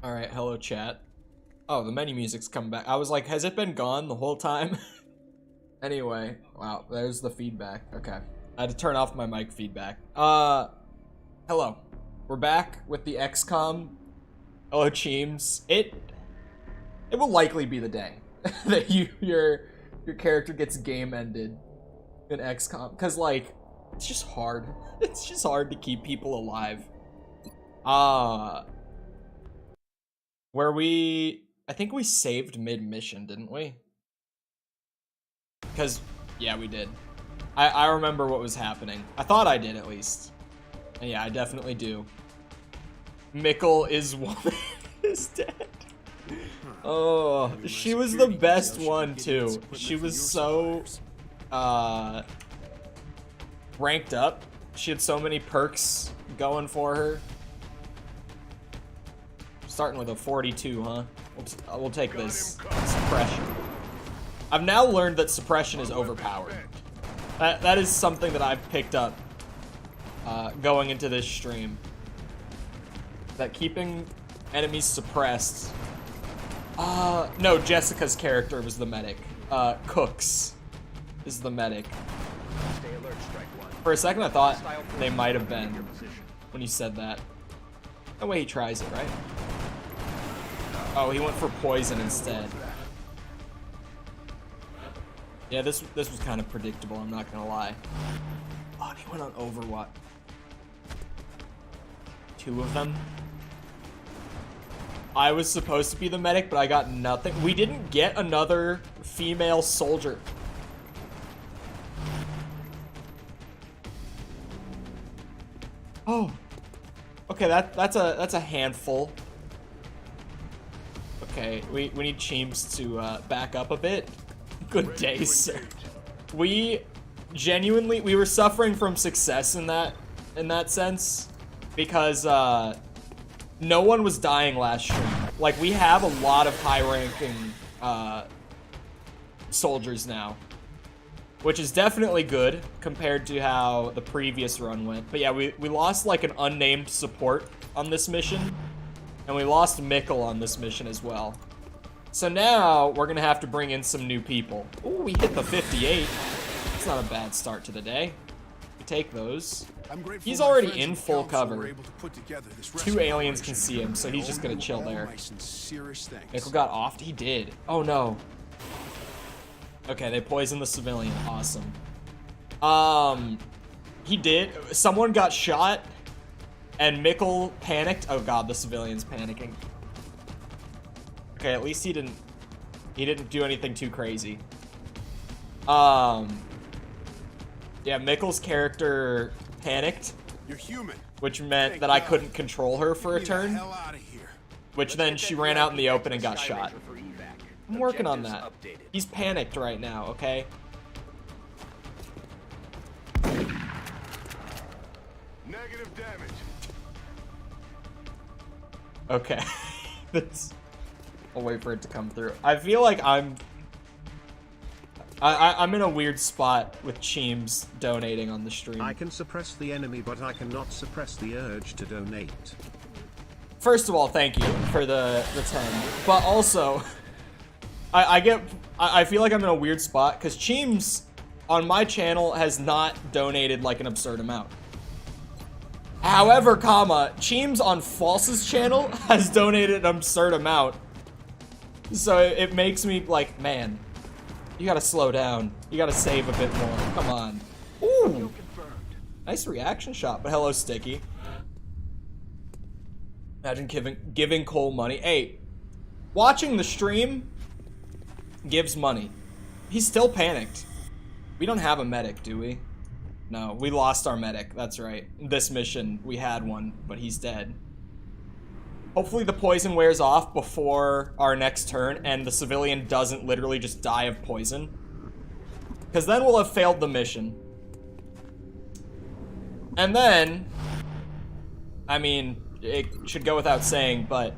Alright, hello chat. Oh, the menu music's come back. I was like, has it been gone the whole time? Anyway, wow, there's the feedback. Okay. I had to turn off my mic feedback. Hello. We're back with the XCOM. Hello, Cheems. It will likely be the day that your character gets game ended in XCOM. Cause like, it's just hard. It's just hard to keep people alive. Where I think we saved mid-mission, didn't we? Because, yeah, we did. I remember what was happening. I thought I did, at least. And yeah, I definitely do. Mikkel is dead. Oh, she was the best one, too. She was so, ranked up. She had so many perks going for her. Starting with a 42, huh? We'll take this. Suppression. I've now learned that suppression is overpowered. That is something that I've picked up going into this stream. That keeping enemies suppressed. No, Jessica's character was the medic. Cooks is the medic. For a second, I thought they might have been when you said that. No way he tries it, right? Oh, he went for poison instead. Yeah, this was kind of predictable, I'm not gonna lie. Oh, and he went on Overwatch. 2 of them. I was supposed to be the medic, but I got nothing. We didn't get another female soldier. Oh. Okay, that's a handful. Okay, we need Cheems to back up a bit. Good day, sir. We were suffering from success in that sense because no one was dying last stream. Like, we have a lot of high-ranking soldiers now, which is definitely good compared to how the previous run went. But yeah, we lost like an unnamed support on this mission. And we lost Mikkel on this mission as well. So now, we're gonna have to bring in some new people. Ooh, we hit the 58. That's not a bad start to the day. We take those. He's already in full cover. 2 aliens can see him, so he's just gonna chill there. Mikkel got offed? He did. Oh no. Okay, they poisoned the civilian. Awesome. He did. Someone got shot. And Mikkel panicked. Oh god, the civilian's panicking. Okay, at least he didn't do anything too crazy. Yeah, Mikkel's character panicked. You're human. Which meant that I couldn't control her for a turn. Which then she ran out in the open and got shot. I'm working on that. He's panicked right now, okay? Negative damage. Okay. I'll wait for it to come through. I feel like I'm in a weird spot with Cheems donating on the stream. I can suppress the enemy, but I cannot suppress the urge to donate. First of all, thank you for the 10. But also, I feel like I'm in a weird spot because Cheems on my channel has not donated like an absurd amount. However, Cheems on False's channel has donated an absurd amount. So it makes me like, man, you gotta slow down. You gotta save a bit more. Come on. Ooh. Nice reaction shot, but hello, Sticky. Imagine giving Cole money. Hey, watching the stream gives money. He's still panicked. We don't have a medic, do we? No, we lost our medic, that's right. This mission, we had one, but he's dead. Hopefully the poison wears off before our next turn and the civilian doesn't literally just die of poison. Because then we'll have failed the mission. And then, I mean, it should go without saying, but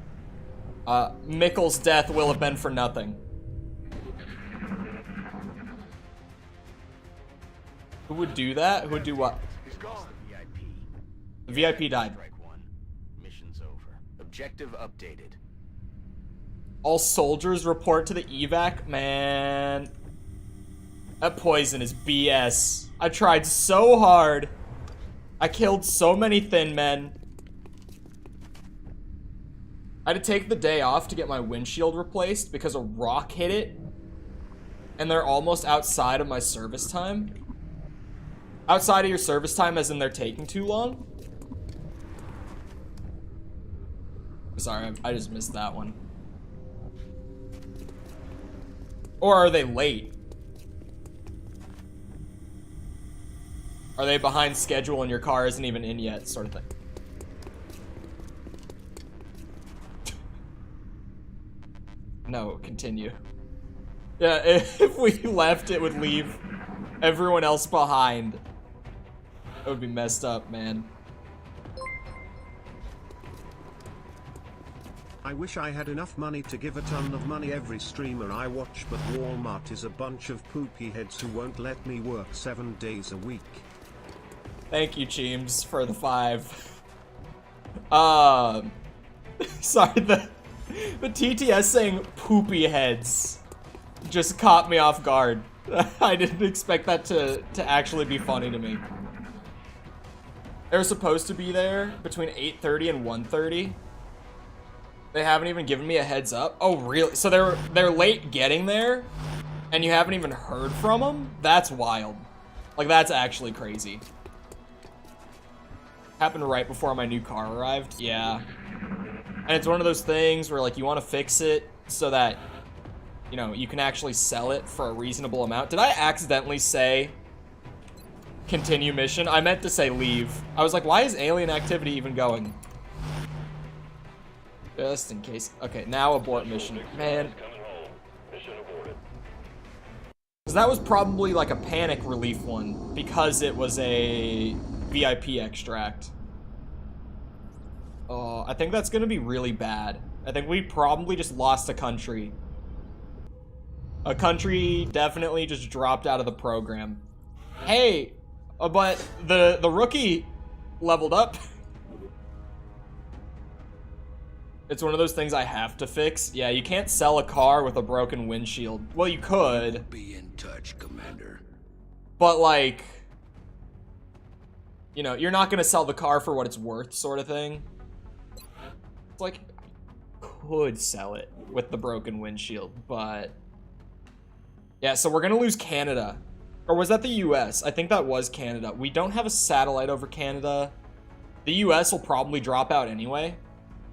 Mikkel's death will have been for nothing. Who would do that? Who would do what? The VIP died. Mission's over. Objective updated. All soldiers report to the evac. Man, that poison is BS. I tried so hard. I killed so many thin men. I had to take the day off to get my windshield replaced because a rock hit it. And they're almost outside of my service time. Outside of your service time as in they're taking too long. Sorry, I just missed that one. Or are they late? Are they behind schedule and your car isn't even in yet, sort of thing? No, continue. Yeah, if we left, it would leave everyone else behind. That would be messed up, man. I wish I had enough money to give a ton of money every streamer I watch, but Walmart is a bunch of poopy heads who won't let me work 7 days a week. Thank you, Cheems, for the 5. Sorry, the TTS saying poopy heads just caught me off guard. I didn't expect that to actually be funny to me. They were supposed to be there between 8:30 and 1:30. They haven't even given me a heads up. Oh, really? So they're late getting there, and you haven't even heard from them? That's wild. Like, that's actually crazy. Happened right before my new car arrived. Yeah. And it's one of those things where, like, you want to fix it so that, you know, you can actually sell it for a reasonable amount. Did I accidentally say continue mission? I meant to say leave. I was like, why is alien activity even going? Just in case. Okay, now abort mission. Man. Because that was probably like a panic relief one because it was a VIP extract. Oh, I think that's gonna be really bad. I think we probably just lost a country. A country definitely just dropped out of the program. Hey, but the rookie leveled up. It's one of those things I have to fix. Yeah, you can't sell a car with a broken windshield. Well, you could. Be in touch, Commander. But, like, you know, you're not gonna sell the car for what it's worth, sort of thing. It's like, I could sell it with the broken windshield, but... Yeah, so we're gonna lose Canada. Or was that the US? I think that was Canada. We don't have a satellite over Canada. The US will probably drop out anyway.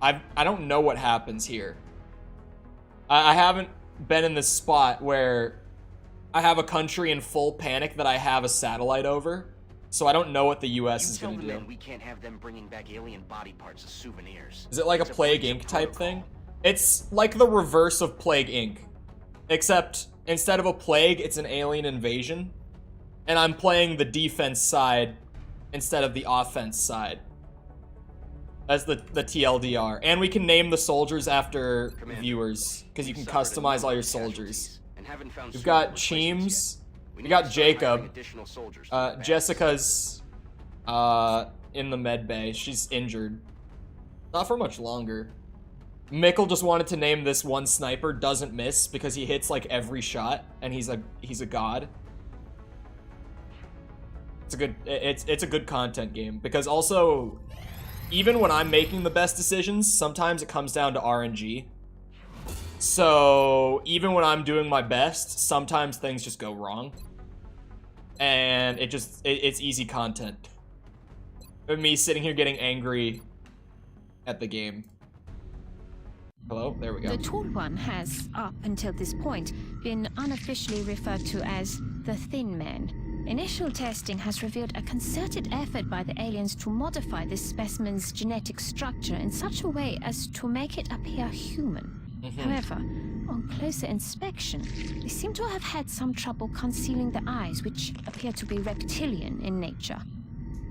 I don't know what happens here. I haven't been in this spot where I have a country in full panic that I have a satellite over, so I don't know what the US is going to do. We can't have them bringing back alien body parts as souvenirs. Is it like a Plague Inc. type thing? It's like the reverse of Plague Inc. Except instead of a plague, it's an alien invasion. And I'm playing the defense side instead of the offense side. That's the TLDR. And we can name the soldiers after viewers, because you can customize all your soldiers. We've got Cheems. We got Jacob. Jessica's in the med bay. She's injured. Not for much longer. Mikkel just wanted to name this one sniper Doesn't Miss because he hits like every shot, and he's a god. It's a good content game, because also, even when I'm making the best decisions, sometimes it comes down to RNG. So even when I'm doing my best, sometimes things just go wrong. And it's easy content. Of me sitting here getting angry at the game. Hello? There we go. The Tall One has, up until this point, been unofficially referred to as the Thin Man. Initial testing has revealed a concerted effort by the aliens to modify this specimen's genetic structure in such a way as to make it appear human. However, on closer inspection, they seem to have had some trouble concealing the eyes, which appear to be reptilian in nature.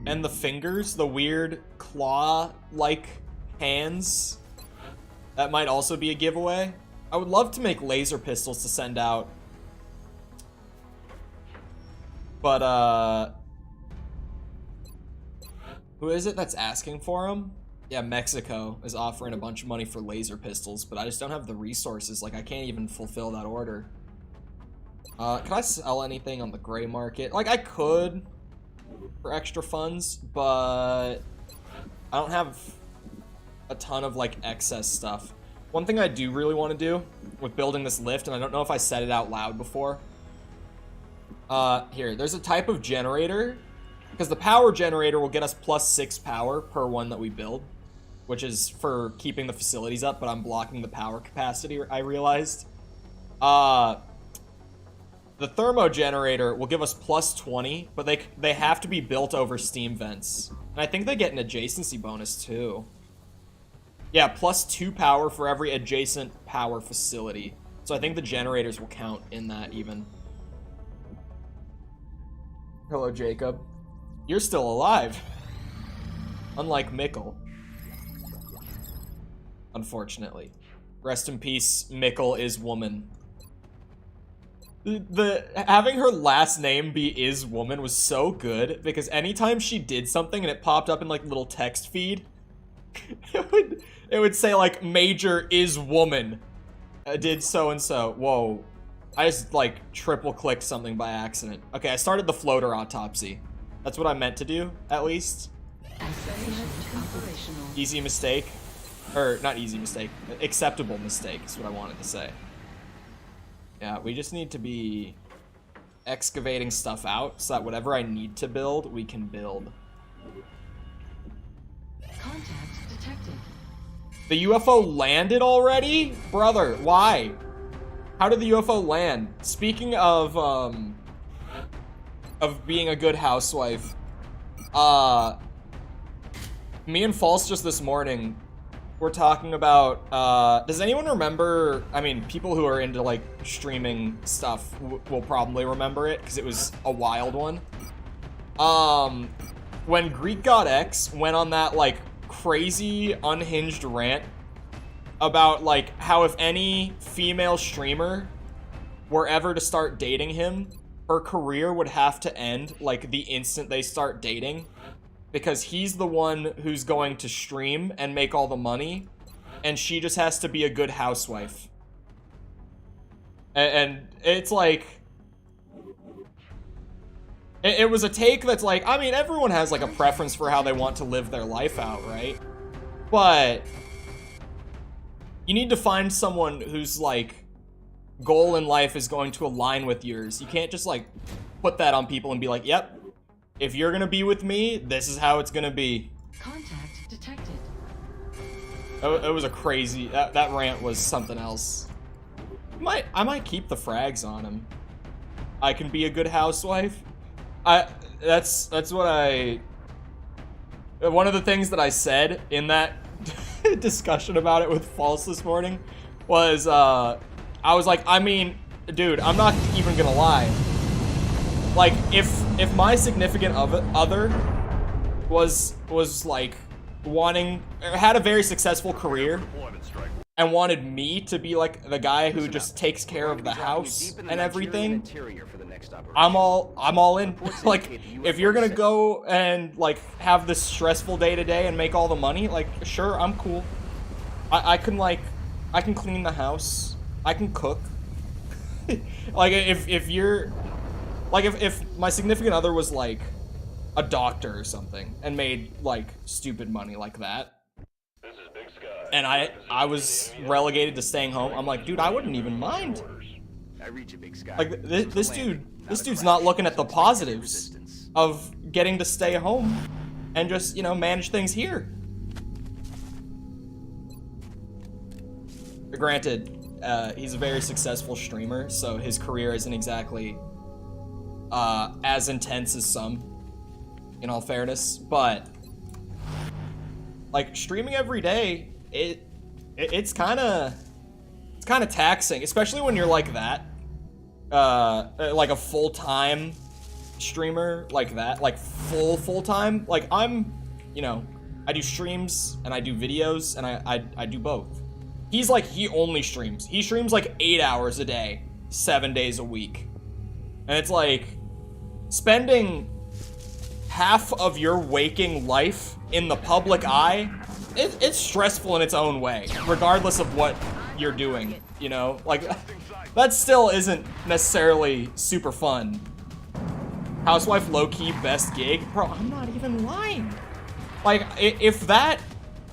And the fingers, the weird claw-like hands, that might also be a giveaway. I would love to make laser pistols to send out. But, who is it that's asking for them? Yeah, Mexico is offering a bunch of money for laser pistols, but I just don't have the resources. Like, I can't even fulfill that order. Can I sell anything on the gray market? Like, I could for extra funds, but I don't have a ton of, like, excess stuff. One thing I do really want to do with building this lift, and I don't know if I said it out loud before. Here, there's a type of generator, because the power generator will get us +6 power per one that we build, which is for keeping the facilities up, but I'm blocking the power capacity, I realized. The thermo generator will give us +20, but they have to be built over steam vents. And I think they get an adjacency bonus too. Yeah, +2 power for every adjacent power facility. So I think the generators will count in that even. Hello, Jacob. You're still alive. Unlike Mikkel. Unfortunately. Rest in peace, Mikkel is woman. Having her last name be is woman was so good, because anytime she did something and it popped up in like little text feed, it would say like major is woman. Did so and so. Whoa. I just like triple clicked something by accident. Okay, I started the floater autopsy. That's what I meant to do, at least. Easy mistake. Or not easy mistake. Acceptable mistake is what I wanted to say. Yeah, we just need to be excavating stuff out so that whatever I need to build, we can build. Contact detected. The UFO landed already? Brother, why? How did the UFO land? Speaking of being a good housewife, me and False just this morning we're talking about, does anyone remember, I mean, people who are into, like, streaming stuff will probably remember it, because it was a wild one. When Greek God X went on that, like, crazy, unhinged rant about, like, how if any female streamer were ever to start dating him, her career would have to end, like, the instant they start dating. Because he's the one who's going to stream and make all the money, and she just has to be a good housewife. And it's like... It was a take that's like, I mean, everyone has like a preference for how they want to live their life out, right? But you need to find someone whose like goal in life is going to align with yours. You can't just like put that on people and be like, yep. If you're gonna be with me, this is how it's gonna be. Contact detected. It was a crazy... That rant was something else. I might keep the frags on him. I can be a good housewife. That's what I... One of the things that I said in that discussion about it with False this morning was, I was like, I mean, dude, I'm not even gonna lie. Like, if my significant other was like wanting, or had a very successful career and wanted me to be like the guy who just takes care of the house and everything, I'm all in. Like, if you're gonna go and like have this stressful day to day and make all the money, like, sure, I'm cool. I can clean the house. I can cook. Like, if you're... Like, if my significant other was, like, a doctor or something, and made, like, stupid money like that, and I was relegated to staying home, I'm like, dude, I wouldn't even mind. Like, this dude's not looking at the positives of getting to stay home and just, you know, manage things here. Granted, he's a very successful streamer, so his career isn't exactly... as intense as some, in all fairness, but like streaming every day, it's kind of taxing, especially when you're like that, like a full-time streamer like that, like full-time. Like, I'm, you know, I do streams and I do videos and I do both. He's like, he only streams. He streams like 8 hours a day, 7 days a week. And it's like, spending half of your waking life in the public eye it's stressful in its own way, regardless of what you're doing, you know? Like, that still isn't necessarily super fun. Housewife low-key best gig? Bro, I'm not even lying. Like, if that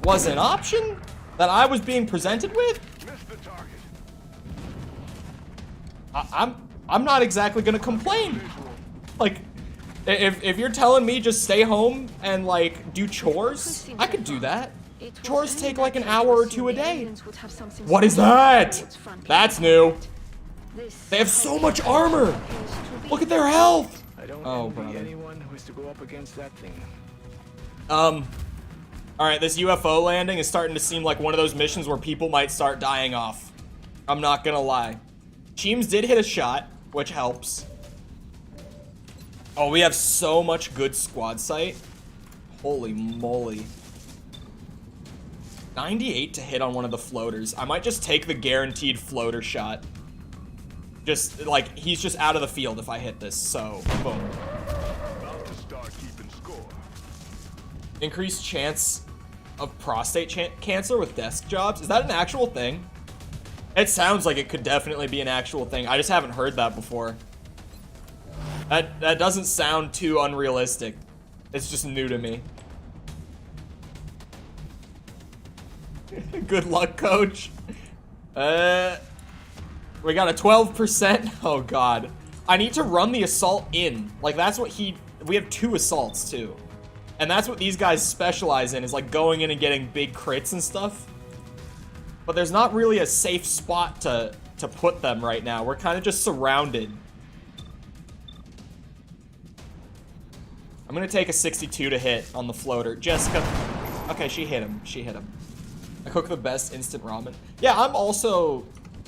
was an option that I was being presented with, I'm not exactly gonna complain. Like, if you're telling me just stay home and like do chores, I could do that. Chores take like an hour or two a day. What is that? That's new. They have so much armor. Look at their health. I don't Oh, envy anyone who has to go up against that thing. All right, this UFO landing is starting to seem like one of those missions where people might start dying off. I'm not gonna lie. Cheems did hit a shot, which helps. Oh, we have so much good squad sight. Holy moly. 98 to hit on one of the floaters. I might just take the guaranteed floater shot. Just, like, he's just out of the field if I hit this, so, boom. About to start keeping score. Increased chance of prostate cancer with desk jobs. Is that an actual thing? It sounds like it could definitely be an actual thing. I just haven't heard that before. That doesn't sound too unrealistic. It's just new to me. Good luck, coach. We got a 12%. Oh god. I need to run the assault in. Like, that's what we have 2 assaults too. And that's what these guys specialize in, is like going in and getting big crits and stuff. But there's not really a safe spot to put them right now. We're kind of just surrounded. I'm gonna take a 62 to hit on the floater. Jessica. Okay, she hit him. She hit him. I cook the best instant ramen. Yeah, I'm also,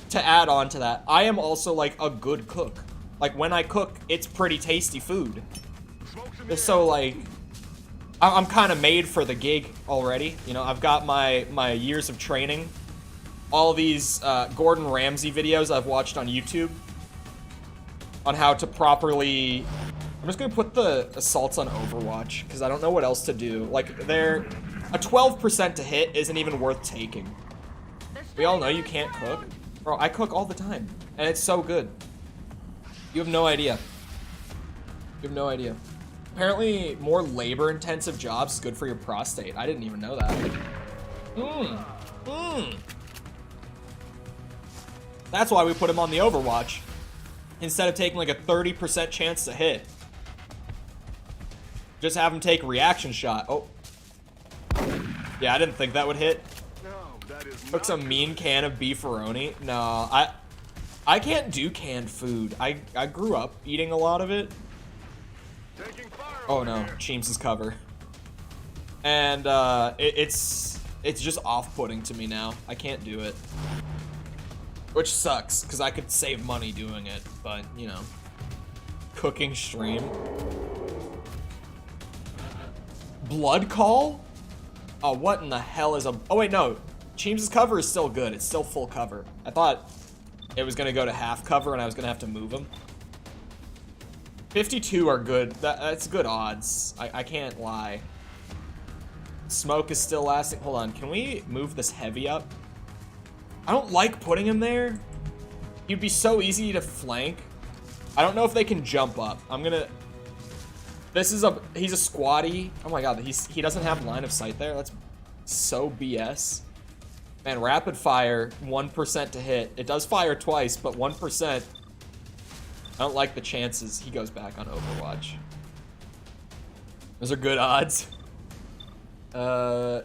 to add on to that, I am also like a good cook. Like, when I cook, it's pretty tasty food. So like, I'm kind of made for the gig already. You know, I've got my years of training. All these Gordon Ramsay videos I've watched on YouTube on how to properly... I'm just gonna put the assaults on Overwatch because I don't know what else to do. Like, a 12% to hit isn't even worth taking. We all know you can't cook. Bro, I cook all the time, and it's so good. You have no idea. You have no idea. Apparently, more labor-intensive jobs is good for your prostate. I didn't even know that. That's why we put him on the Overwatch. Instead of taking like a 30% chance to hit. Just have him take a reaction shot. Oh. Yeah, I didn't think that would hit. No, that is Cooked some mean can of beefaroni. No, I can't do canned food. I grew up eating a lot of it. taking fire. Oh no, Cheems' cover. And it's just off-putting to me now. I can't do it. Which sucks, because I could save money doing it, but, you know. Cooking stream. Blood call? Oh, what in the hell is a... Oh, wait, no. Cheems' cover is still good. It's still full cover. I thought it was going to go to half cover and I was going to have to move him. 52 are good. That's good odds. I can't lie. Smoke is still lasting. Hold on. Can we move this heavy up? I don't like putting him there. He'd be so easy to flank. I don't know if they can jump up. I'm gonna... he's a squatty. Oh my god, he doesn't have line of sight there. That's so BS. Man, rapid fire, 1% to hit. It does fire twice, but 1%. I don't like the chances. He goes back on Overwatch. Those are good odds.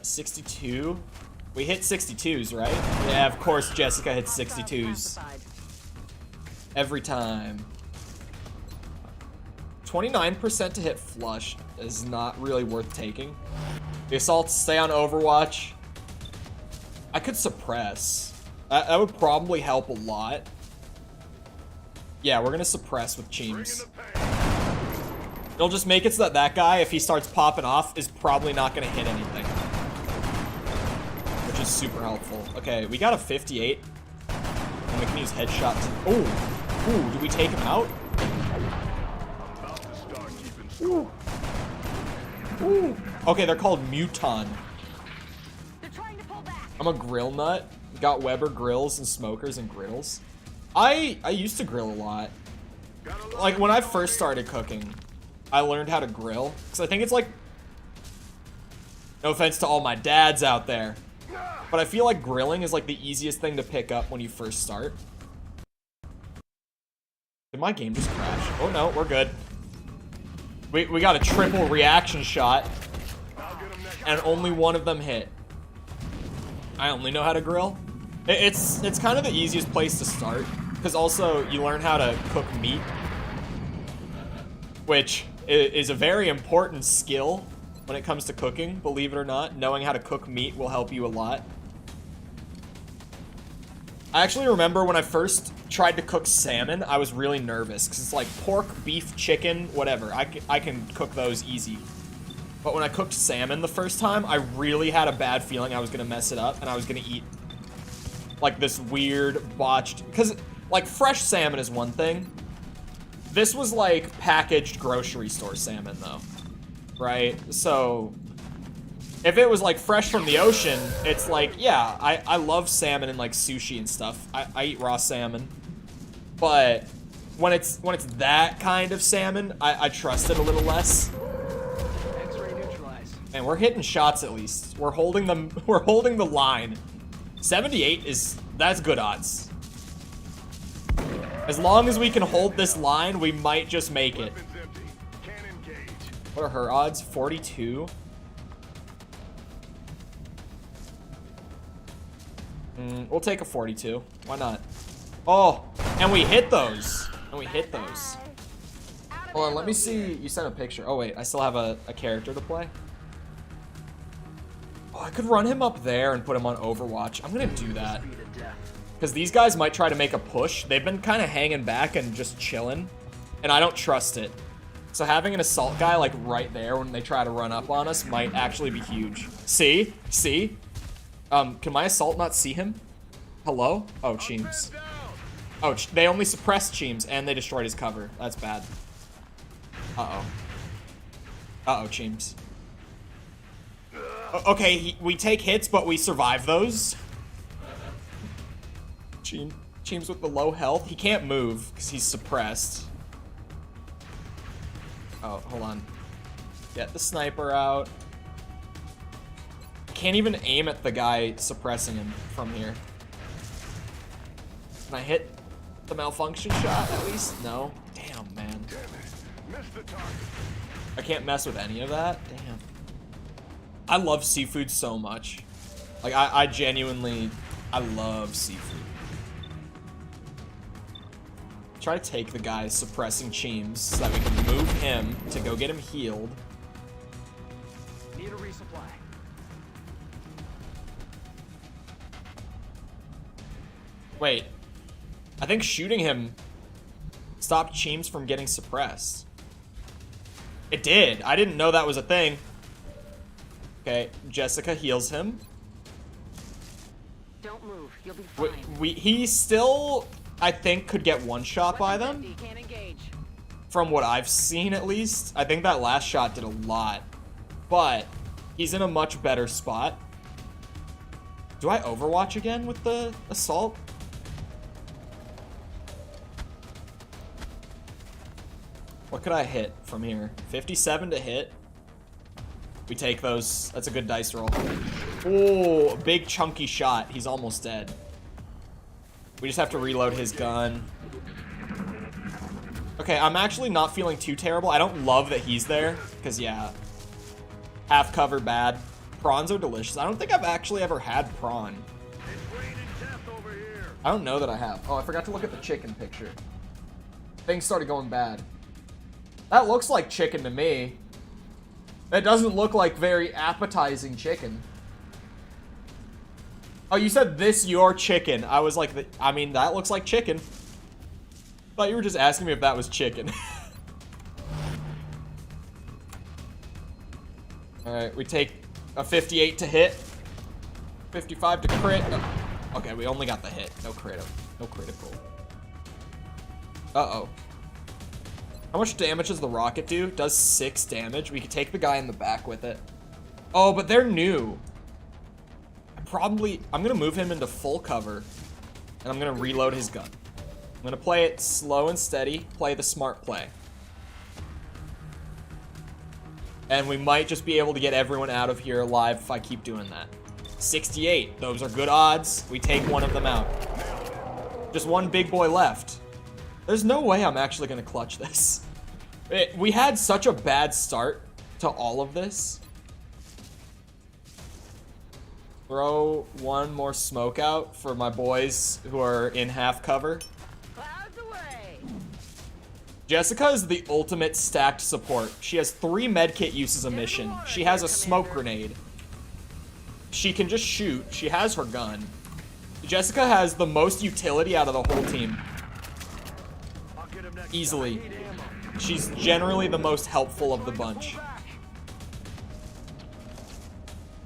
62. We hit 62s, right? Yeah, of course Jessica hits 62s. Every time. 29% to hit flush is not really worth taking. The assaults stay on Overwatch. I could suppress. That would probably help a lot. Yeah, we're gonna suppress with Cheems. It'll just make it so that guy, if he starts popping off, is probably not gonna hit anything. Which is super helpful. Okay, we got a 58. And we can use headshots. Oh! Ooh, do we take him out? Ooh. Ooh. Okay, they're called Muton. I'm a grill nut. Got Weber grills and smokers and griddles. I used to grill a lot. Like, when I first started cooking, I learned how to grill. Because I think it's like... No offense to all my dads out there. But I feel like grilling is like the easiest thing to pick up when you first start. Did my game just crash? Oh no, we're good. We got a triple reaction shot. And only one of them hit. I only know how to grill. It's kind of the easiest place to start. Because also, you learn how to cook meat. Which is a very important skill when it comes to cooking, believe it or not. Knowing how to cook meat will help you a lot. I actually remember when I first tried to cook salmon, I was really nervous. Because it's like pork, beef, chicken, whatever. I can cook those easy. But when I cooked salmon the first time, I really had a bad feeling I was going to mess it up. And I was going to eat like this weird botched... Because like fresh salmon is one thing. This was like packaged grocery store salmon though. Right? So if it was like fresh from the ocean, it's like, yeah, I love salmon and like sushi and stuff. I eat raw salmon. But when it's that kind of salmon, I trust it a little less. X-ray neutralized. And we're hitting shots at least. We're holding them. We're holding the line. 78 that's good odds. As long as we can hold this line, we might just make it. Weapons empty. Can't engage. What are her odds? 42. We'll take a 42. Why not? Oh, and we hit those. And we hit those. Hold on, let me see. You sent a picture. Oh, wait. I still have a character to play. Oh, I could run him up there and put him on Overwatch. I'm going to do that. Because these guys might try to make a push. They've been kind of hanging back and just chilling. And I don't trust it. So having an assault guy like right there when they try to run up on us might actually be huge. See? See? Can my assault not see him? Hello? Oh, Cheems. Oh, they only suppressed Cheems and they destroyed his cover. That's bad. Uh-oh. Uh-oh, Cheems. Okay, we take hits, but we survive those. Cheems with the low health. He can't move because he's suppressed. Oh, hold on. Get the sniper out. Can't even aim at the guy suppressing him from here. Can I hit the malfunction shot at least? No. Damn, man. Missed the target. I can't mess with any of that? Damn. I love seafood so much. Like, I genuinely... I love seafood. Try to take the guy suppressing Cheems so that we can move him to go get him healed. Need a resupply. Wait. I think shooting him stopped Cheems from getting suppressed. It did. I didn't know that was a thing. Okay, Jessica heals him. Don't move. You'll be fine. He still, I think, could get one shot by them. Can't engage. From what I've seen, at least. I think that last shot did a lot. But he's in a much better spot. Do I Overwatch again with the assault? What could I hit from here? 57 to hit. We take those. That's a good dice roll. Oh, big chunky shot. He's almost dead. We just have to reload his gun. Okay, I'm actually not feeling too terrible. I don't love that he's there. Because, yeah. Half cover bad. Prawns are delicious. I don't think I've actually ever had prawn. I don't know that I have. Oh, I forgot to look at the chicken picture. Things started going bad. That looks like chicken to me. That doesn't look like very appetizing chicken. Oh, you said this your chicken. I was like, I mean, that looks like chicken. Thought you were just asking me if that was chicken. Alright, we take a 58 to hit. 55 to crit. No. Okay, we only got the hit. No crit. No critical. Uh-oh. How much damage does the rocket do? Does 6 damage. We could take the guy in the back with it. Oh, but they're new. I'm I'm gonna move him into full cover, and I'm gonna reload his gun. I'm gonna play it slow and steady, play the smart play. And we might just be able to get everyone out of here alive if I keep doing that. 68, those are good odds. We take one of them out. Just one big boy left. There's no way I'm actually gonna clutch this. We had such a bad start to all of this. Throw one more smoke out for my boys who are in half cover. Clouds away. Jessica is the ultimate stacked support. She has 3 medkit uses a mission. She has a smoke grenade. She can just shoot. She has her gun. Jessica has the most utility out of the whole team. Easily. She's generally the most helpful of the bunch.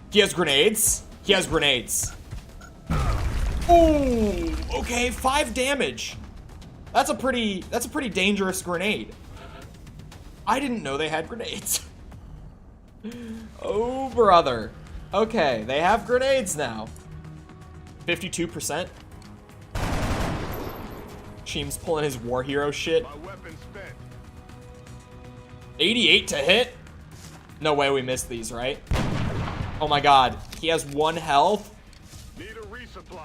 He has grenades. He has grenades. Ooh, okay, 5 damage. That's a pretty dangerous grenade. I didn't know they had grenades. Oh, brother. Okay, they have grenades now. 52%. Cheem's pulling his war hero shit. 88 to hit? No way we missed these, right? Oh my god, he has 1 health. Need a resupply.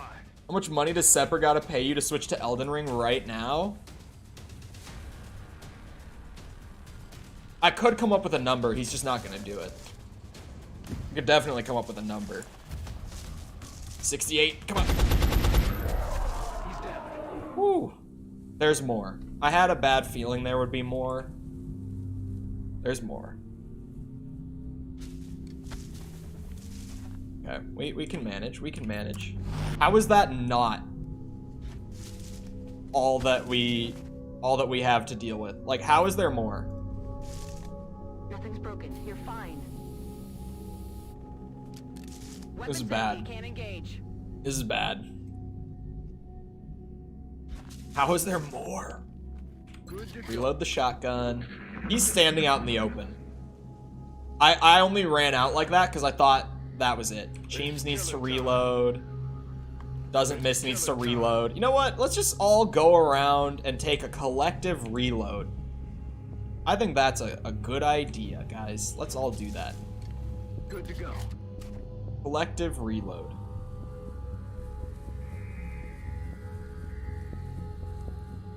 How much money does Sepper gotta pay you to switch to Elden Ring right now? I could come up with a number, he's just not gonna do it. I could definitely come up with a number. 68, come on. He's down. Whew. There's more. I had a bad feeling there would be more. There's more. Okay, we can manage, we can manage. How is that not all that we have to deal with? Like, how is there more? Nothing's broken. You're fine. This is bad. Can't engage. This is bad. How is there more? Reload the shotgun. He's standing out in the open. I only ran out like that because I thought that was it. Cheems needs to reload. Doesn't miss, needs to reload. You know what? Let's just all go around and take a collective reload. I think that's a good idea, guys. Let's all do that. Good to go. Collective reload.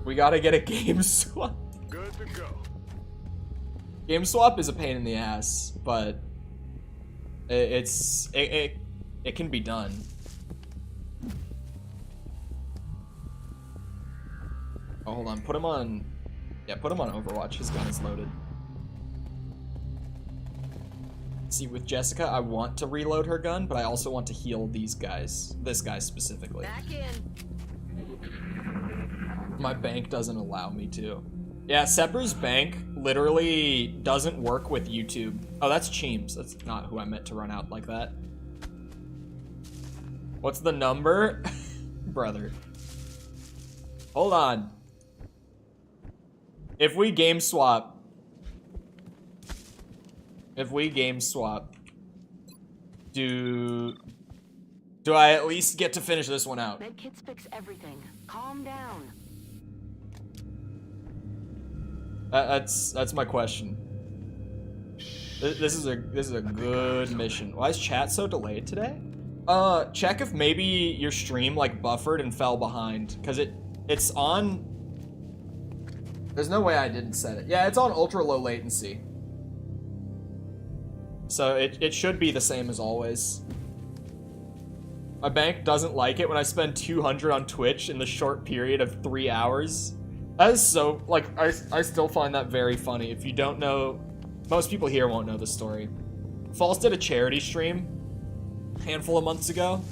We gotta get a game swap. Good to go. Game swap is a pain in the ass, but it can be done. Oh, hold on. Put him on. Yeah, put him on Overwatch. His gun is loaded. See, with Jessica, I want to reload her gun, but I also want to heal these guys. This guy specifically. Back in. My bank doesn't allow me to. Yeah, Sepper's bank literally doesn't work with YouTube. Oh, that's Cheems. That's not who I meant to run out like that. What's the number? Brother. Hold on. If we game swap, do I at least get to finish this one out? Med kits fix everything. Calm down. That's my question. This is a good mission. Why is chat so delayed today? Check if maybe your stream like buffered and fell behind, cause it's on. There's no way I didn't set it. Yeah, it's on ultra low latency. So it should be the same as always. My bank doesn't like it when I spend 200 on Twitch in the short period of 3 hours. That is so, like, I still find that very funny. If you don't know, most people here won't know the story. False did a charity stream a handful of months ago,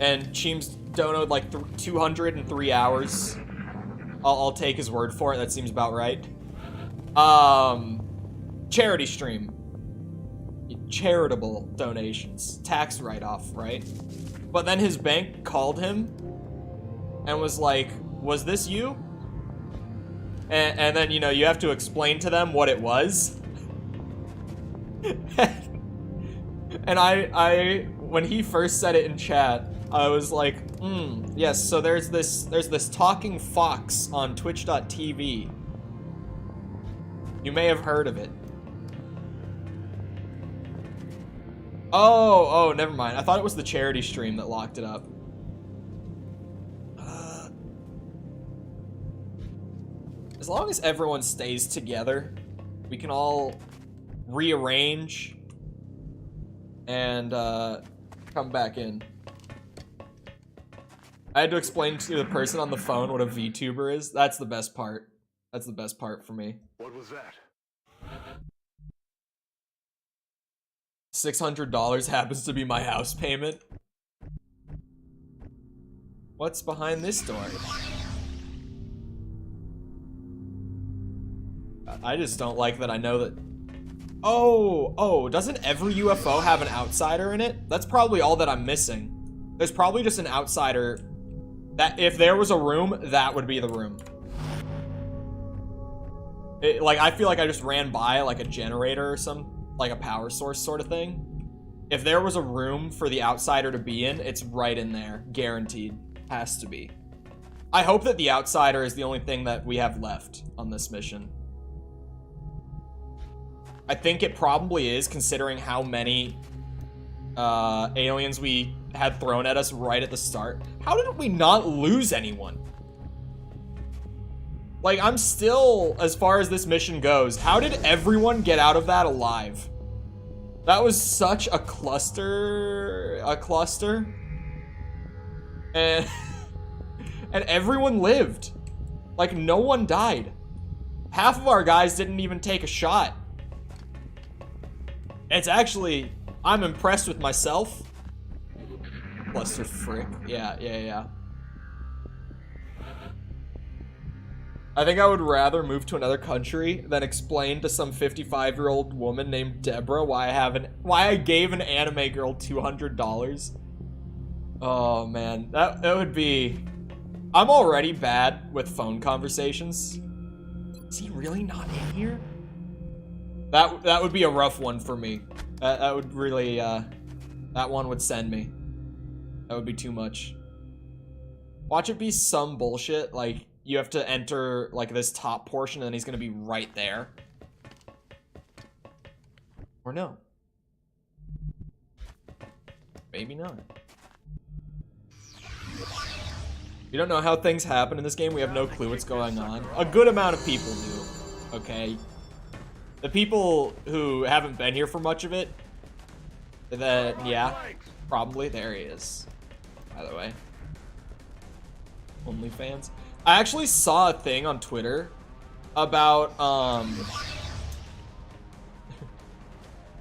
and Cheems donoed like 200 in 3 hours. I'll take his word for it. That seems about right. Charity stream. Charitable donations. Tax write-off, right? But then his bank called him and was like, was this you? And then, you know, you have to explain to them what it was. And I when he first said it in chat, I was like, yes, so there's this talking fox on twitch.tv. You may have heard of it. Oh, never mind. I thought it was the charity stream that locked it up. As long as everyone stays together, we can all rearrange and come back in. I had to explain to the person on the phone what a VTuber is. That's the best part. That's the best part for me. What was that? $600 happens to be my house payment. What's behind this door? I just don't like that I know that... Oh, doesn't every UFO have an outsider in it? That's probably all that I'm missing. There's probably just an outsider that if there was a room, that would be the room. Like, I feel like I just ran by like a generator or like a power source sort of thing. If there was a room for the outsider to be in, it's right in there. Guaranteed. Has to be. I hope that the outsider is the only thing that we have left on this mission. I think it probably is, considering how many aliens we had thrown at us right at the start. How did we not lose anyone? Like, I'm still, as far as this mission goes, how did everyone get out of that alive? That was such a cluster. And, and everyone lived. Like, no one died. Half of our guys didn't even take a shot. It's actually, I'm impressed with myself. Cluster frick. Yeah. I think I would rather move to another country than explain to some 55-year-old woman named Deborah why I gave an anime girl $200. Oh man, that would be... I'm already bad with phone conversations. Is he really not in here? That would be a rough one for me. That would really, that one would send me. That would be too much. Watch it be some bullshit, like, you have to enter, like, this top portion and then he's gonna be right there. Or no. Maybe not. You don't know how things happen in this game, we have no clue what's going on. A good amount of people do, okay? The people who haven't been here for much of it, then, yeah, probably. There he is, by the way. OnlyFans. I actually saw a thing on Twitter about,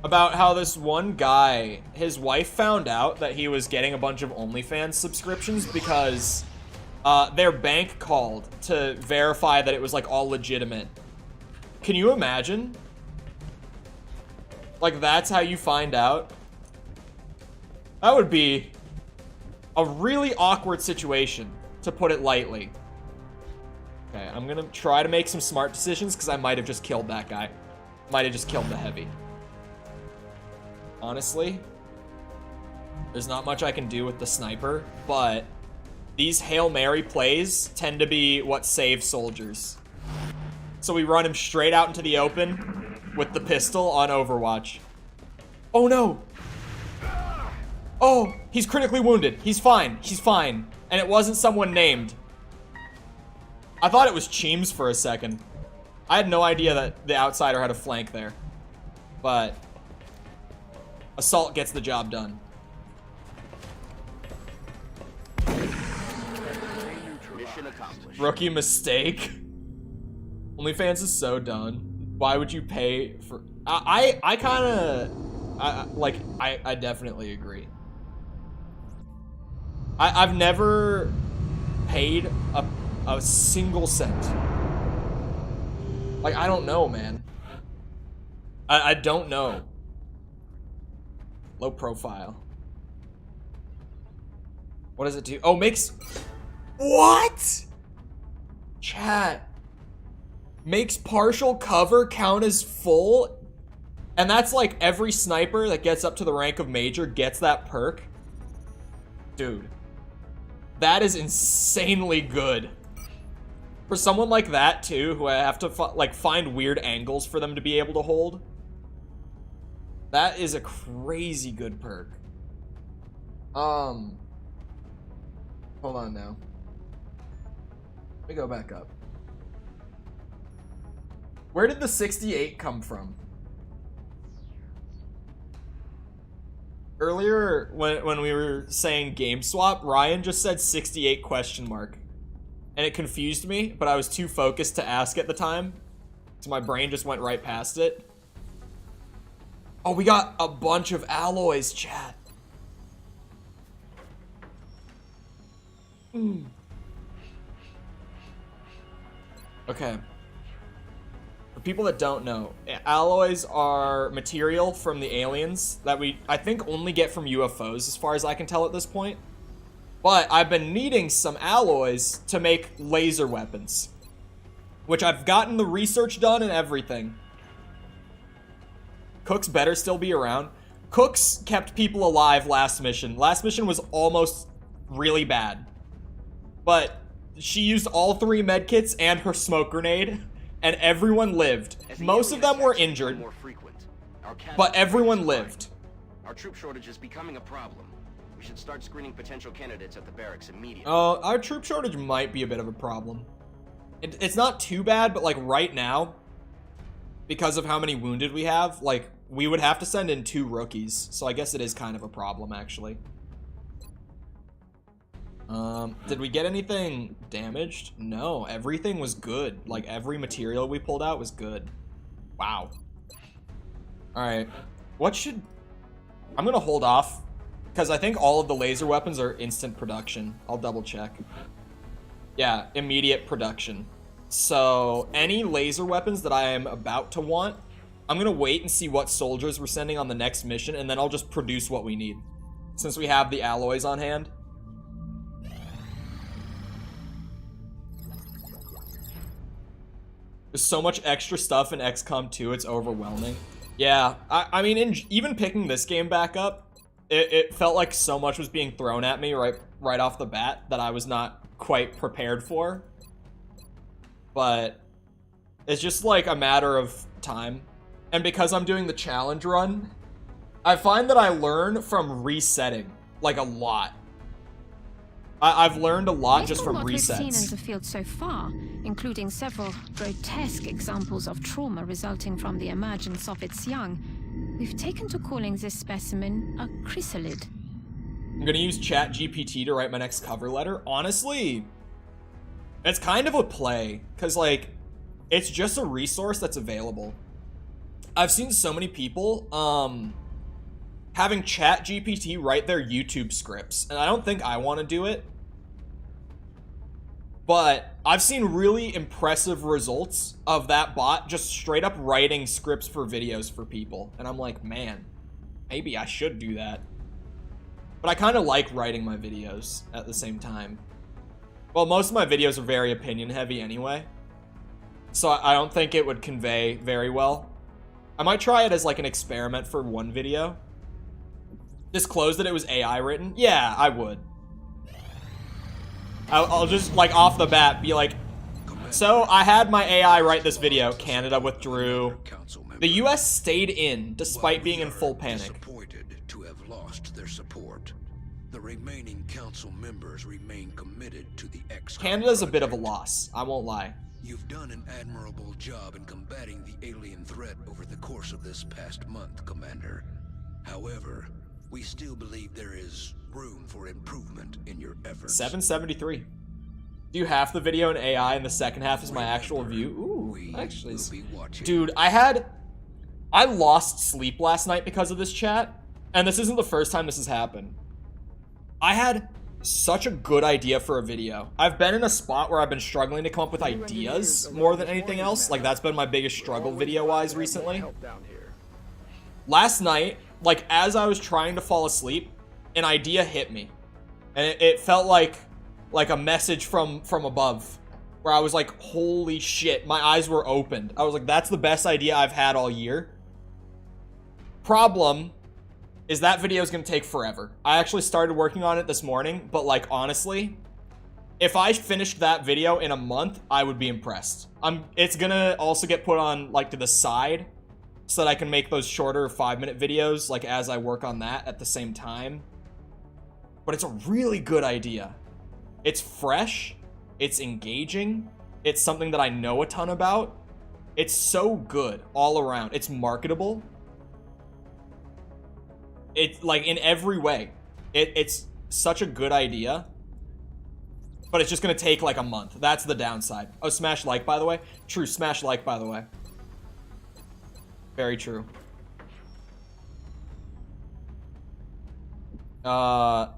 about how this one guy, his wife found out that he was getting a bunch of OnlyFans subscriptions because their bank called to verify that it was, like, all legitimate. Can you imagine? Like, that's how you find out? That would be a really awkward situation, to put it lightly. Okay, I'm gonna try to make some smart decisions because I might have just killed that guy. Might have just killed the heavy. Honestly, there's not much I can do with the sniper, but these Hail Mary plays tend to be what save soldiers. So we run him straight out into the open with the pistol on Overwatch. Oh no! Oh, he's critically wounded. He's fine. He's fine. And it wasn't someone named. I thought it was Cheems for a second. I had no idea that the outsider had a flank there. But assault gets the job done. Mission accomplished. Rookie mistake. OnlyFans is so done. Why would you pay for... I definitely agree. I've never paid a single cent. Like, I don't know, man. I don't know. Low profile. What does it do? Oh, makes... What? Chat. Makes partial cover count as full? And that's like every sniper that gets up to the rank of major gets that perk. Dude, that is insanely good. For someone like that too, who I have to like find weird angles for them to be able to hold. That is a crazy good perk. Hold on now. Let me go back up. Where did the 68 come from? Earlier, when we were saying game swap, Ryan just said 68 question mark. And it confused me, but I was too focused to ask at the time. So my brain just went right past it. Oh, we got a bunch of alloys, chat. Okay. For people that don't know, alloys are material from the aliens that we, I think, only get from UFOs as far as I can tell at this point. But I've been needing some alloys to make laser weapons, which I've gotten the research done and everything. Cooks better still be around. Cooks kept people alive last mission. Last mission was almost really bad. But she used all 3 medkits and her smoke grenade, and everyone lived. Most of them were injured, but everyone lived. Our troop shortage is becoming a problem. We should start screening potential candidates at the barracks immediately. Our troop shortage might be a bit of a problem. It's not too bad, but like right now, because of how many wounded we have, like we would have to send in 2 rookies. So I guess it is kind of a problem, actually. Did we get anything damaged? No, everything was good. Like every material we pulled out was good. Wow. All right, I'm gonna hold off because I think all of the laser weapons are instant production. I'll double check. Yeah, immediate production. So any laser weapons that I am about to want, I'm gonna wait and see what soldiers we're sending on the next mission, and then I'll just produce what we need since we have the alloys on hand. There's so much extra stuff in XCOM 2, it's overwhelming. Yeah, I mean, even picking this game back up, it felt like so much was being thrown at me right off the bat that I was not quite prepared for. But it's just like a matter of time. And because I'm doing the challenge run, I find that I learn from resetting, like a lot. I've learned a lot just from resets. We've seen in resets. the field so far, including several grotesque examples of trauma resulting from the emergence of its young, we've taken to calling this specimen a chrysalid. I'm gonna use ChatGPT to write my next cover letter. Honestly, it's kind of a play, because like, it's just a resource that's available. I've seen so many people having ChatGPT write their YouTube scripts, and I don't think I want to do it. But I've seen really impressive results of that bot just straight up writing scripts for videos for people. And I'm like, man, maybe I should do that. But I kind of like writing my videos at the same time. Well, most of my videos are very opinion heavy anyway, so I don't think it would convey very well. I might try it as like an experiment for one video. Disclose that it was AI written? Yeah, I would. I'll just, like, off the bat be like, so I had my AI write this video. Canada withdrew. The US stayed in, despite being in full panic. Disappointed to have lost their support. The remaining council members remain committed to the XCOM Canada's a bit of a project. loss, I won't lie. You've done an admirable job in combating the alien threat over the course of this past month, Commander. However, we still believe there is room for improvement in your efforts. 773. Do half the video in AI and the second half is my actual view? Ooh, We actually. will be watching. Dude, I lost sleep last night because of this chat, and this isn't the first time this has happened. I had such a good idea for a video. I've been in a spot where I've been struggling to come up with ideas more than anything else. Like, that's been my biggest struggle video-wise recently. Last night, like, as I was trying to fall asleep, an idea hit me. And it felt like a message from above, where I was like, holy shit, my eyes were opened. I was like, that's the best idea I've had all year. Problem is that video is going to take forever. I actually started working on it this morning, but like honestly, if I finished that video in a month, I would be impressed. It's gonna also get put on like to the side so that I can make those shorter 5-minute videos like as I work on that at the same time. But it's a really good idea. It's fresh, it's engaging, it's something that I know a ton about. It's so good all around. It's marketable. It's like in every way. It's such a good idea. But it's just gonna take like a month. That's the downside. Oh, smash like, by the way. True, smash like, by the way. Very true. Also,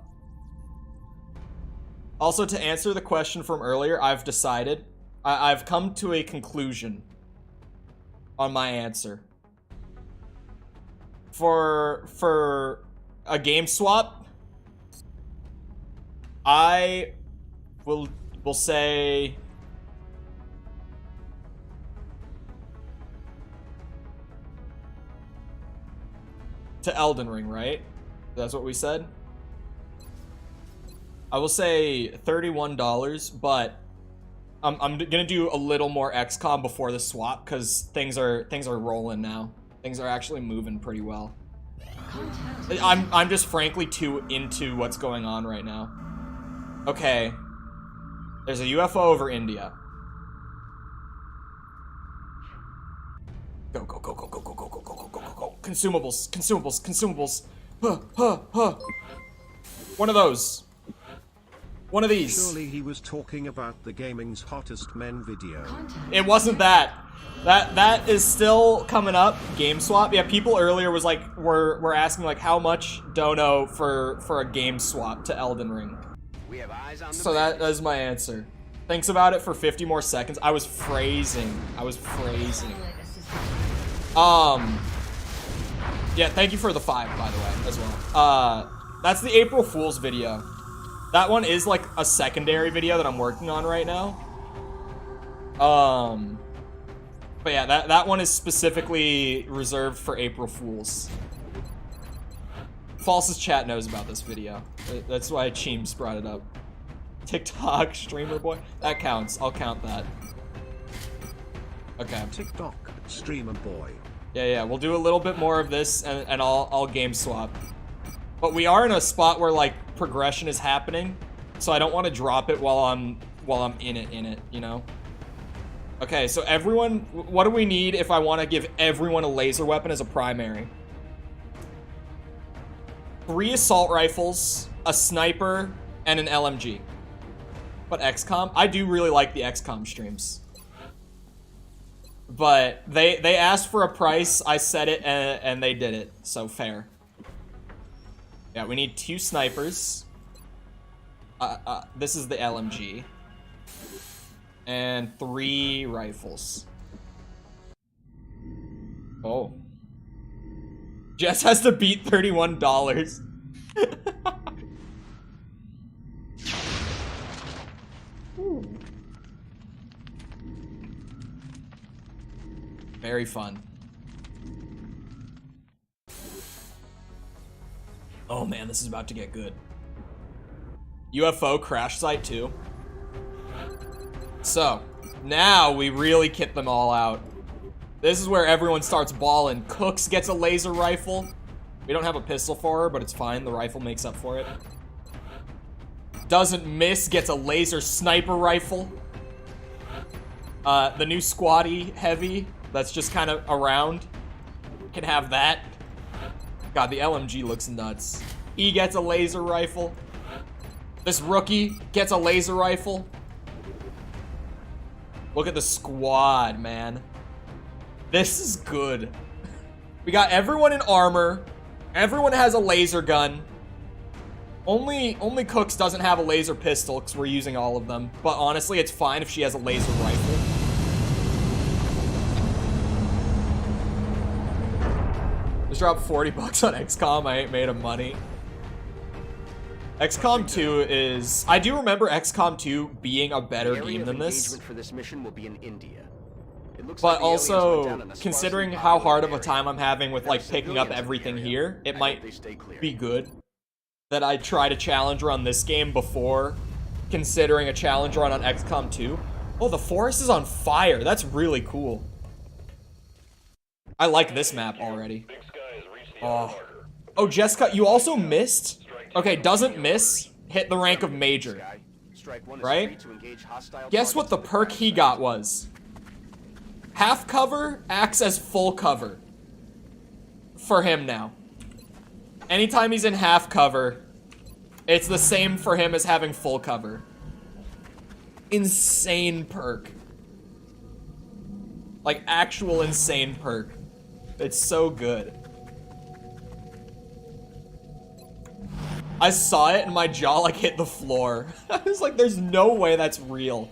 to answer the question from earlier, I've decided. I've come to a conclusion on my answer. For a game swap, I will say to Elden Ring, right? That's what we said. I will say $31, but I'm gonna do a little more XCOM before the swap because things are rolling now. Things are actually moving pretty well. I'm just frankly too into what's going on right now. Okay. There's a UFO over India. Go, go, go, go, go, go, go, go, go, go, go, go, go. Consumables, consumables, consumables. Huh, huh, huh. One of those. One of these. Surely he was talking about the gaming's hottest men video. It wasn't that. That is still coming up. Game swap. Yeah, people earlier was like were asking like how much dono for a game swap to Elden Ring. We have eyes on the So that is my answer. Thinks about it for 50 more seconds. I was phrasing. Yeah, thank you for the 5, by the way, as well. That's the April Fool's video. That one is like a secondary video that I'm working on right now. But yeah, that one is specifically reserved for April Fools. False's chat knows about this video. That's why Cheems brought it up. TikTok streamer boy? That counts. I'll count that. Okay. TikTok streamer boy. Yeah, we'll do a little bit more of this and I'll game swap. But we are in a spot where like progression is happening, so I don't want to drop it while I'm in it, you know? Okay, so everyone, what do we need if I want to give everyone a laser weapon as a primary? 3 assault rifles, a sniper, and an LMG. But XCOM? I do really like the XCOM streams. But they asked for a price, I said it, and they did it, so fair. Yeah, we need 2 snipers. This is the LMG. And 3 rifles. Oh. Jess has to beat $31. Very fun. Oh man, this is about to get good. UFO crash site too. So, now we really kit them all out. This is where everyone starts balling. Cooks gets a laser rifle. We don't have a pistol for her, but it's fine. The rifle makes up for it. Doesn't miss gets a laser sniper rifle. The new squatty heavy that's just kind of around can have that. God, the LMG looks nuts. He gets a laser rifle. This rookie gets a laser rifle. Look at the squad, man. This is good. We got everyone in armor. Everyone has a laser gun. Only Cooks doesn't have a laser pistol because we're using all of them. But honestly, it's fine if she has a laser rifle. Just dropped 40 bucks on XCOM. I ain't made of money. XCOM 2 is... I do remember XCOM 2 being a better game than this. For this mission will be in India. It looks But like the aliens went down also, in a sparsely considering how hard of a populated time I'm having with, like, picking up civilians in the everything area. here, it I might hope they stay clear. be good that I try to challenge run this game before considering a challenge run on XCOM 2. Oh, the forest is on fire. That's really cool. I like this map already. Oh. Oh, Jessica, you also missed? Okay, doesn't miss. Hit the rank of major. Strike one is Right? free to engage hostile Guess what the targets perk he got was? Half cover acts as full cover. For him now. Anytime he's in half cover, it's the same for him as having full cover. Insane perk. Like, actual insane perk. It's so good. I saw it and my jaw, like, hit the floor. I was like, there's no way that's real.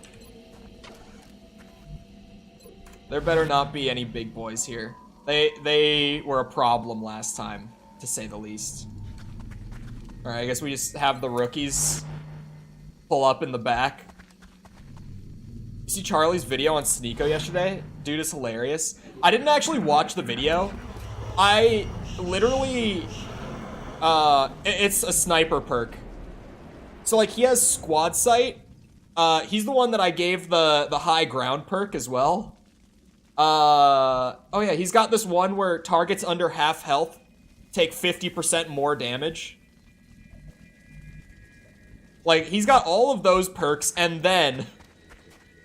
There better not be any big boys here. They were a problem last time, to say the least. Alright, I guess we just have the rookies pull up in the back. You see Charlie's video on Sneeko yesterday? Dude is hilarious. I didn't actually watch the video. I literally... it's a sniper perk. So, like, he has squad sight. He's the one that I gave the high ground perk as well. Oh yeah, he's got this one where targets under half health take 50% more damage. Like, he's got all of those perks, and then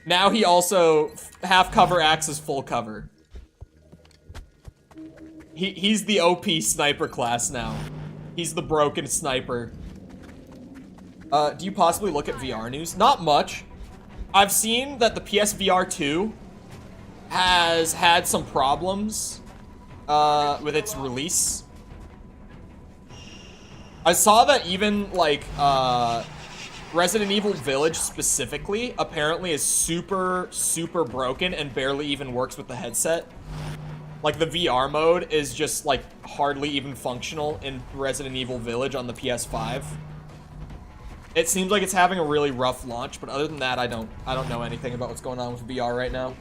now he also half cover acts as full cover. He's the OP sniper class now. He's the broken sniper. Do you possibly look at VR news? Not much. I've seen that the PSVR 2 has had some problems with its release. I saw that even, like, Resident Evil Village specifically apparently is super, super broken and barely even works with the headset. Like, the VR mode is just, like, hardly even functional in Resident Evil Village on the PS5. It seems like it's having a really rough launch, but other than that, I don't know anything about what's going on with VR right now.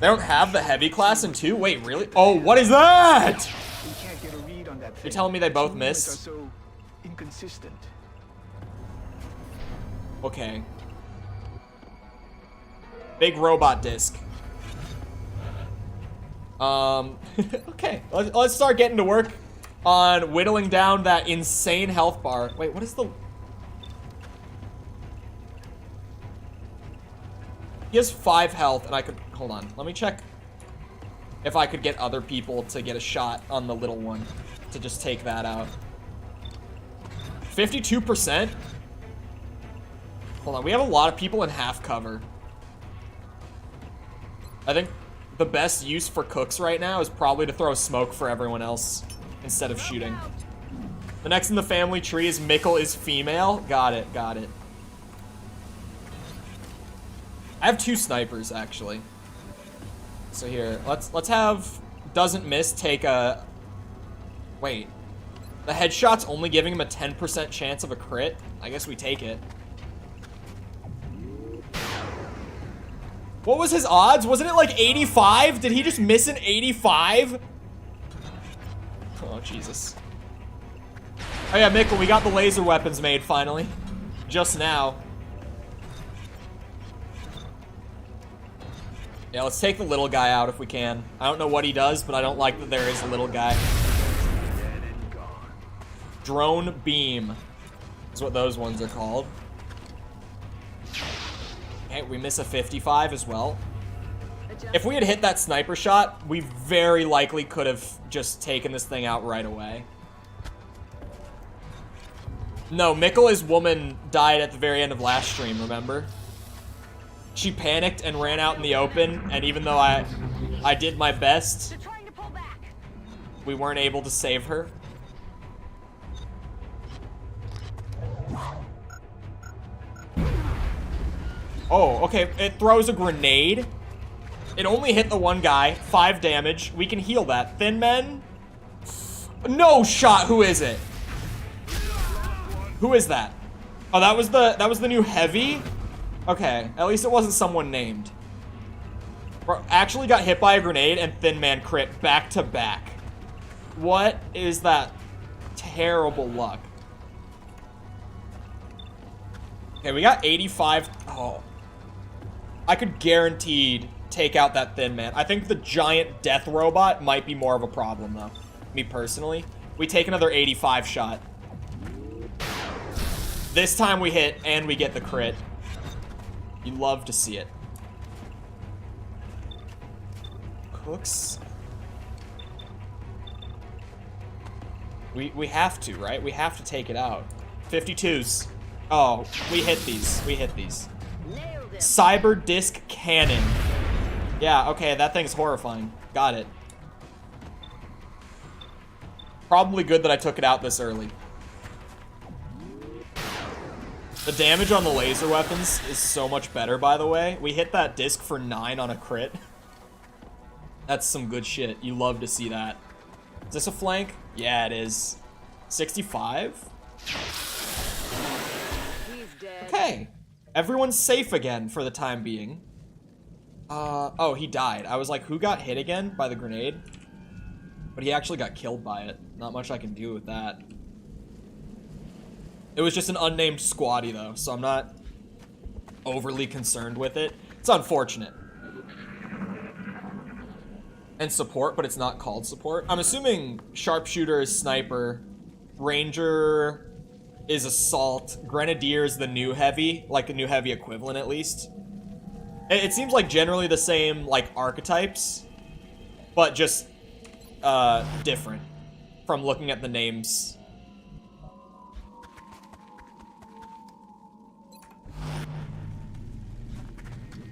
They don't have the heavy class in 2? Wait, really? Oh, what is that? We can't get a read on that thing. You're telling me they both Movements missed? are so inconsistent. Okay. Big robot disc. Okay. Let's start getting to work on whittling down that insane health bar. Wait, what is the... He has 5 health, and I could... Hold on. Let me check if I could get other people to get a shot on the little one to just take that out. 52%? Hold on. We have a lot of people in half cover. I think the best use for cooks right now is probably to throw smoke for everyone else instead of shooting. The next in the family tree is Mikkel is female. Got it, got it. I have 2 snipers, actually. So here, let's have doesn't miss take a... Wait. The headshot's only giving him a 10% chance of a crit? I guess we take it. What was his odds? Wasn't it like 85? Did he just miss an 85? Oh, Jesus. Oh yeah, Mikkel, we got the laser weapons made, finally. Just now. Yeah, let's take the little guy out if we can. I don't know what he does, but I don't like that there is a little guy. Drone beam is what those ones are called. Okay, we miss a 55 as well. If we had hit that sniper shot, we very likely could have just taken this thing out right away. No, Mikkel's woman died at the very end of last stream, remember? She panicked and ran out in the open, and even though I did my best, They're trying to pull back. we weren't able to save her. Oh, okay, it throws a grenade. It only hit the one guy, 5 damage. We can heal that. Thin Men? No shot, who is it? Who is that? Oh, that was the new heavy? Okay, at least it wasn't someone named. Bro, actually got hit by a grenade and Thin Man crit back to back. What is that terrible luck? Okay, we got 85. Oh. I could guaranteed take out that Thin Man. I think the giant death robot might be more of a problem, though. Me personally. We take another 85 shot. This time we hit and we get the crit. You love to see it. Cooks. We have to, right? We have to take it out. 52s. Oh, we hit these. We hit these. Cyber disc cannon. Yeah, okay, that thing's horrifying. Got it. Probably good that I took it out this early. The damage on the laser weapons is so much better, by the way. We hit that disc for 9 on a crit. That's some good shit. You love to see that. Is this a flank? Yeah, it is. 65? Okay. Everyone's safe again for the time being. Oh, he died. I was like, who got hit again by the grenade? But he actually got killed by it. Not much I can do with that. It was just an unnamed squatty, though, so I'm not overly concerned with it. It's unfortunate. And support, but it's not called support. I'm assuming sharpshooter is sniper, ranger is assault, grenadier is the new heavy, like the new heavy equivalent at least. It seems like generally the same like archetypes, but just different from looking at the names.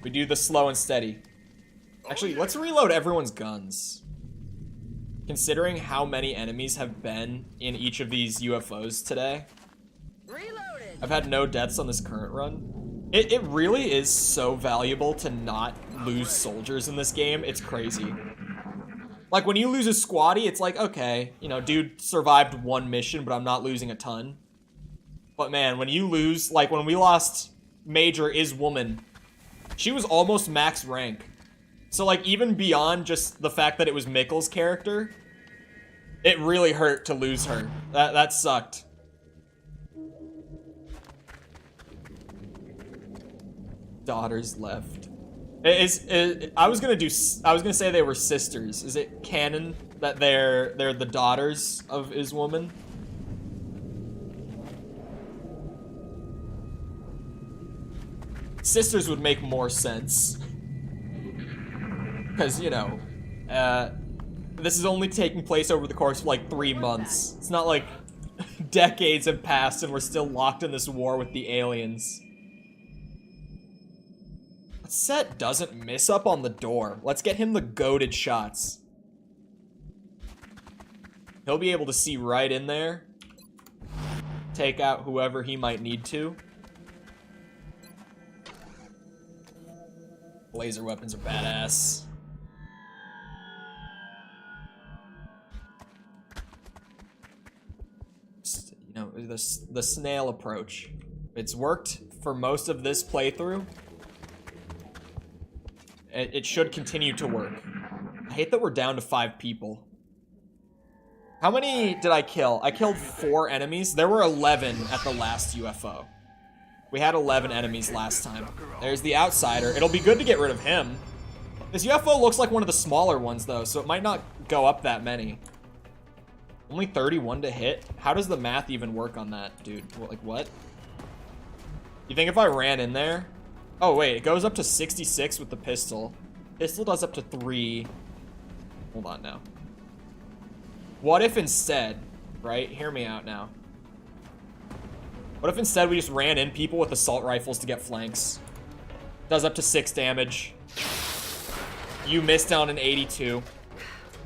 We do the slow and steady. Actually, let's reload everyone's guns. Considering how many enemies have been in each of these UFOs today. Reloaded. I've had no deaths on this current run. It really is so valuable to not lose soldiers in this game. It's crazy. Like, when you lose a squatty, it's like, okay, you know, dude survived one mission, but I'm not losing a ton. But man, when you lose, like when we lost Major is Woman, she was almost max rank. So like even beyond just the fact that it was Mikkel's character, it really hurt to lose her. That sucked. Daughters left. I was gonna say they were sisters. Is it canon that they're the daughters of Is Woman? Sisters would make more sense. Because, you know, this is only taking place over the course of like 3 months. It's not like decades have passed and we're still locked in this war with the aliens. Set doesn't miss up on the door. Let's get him the goated shots. He'll be able to see right in there. Take out whoever he might need to. Laser weapons are badass. Just, you know, the snail approach. It's worked for most of this playthrough. It should continue to work. I hate that we're down to 5 people. How many did I kill? I killed 4 enemies. There were 11 at the last UFO. We had 11 enemies last time. There's the outsider. It'll be good to get rid of him. This UFO looks like one of the smaller ones, though, so it might not go up that many. Only 31 to hit? How does the math even work on that, dude? Like, what? You think if I ran in there... Oh, wait, it goes up to 66 with the pistol. Pistol does up to 3. Hold on now. What if instead, right? Hear me out now. What if instead we just ran in people with assault rifles to get flanks? Does up to 6 damage. You missed down an 82.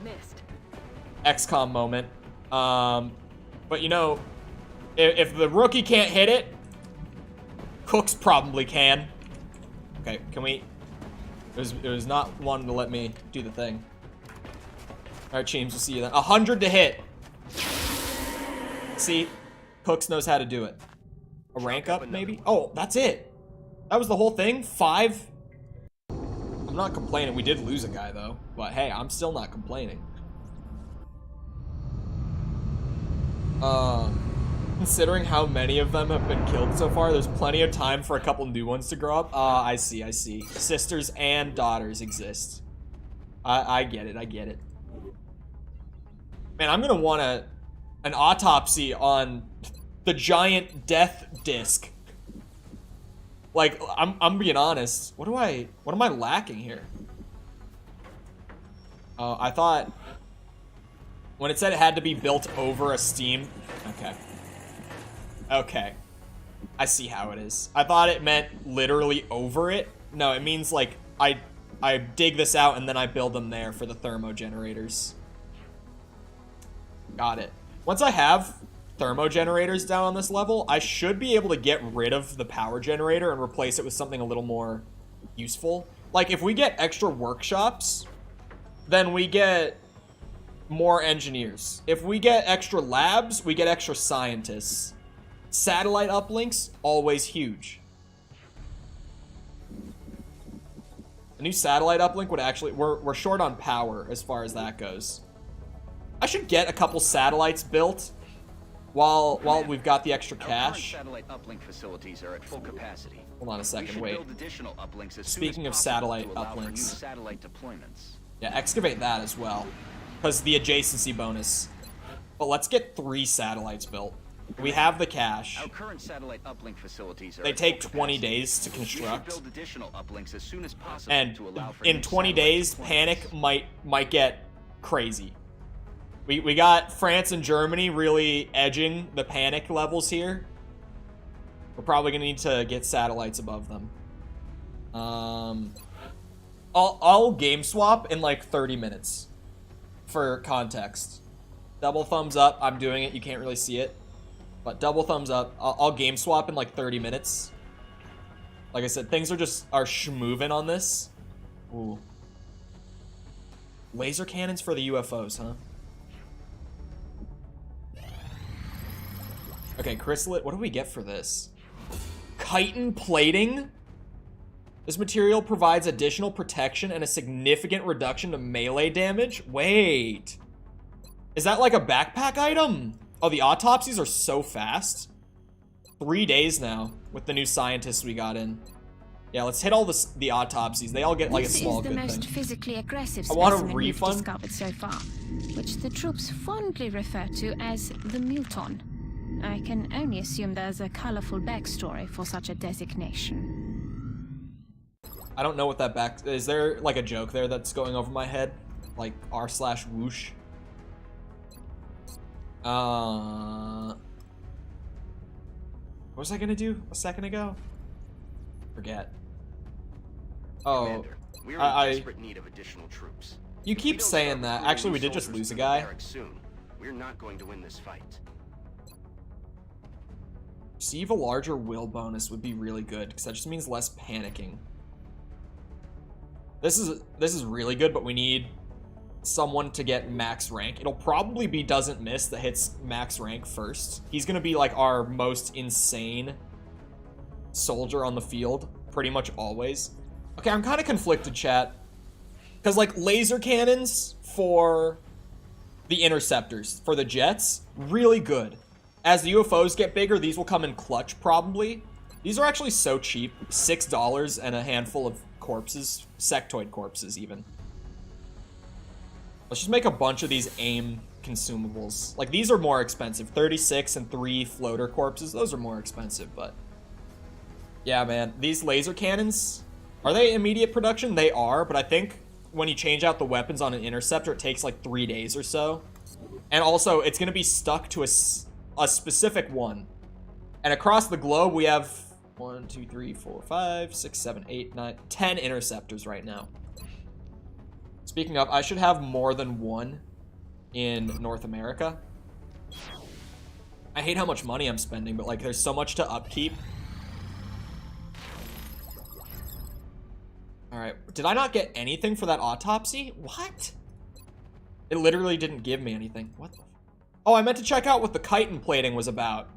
Missed. XCOM moment. But you know, if the rookie can't hit it, Cooks probably can. Okay, can we... It was not wanting to let me do the thing. Alright, Cheems, we'll see you then. 100 to hit. See? Cooks knows how to do it. A rank up, maybe? Oh, that's it. That was the whole thing? 5? I'm I'm not complaining. We did lose a guy, though. But hey, I'm still not complaining. Considering how many of them have been killed so far, there's plenty of time for a couple new ones to grow up. I see, I see. Sisters and daughters exist. I get it, I get it. Man, I'm gonna want an autopsy on the giant death disc. Like, I'm being honest. What am I lacking here? I thought when it said it had to be built over a Steam. Okay. Okay. I see how it is. I thought it meant literally over it. No, it means like I dig this out and then I build them there for the thermo generators. Got it. Once I have thermo generators down on this level, I should be able to get rid of the power generator and replace it with something a little more useful. Like, if we get extra workshops, then we get more engineers. If we get extra labs, we get extra scientists. Satellite uplinks, always huge. A new satellite uplink would actually... We're short on power as far as that goes. I should get a couple satellites built while we've got the extra cash. Satellite uplink facilities are at full capacity. Hold on a second, wait. Build additional uplinks as Speaking soon of as satellite possible to allow for new uplinks. satellite deployments. Yeah, excavate that as well. Because the adjacency bonus. But let's get 3 satellites built. We have the cash. Our current satellite uplink facilities are They at take full 20 capacity. days to We should construct. build additional uplinks as soon as possible And to allow for in new 20 satellite days, deployments. panic might get crazy. We got France and Germany really edging the panic levels here. We're probably gonna need to get satellites above them. I'll game swap in like 30 minutes for context. Double thumbs up. I'm doing it. You can't really see it, but double thumbs up. I'll game swap in like 30 minutes. Like I said, things are schmoving on this. Ooh. Laser cannons for the UFOs, huh? Okay, chrysalid. What do we get for this? Chitin plating? This material provides additional protection and a significant reduction to melee damage? Wait. Is that like a backpack item? Oh, the autopsies are so fast. 3 days now with the new scientists we got in. Yeah, let's hit all the autopsies. They all get like a small good This is the most thing. physically aggressive I want a specimen we've refund. discovered so far, which the troops fondly refer to as the Muton. I can only assume there's a colorful backstory for such a designation. I don't know what that back... Is there like a joke there that's going over my head? Like r/whoosh? What was I gonna do a second ago? Forget. Oh, Commander, we're in desperate need of additional troops. You If we keep don't saying start that. recruiting Actually, we new did just soldiers lose a into the guy. barracks soon. We're not going to win this fight. Receive a larger will bonus would be really good, because that just means less panicking. This is really good, but we need someone to get max rank. It'll probably be Doesn't Miss that hits max rank first. He's gonna be like our most insane soldier on the field, pretty much always. Okay, I'm kind of conflicted, chat, because like laser cannons for the interceptors, for the jets, really good. As the UFOs get bigger, these will come in clutch, probably. These are actually so cheap. $6 and a handful of corpses. Sectoid corpses, even. Let's just make a bunch of these AIM consumables. Like, these are more expensive. 36 and 3 floater corpses. Those are more expensive, but... Yeah, man. These laser cannons, are they immediate production? They are, but I think when you change out the weapons on an interceptor, it takes like 3 days or so. And also, it's going to be stuck to a specific one. And across the globe, we have 1, 2, 3, 4, 5, 6, 7, 8, 9, 10 interceptors right now. Speaking of, I should have more than one in North America. I hate how much money I'm spending, but like there's so much to upkeep. Alright, did I not get anything for that autopsy? What? It literally didn't give me anything. What the? Oh, I meant to check out what the chitin plating was about.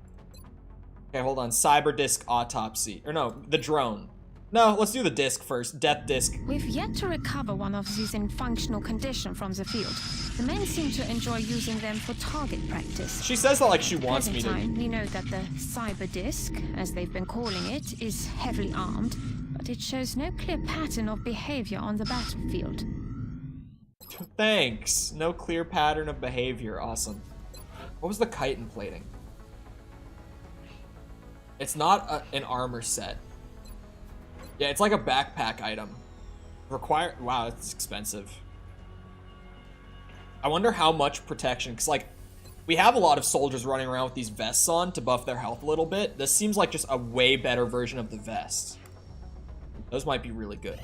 Okay, hold on. Cyberdisk autopsy. Or no, the drone. No, let's do the disc first. Death disc. We've yet to recover one of these in functional condition from the field. The men seem to enjoy using them for target practice. She says that like she wants me Present to. time, we know that the cyber disc, as they've been calling it, is heavily armed, but it shows no clear pattern of behavior on the battlefield. Thanks. No clear pattern of behavior. Awesome. What was the chitin plating? It's not an armor set. Yeah, it's like a backpack item. Wow, it's expensive. I wonder how much protection, because like, we have a lot of soldiers running around with these vests on to buff their health a little bit. This seems like just a way better version of the vest. Those might be really good.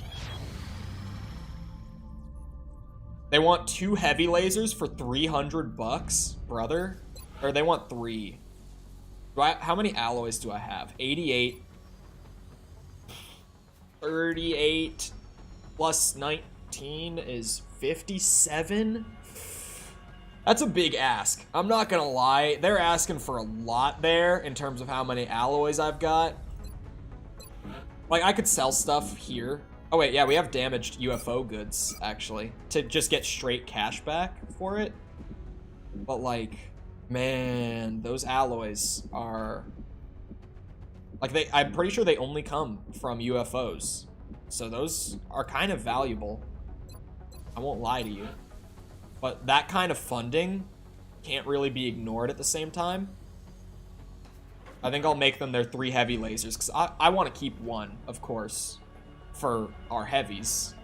They want 2 heavy lasers for 300 bucks, brother. Or they want 3. How many alloys do I have? 88. 38 plus 19 is 57. That's a big ask. I'm not gonna lie. They're asking for a lot there in terms of how many alloys I've got. Like, I could sell stuff here. Oh wait, yeah, we have damaged UFO goods, actually, to just get straight cash back for it. But like, man, those alloys are... Like, I'm pretty sure they only come from UFOs. So those are kind of valuable. I won't lie to you. But that kind of funding can't really be ignored at the same time. I think I'll make them their 3 heavy lasers, because I want to keep 1, of course, for our heavies.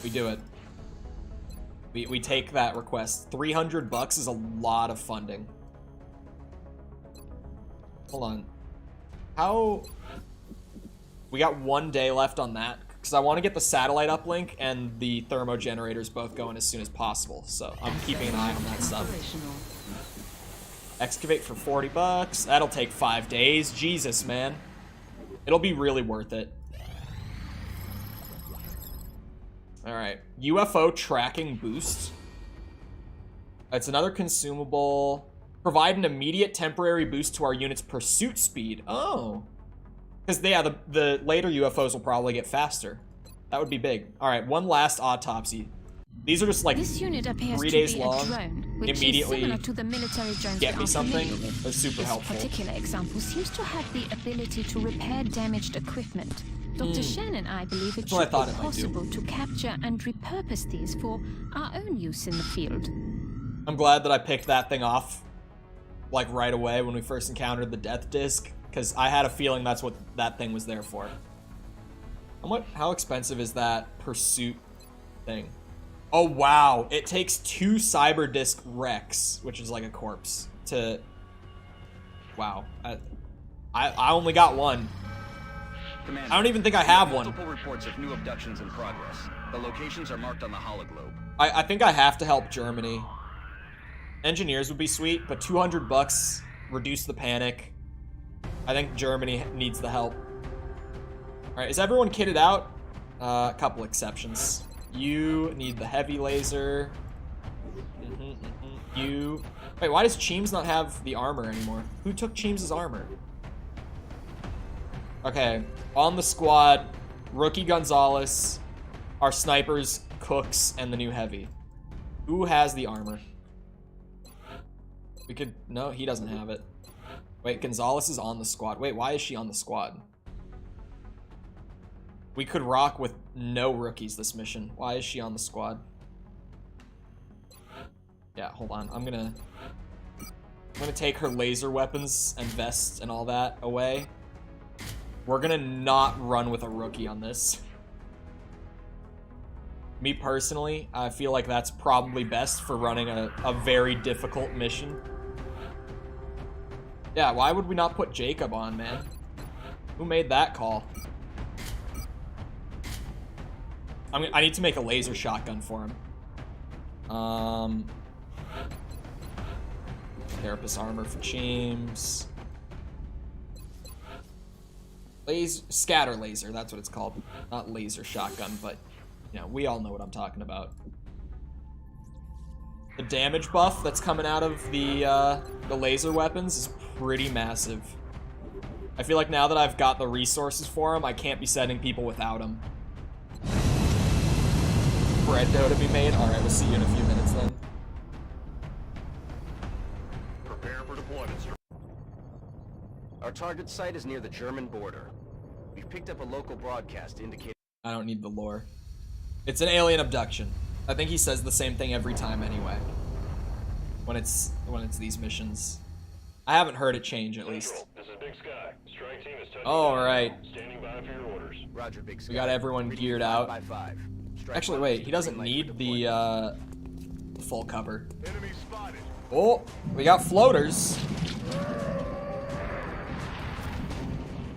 We do it. We take that request. 300 bucks is a lot of funding. Hold on. How... We got 1 day left on that, because I want to get the satellite uplink and the thermo generators both going as soon as possible. So I'm keeping an eye on that stuff. Excavate for 40 bucks. That'll take 5 days. Jesus, man. It'll be really worth it. Alright. UFO tracking boost. It's another consumable. Provide an immediate temporary boost to our unit's pursuit speed. Oh. Because, yeah, the later UFOs will probably get faster. That would be big. Alright, one last autopsy. These are just like this unit appears 3 to days be long. A drone, which Immediately is similar to the military drones get we me are something. familiar with. That's super helpful. This particular example seems to have the ability to repair damaged equipment. Dr. Shen and I believe it should be possible to capture and repurpose these for our own use in the field. I'm glad that I picked that thing off, like, right away when we first encountered the death disc, because I had a feeling that's what that thing was there for. How expensive is that pursuit thing? Oh, wow. It takes 2 cyber disc wrecks, which is like a corpse, to... Wow. I only got 1. Commander, I don't even think I have one. Multiple reports of new abductions in progress. The locations are marked on the hologlobe. I think I have to help Germany. Engineers would be sweet, but 200 bucks, reduce the panic. I think Germany needs the help. Alright, is everyone kitted out? A couple exceptions. You need the heavy laser. You... Wait, why does Cheems not have the armor anymore? Who took Cheems' armor? Okay, on the squad, Rookie Gonzalez, our snipers, Cooks, and the new heavy. Who has the armor? We could... No, he doesn't have it. Wait, Gonzalez is on the squad. Wait, why is she on the squad? We could rock with no rookies this mission. Why is she on the squad? Yeah, hold on. I'm gonna take her laser weapons and vests and all that away. We're gonna not run with a rookie on this. Me personally, I feel like that's probably best for running a very difficult mission. Yeah, why would we not put Jacob on, man? Who made that call? I need to make a laser shotgun for him. Carapace armor for Cheems. Scatter laser, that's what it's called. Not laser shotgun, but, you know, we all know what I'm talking about. The damage buff that's coming out of the laser weapons is pretty massive. I feel like now that I've got the resources for him, I can't be sending people without him. Bread dough to be made? Alright, we'll see you in a few minutes then. Prepare for deployment, sir. Our target site is near the German border. We've picked up a local broadcast indicating... I don't need the lore. It's an alien abduction. I think he says the same thing every time anyway. When it's these missions. I haven't heard it change at least. This is Big Sky. Strike team is touching All down. right. Standing by for your orders. Roger, Big Sky. We got everyone geared out. 5 Actually, wait, he doesn't need the full cover. Enemy spotted. Oh, we got floaters.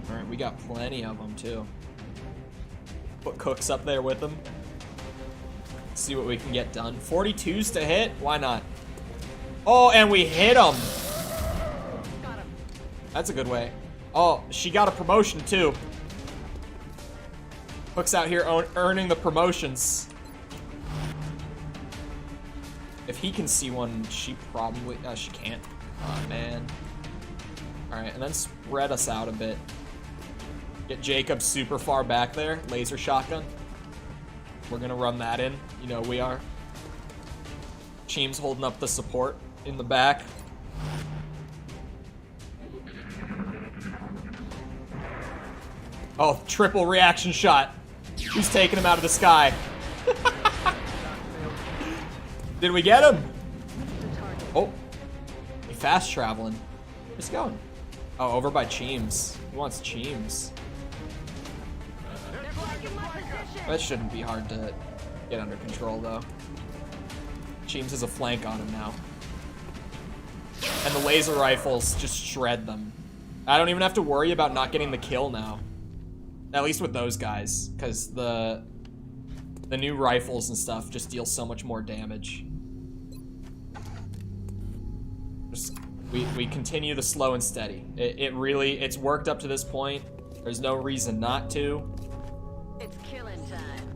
Alright, we got plenty of them too. Put Cooks up there with them. See what we can get done. 42s to hit? Why not? Oh, and we hit him. That's a good way. Oh, she got a promotion too. Hook's out here earning the promotions. If he can see one, she probably... she can't. Oh, man. Alright, and then spread us out a bit. Get Jacob super far back there. Laser shotgun. We're gonna run that in. You know we are. Cheem's holding up the support in the back. Oh, triple reaction shot. Who's taking him out of the sky? Did we get him? Oh, he fast traveling. Where's he going? Oh, over by Cheems. He wants Cheems. That shouldn't be hard to get under control, though. Cheems has a flank on him now. And the laser rifles just shred them. I don't even have to worry about not getting the kill now. At least with those guys, because the new rifles and stuff just deal so much more damage. We continue the slow and steady. It's worked up to this point. There's no reason not to. It's killing time.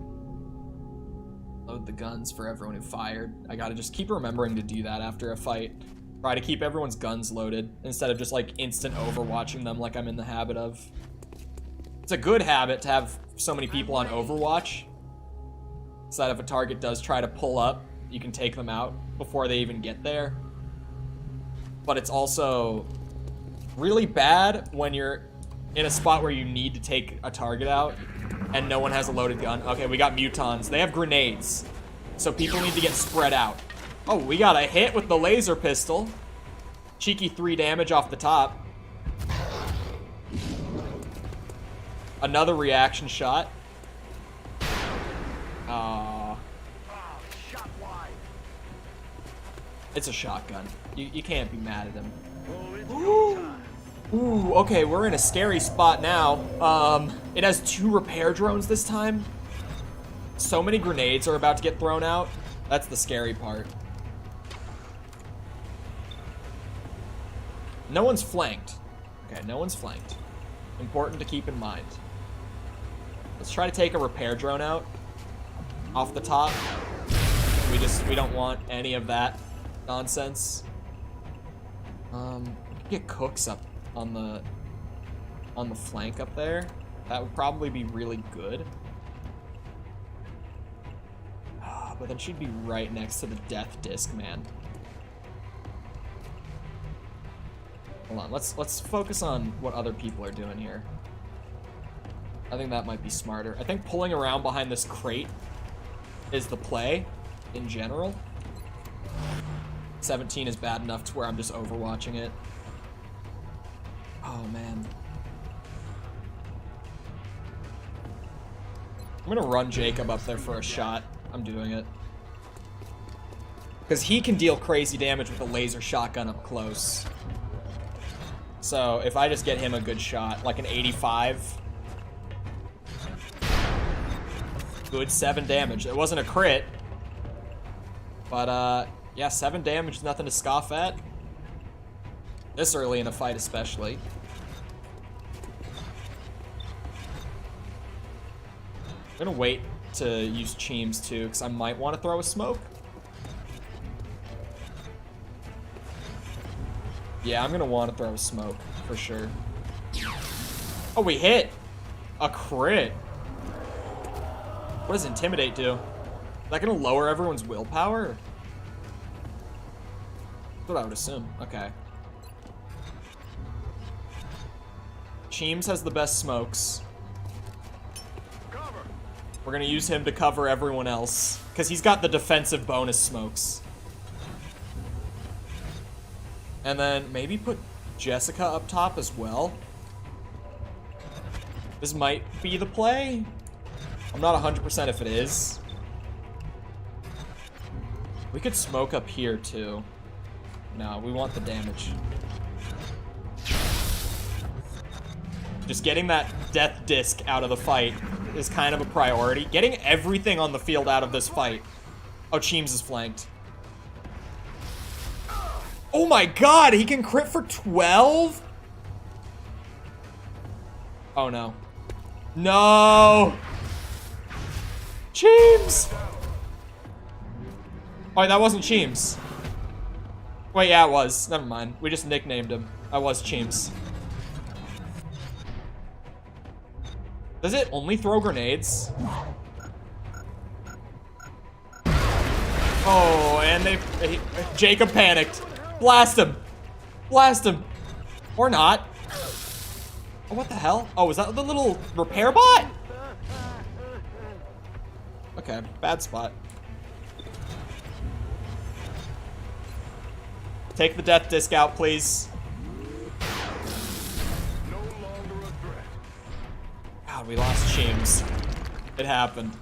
Load the guns for everyone who fired. I gotta just keep remembering to do that after a fight. Try to keep everyone's guns loaded instead of just like instant overwatching them like I'm in the habit of. It's a good habit to have so many people on Overwatch, so that if a target does try to pull up, you can take them out before they even get there. But it's also really bad when you're in a spot where you need to take a target out and no one has a loaded gun. Okay, we got mutons. They have grenades, so people need to get spread out. Oh, we got a hit with the laser pistol. Cheeky 3 damage off the top. Another reaction shot. Shot wide. It's a shotgun. You can't be mad at him. Oh, it's go time. Ooh, okay, we're in a scary spot now. It has 2 repair drones this time. So many grenades are about to get thrown out. That's the scary part. No one's flanked. Okay, no one's flanked. Important to keep in mind. Let's try to take a repair drone out off the top. We don't want any of that nonsense. We can get Cooks up on the flank up there. That would probably be really good. But then she'd be right next to the death disc, man. Hold on, let's focus on what other people are doing here. I think that might be smarter. I think pulling around behind this crate is the play in general. 17 is bad enough to where I'm just overwatching it. Oh, man. I'm gonna run Jacob up there for a shot. I'm doing it. Because he can deal crazy damage with a laser shotgun up close. So if I just get him a good shot, like an 85... Good 7 damage. It wasn't a crit. But, yeah, 7 damage is nothing to scoff at. This early in a fight, especially. I'm gonna wait to use Cheems, too, because I might want to throw a smoke. Yeah, I'm gonna want to throw a smoke, for sure. Oh, we hit. A crit. What does Intimidate do? Is that gonna lower everyone's willpower? That's what I would assume. Okay. Cheems has the best smokes. We're gonna use him to cover everyone else, because he's got the defensive bonus smokes. And then maybe put Jessica up top as well. This might be the play. I'm not 100% if it is. We could smoke up here too. No, we want the damage. Just getting that death disc out of the fight is kind of a priority. Getting everything on the field out of this fight. Oh, Cheems is flanked. Oh my god, he can crit for 12? Oh no. No! Cheems! Oh, that wasn't Cheems. Wait, yeah, it was. Never mind. We just nicknamed him. I was Cheems. Does it only throw grenades? Oh, and Jacob panicked. Blast him. Blast him. Or not. Oh, what the hell? Oh, is that the little repair bot? Okay, bad spot. Take the death disc out, please. No longer a threat. God, we lost Cheems. It happened.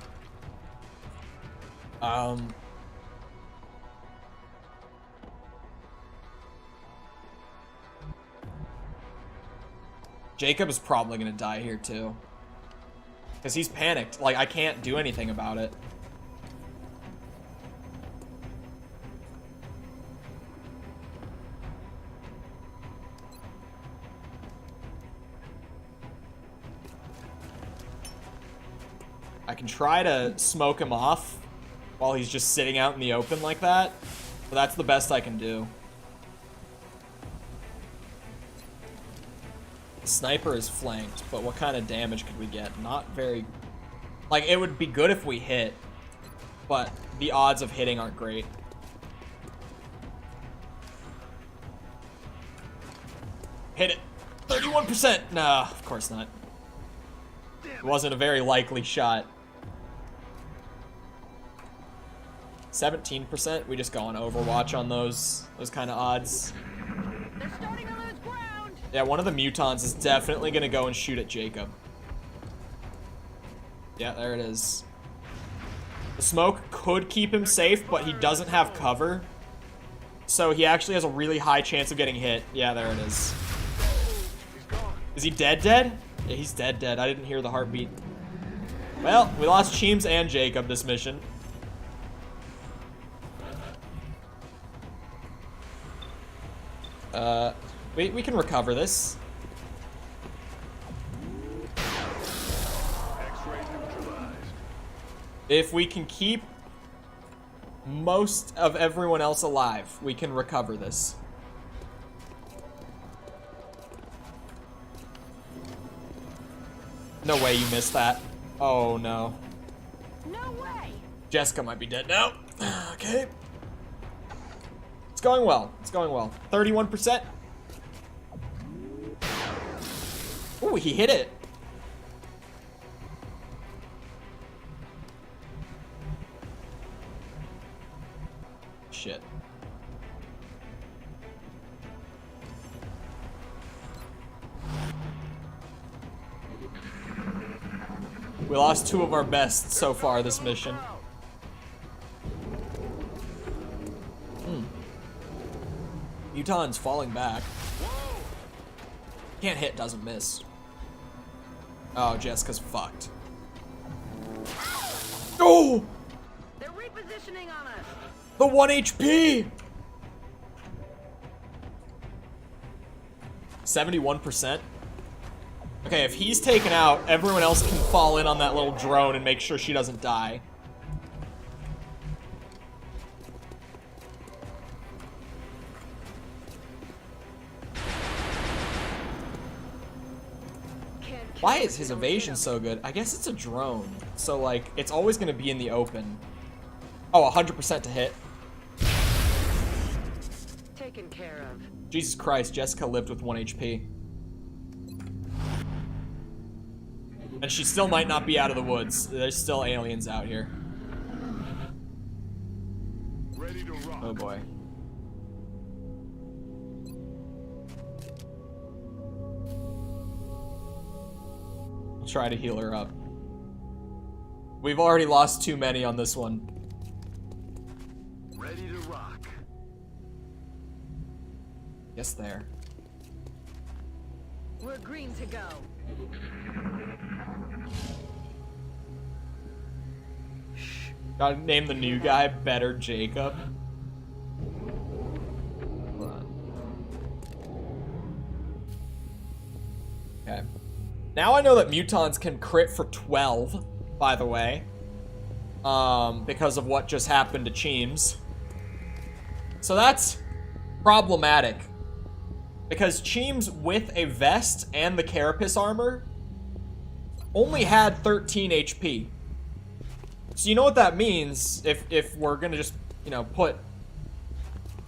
Jacob is probably gonna die here too. Because he's panicked. Like, I can't do anything about it. I can try to smoke him off while he's just sitting out in the open like that. But that's the best I can do. The sniper is flanked, but what kind of damage could we get? Not very... Like, it would be good if we hit, but the odds of hitting aren't great. Hit it. 31%! Nah, of course not. It wasn't a very likely shot. 17%? We just go on Overwatch on those kind of odds. They're starting to lose ground. Yeah, one of the mutons is definitely gonna go and shoot at Jacob. Yeah, there it is. The smoke could keep him safe, but he doesn't have cover. So he actually has a really high chance of getting hit. Yeah, there it is. Is he dead? Yeah, he's dead. I didn't hear the heartbeat. Well, we lost Cheems and Jacob this mission. We can recover this. X-ray neutralized. If we can keep most of everyone else alive, we can recover this. No way you missed that. Oh no. No way. Jessica might be dead now. Okay. It's going well. It's going well. 31%. Ooh, he hit it. Shit. We lost two of our best so far this mission. Muton's falling back. Can't hit, doesn't miss. Oh, Jessica's fucked. Oh! They're repositioning on us. The 1 HP! 71%. Okay, if he's taken out, everyone else can fall in on that little drone and make sure she doesn't die. Can't Why is his evasion so good? I guess it's a drone. So, like, it's always going to be in the open. Oh, 100% to hit. Taken care of. Jesus Christ, Jessica lived with 1 HP. And she still might not be out of the woods. There's still aliens out here. Ready to rock. Oh boy. I'll try to heal her up. We've already lost too many on this one. Ready to rock. Yes, there. We're green to go. Gotta name the new guy Better Jacob. Hold on. Okay. Now I know that mutons can crit for 12, by the way. Because of what just happened to Cheems. So that's problematic. Because Cheems with a vest and the carapace armor only had 13 HP. So you know what that means if we're gonna just, you know, put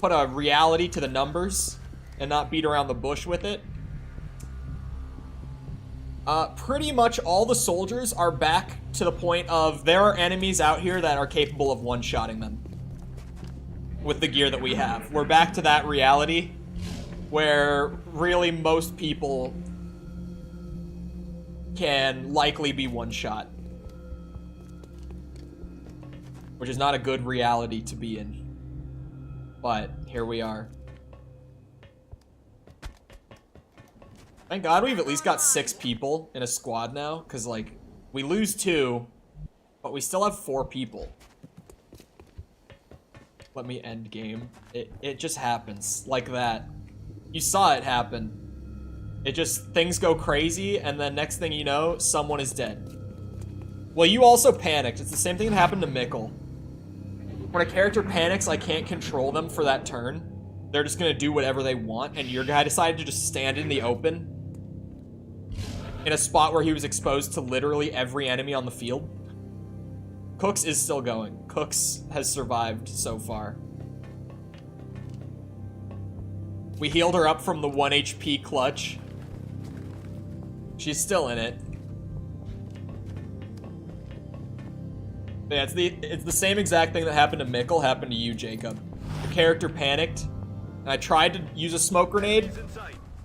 a reality to the numbers and not beat around the bush with it. Pretty much all the soldiers are back to the point of there are enemies out here that are capable of one-shotting them with the gear that we have. We're back to that reality where really most people can likely be one-shot. Which is not a good reality to be in. But here we are. Thank God we've at least got 6 people in a squad now, because, like, we lose 2, but we still have 4 people. Let me end game. It just happens like that. You saw it happen. It just, things go crazy, and then next thing you know, someone is dead. Well, you also panicked. It's the same thing that happened to Mikkel. When a character panics, I can't control them for that turn. They're just gonna do whatever they want, and your guy decided to just stand in the open in a spot where he was exposed to literally every enemy on the field. Cooks is still going. Cooks has survived so far. We healed her up from the 1 HP clutch. She's still in it. Yeah, it's the same exact thing that happened to Mikkel happened to you, Jacob. Your character panicked, and I tried to use a smoke grenade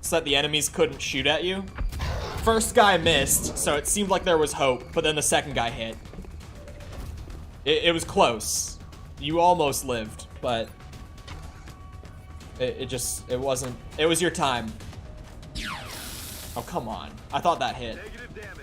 so that the enemies couldn't shoot at you. First guy missed, so it seemed like there was hope, but then the second guy hit. It was close. You almost lived, but it wasn't. It was your time. Oh, come on. I thought that hit. Negative damage.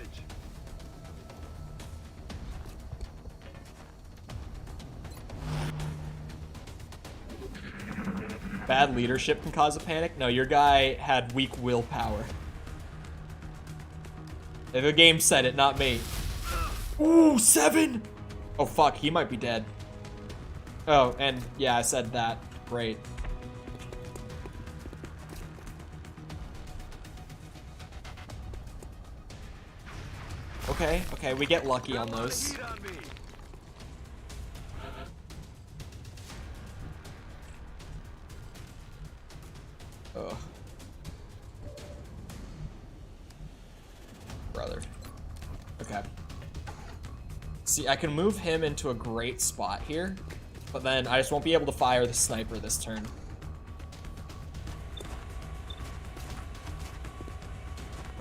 Bad leadership can cause a panic? No, your guy had weak willpower. The game said it, not me. Ooh, 7! Oh, fuck, he might be dead. Oh, and yeah, I said that. Great. Okay, okay, we get lucky on those. Heat on me. Ugh. Brother. Okay. See, I can move him into a great spot here, but then I just won't be able to fire the sniper this turn.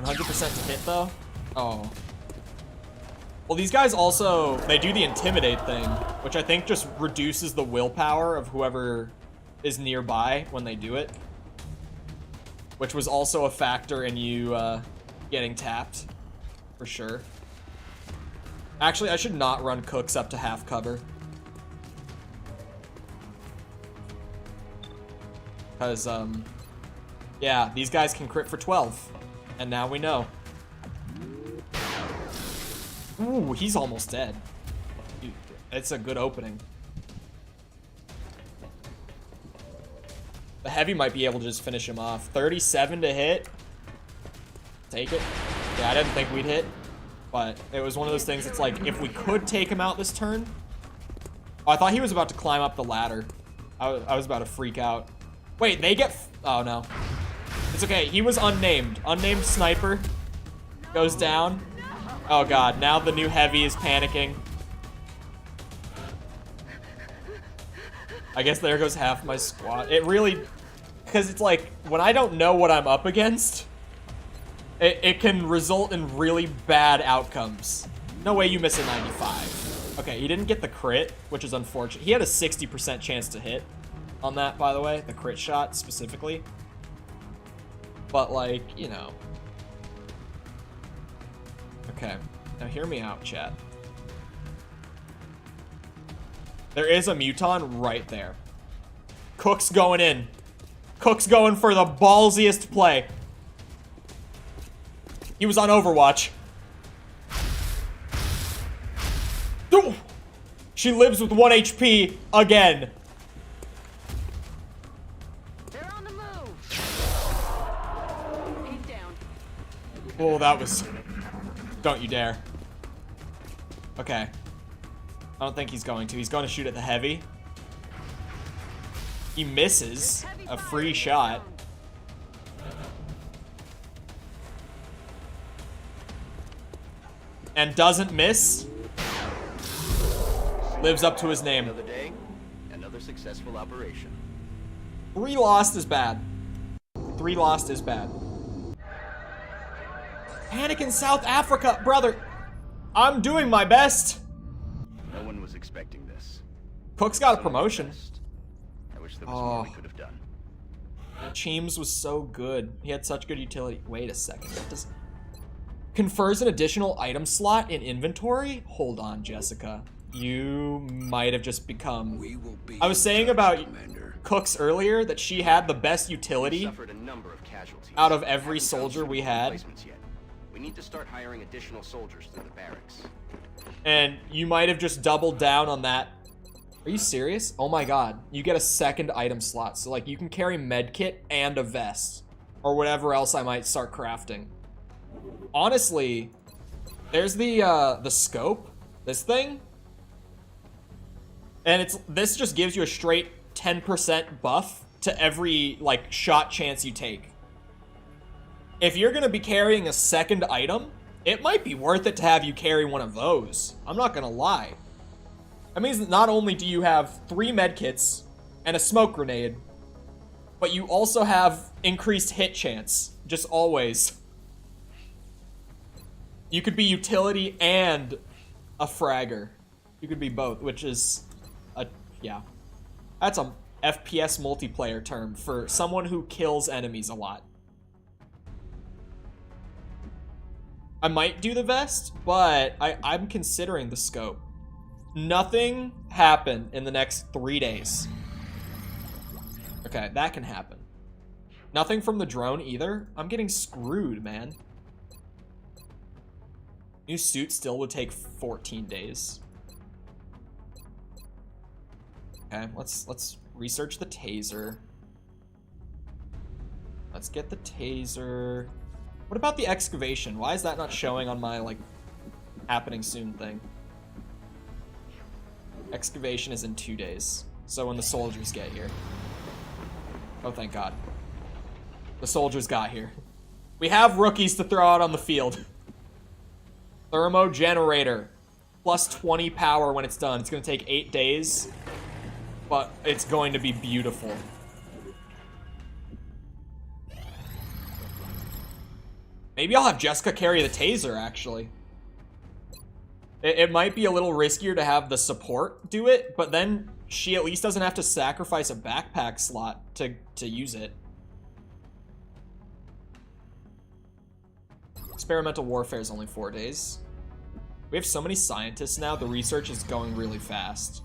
%100% to hit, though? Oh. Well, these guys also, they do the intimidate thing, which I think just reduces the willpower of whoever is nearby when they do it. Which was also a factor in you getting tapped, for sure. Actually, I should not run Cooks up to half cover. Because, yeah, these guys can crit for 12. And now we know. Ooh, he's almost dead. Dude, it's a good opening. The heavy might be able to just finish him off. 37 to hit. Take it. Yeah, I didn't think we'd hit, but it was one of those things. It's like, if we could take him out this turn. Oh, I thought he was about to climb up the ladder. I was about to freak out. Wait, they get... Oh, no. It's okay. He was unnamed. Unnamed sniper goes down. Oh, God. Now the new heavy is panicking. I guess there goes half my squad. It really... Because it's like, when I don't know what I'm up against, it can result in really bad outcomes. No way you miss a 95. Okay, he didn't get the crit, which is unfortunate. He had a 60% chance to hit on that, by the way. The crit shot, specifically. But, like, you know. Okay. Now, hear me out, chat. There is a Muton right there. Cook's going in. Cook's going for the ballsiest play. He was on Overwatch. Ooh! She lives with 1 HP again. They're on the move. He's down. Oh, that was... Don't you dare. Okay. I don't think he's going to. He's going to shoot at the heavy. He misses a free shot. And doesn't miss. Lives up to his name. Another day, another successful operation. 3 lost is bad. 3 lost is bad. Panic in South Africa, brother. I'm doing my best. No one was expecting this. Cook's got a promotion. I wish there was more we could have done. Cheems was so good. He had such good utility. Wait a second. That does... Confers an additional item slot in inventory? Hold on, Jessica. You might have just become... I was saying about Cooks earlier that she had the best utility out of every soldier we had. We need to start hiring additional soldiers through the barracks. And you might have just doubled down on that. Are you serious? Oh my god. You get a second item slot. So like you can carry medkit and a vest. Or whatever else I might start crafting. Honestly, there's the scope. This thing. And this just gives you a straight 10% buff to every like shot chance you take. If you're gonna be carrying a second item, it might be worth it to have you carry one of those. I'm not gonna lie. That means that not only do you have 3 medkits and a smoke grenade, but you also have increased hit chance, just always. You could be utility and a fragger. You could be both, which is yeah. That's a FPS multiplayer term for someone who kills enemies a lot. I might do the vest, but I'm considering the scope. Nothing happened in the next 3 days. Okay, that can happen. Nothing from the drone either. I'm getting screwed, man. New suit still would take 14 days. Okay, let's research the taser. Let's get the taser. What about the excavation? Why is that not showing on my, like, happening soon thing? Excavation is in 2 days. So when the soldiers get here. Oh, thank God. The soldiers got here. We have rookies to throw out on the field. Thermo generator. Plus 20 power when it's done. It's going to take 8 days. But it's going to be beautiful. Maybe I'll have Jessica carry the taser, actually. It might be a little riskier to have the support do it, but then she at least doesn't have to sacrifice a backpack slot to use it. Experimental warfare is only 4 days. We have so many scientists now, the research is going really fast.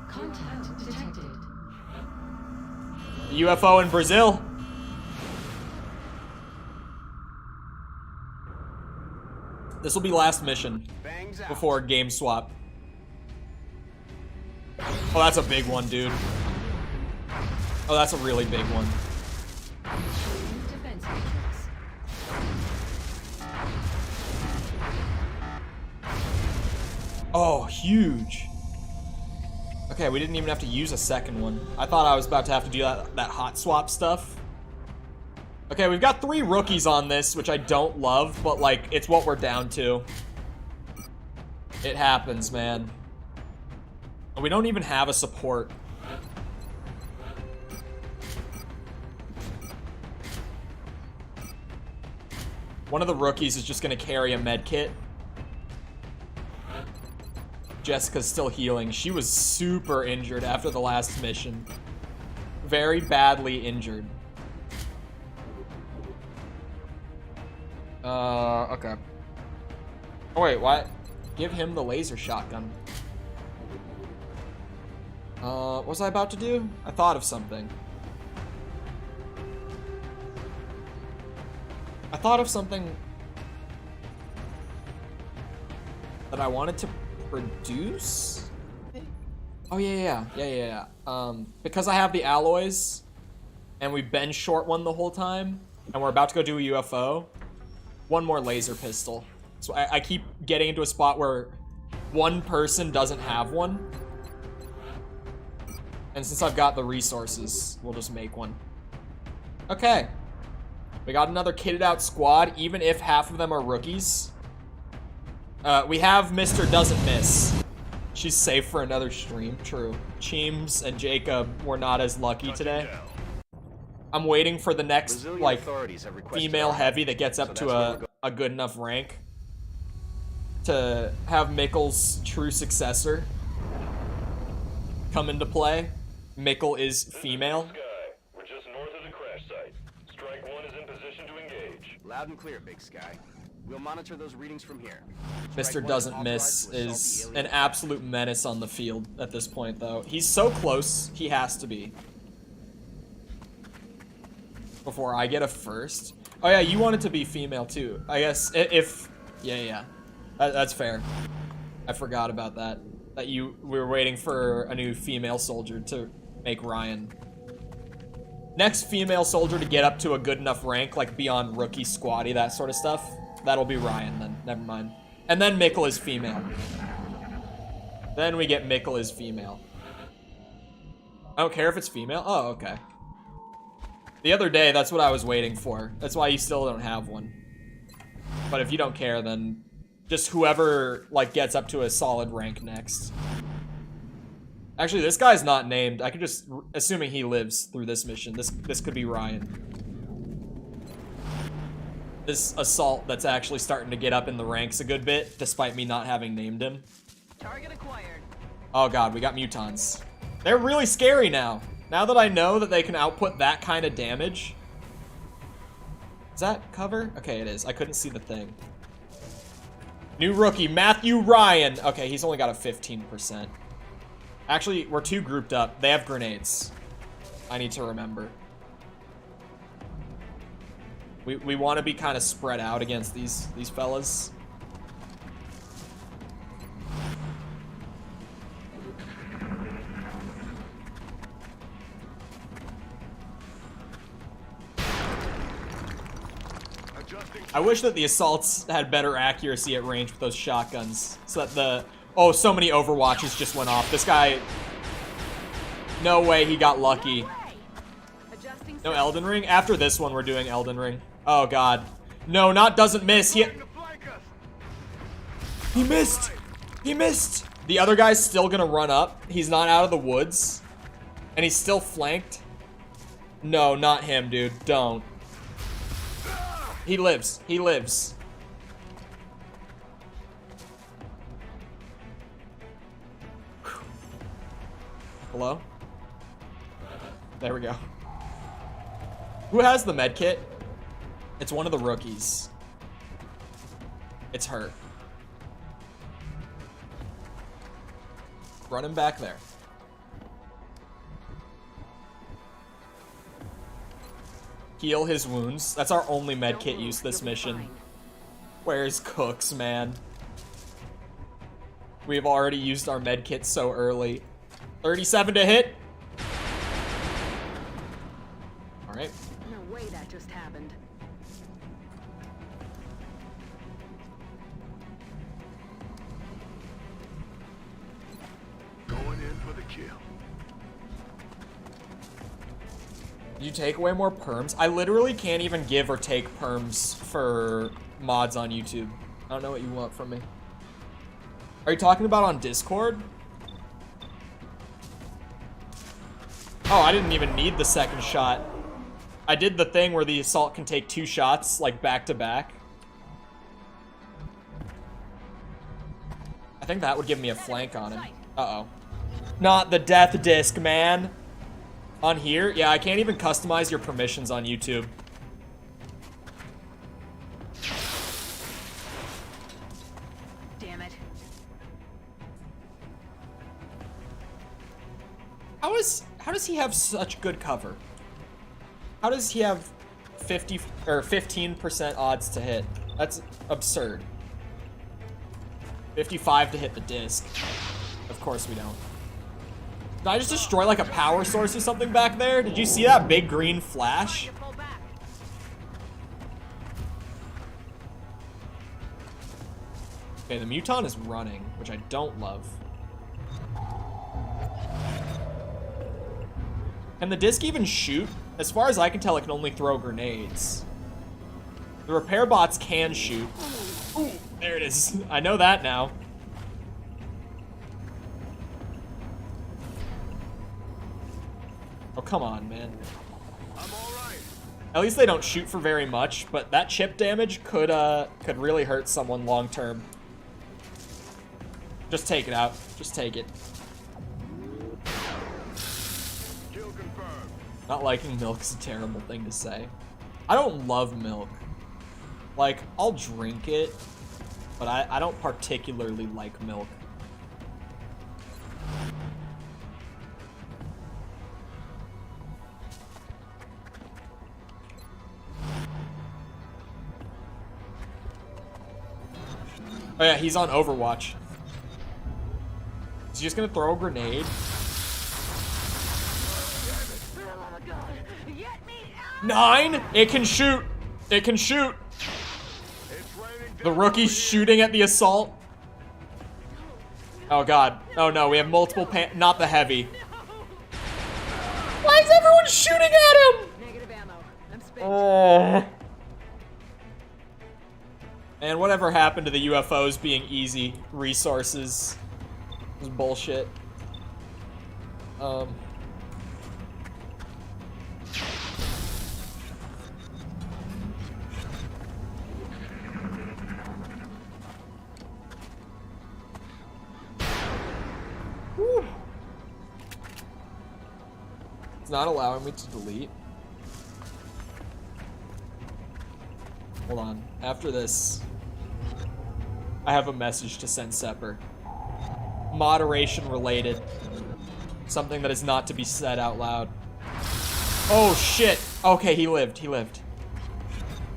Contact detected. The UFO in Brazil. This will be last mission before game swap. Oh, that's a big one, dude. Oh, that's a really big one. Defense matrix. Oh, huge. Okay, we didn't even have to use a second one. I thought I was about to have to do that hot swap stuff. Okay, we've got 3 rookies on this, which I don't love, but like, it's what we're down to. It happens, man. We don't even have a support. One of the rookies is just gonna carry a med kit. Jessica's still healing. She was super injured after the last mission. Very badly injured. Okay. Oh wait, what? Give him the laser shotgun. What was I about to do? I thought of something. I thought of something that I wanted to produce? Oh yeah. Because I have the alloys and we've been short one the whole time and we're about to go do a UFO, one more laser pistol. So I keep getting into a spot where one person doesn't have one. And since I've got the resources, we'll just make one. Okay. We got another kitted out squad, even if half of them are rookies. We have Mr. Doesn't Miss. She's safe for another stream, true. Cheems and Jacob were not as lucky today. I'm waiting for the next, like, female heavy that gets up to a good enough rank to have Mikkel's true successor come into play. Mikkel is female. We're just north of the crash site. Strike 1 is in position to engage. Loud and clear, Big Sky. We'll monitor those readings from here. Mr. Doesn't Miss is an absolute menace on the field at this point, though. He's so close, he has to be. Before I get a first. Oh yeah, you want it to be female too. I guess if... Yeah. That's fair. I forgot about that. That we were waiting for a new female soldier to make Ryan. Next female soldier to get up to a good enough rank, like beyond rookie, squatty, that sort of stuff. That'll be Ryan then, never mind. And then Mikkel is female. Then we get Mikkel is female. I don't care if it's female? Oh, okay. The other day, that's what I was waiting for. That's why you still don't have one. But if you don't care, then just whoever, like, gets up to a solid rank next. Actually, this guy's not named. I could just, assuming he lives through this mission, this could be Ryan. This assault that's actually starting to get up in the ranks a good bit, despite me not having named him. Target acquired. Oh god, we got mutons. They're really scary now. Now that I know that they can output that kind of damage. Is that cover? Okay, it is. I couldn't see the thing. New rookie, Matthew Ryan. Okay, he's only got a 15%. Actually, we're 2 grouped up. They have grenades. I need to remember. We want to be kind of spread out against these fellas. I wish that the assaults had better accuracy at range with those shotguns, so that the... Oh, so many Overwatches just went off. This guy... No way he got lucky. No Elden Ring? After this one, we're doing Elden Ring. Oh, God. No, not Doesn't Miss. He missed! He missed! The other guy's still gonna run up. He's not out of the woods. And he's still flanked. No, not him, dude. Don't. He lives. He lives. Hello? There we go. Who has the med kit? It's one of the rookies. It's her. Run him back there. Heal his wounds. That's our only med kit use this mission. Where's Cooks, man? We've already used our med kit so early. 37 to hit. Alright. No way that just happened. You take away more perms? I literally can't even give or take perms for mods on YouTube. I don't know what you want from me. Are you talking about on Discord? Oh, I didn't even need the second shot. I did the thing where the assault can take 2 shots, like, back to back. I think that would give me a flank on him. Uh-oh. Not the death disc, man. On here? Yeah, I can't even customize your permissions on YouTube. Damn it. How does he have such good cover? How does he have 50 or 15% odds to hit? That's absurd. 55 to hit the disc. Of course we don't. Did I just destroy like a power source or something back there? Did you see that big green flash? Okay, the Muton is running, which I don't love. Can the disc even shoot? As far as I can tell, it can only throw grenades. The repair bots can shoot. Ooh, there it is. I know that now. Oh, come on, man. I'm all right. At least they don't shoot for very much, but that chip damage could really hurt someone long term. Just take it out. Just take it. Kill confirmed. Not liking milk is a terrible thing to say. I don't love milk. Like, I'll drink it, but I don't particularly like milk. Oh yeah, he's on Overwatch. Is he just gonna throw a grenade? 9? It can shoot. It can shoot. The rookie's shooting at the assault. Oh god. Oh no, we have multiple not the heavy. Why is everyone shooting at him? Negative ammo. I'm spent. Oh. And whatever happened to the UFOs being easy resources was bullshit. Whew. It's not allowing me to delete. Hold on. After this, I have a message to send Sepper. Moderation related. Something that is not to be said out loud. Oh shit. Okay, he lived. He lived.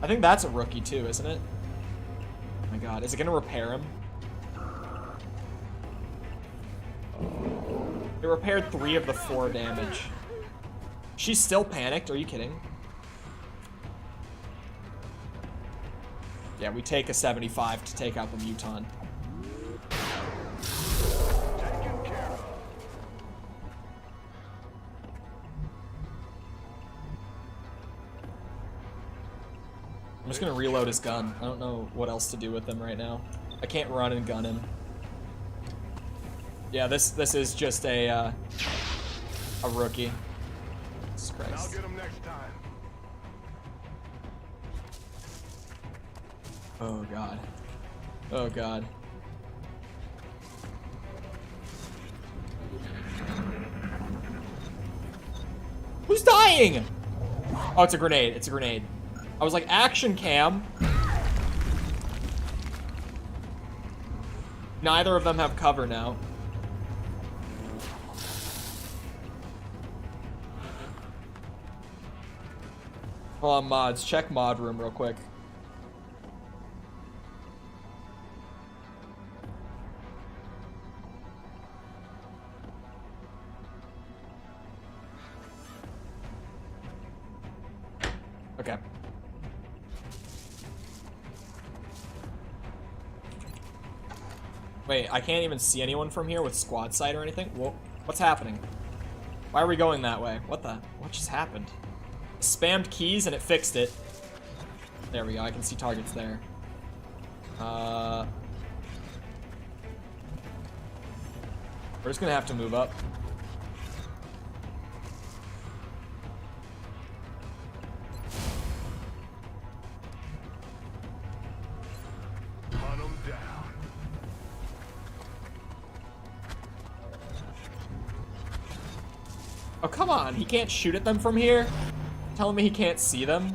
I think that's a rookie too, isn't it? Oh my god. Is it gonna repair him? It repaired 3 of the 4 damage. She's still panicked. Are you kidding? Yeah, we take a 75 to take out the Muton. I'm just gonna reload his gun. I don't know what else to do with him right now. I can't run and gun him. Yeah, this is just a rookie. Jesus Christ. I'll get him next time. Oh god. Oh god. Who's dying? Oh, it's a grenade. It's a grenade. I was like, action cam. Neither of them have cover now. Hold on, mods. Check mod room real quick. Okay. Wait, I can't even see anyone from here with squad sight or anything? Whoa, what's happening? Why are we going that way? What just happened? spammed keys and it fixed it. There we go, I can see targets there. We're just gonna have to move up. Hunt 'em down. Oh, come on, he can't shoot at them from here? Telling me he can't see them?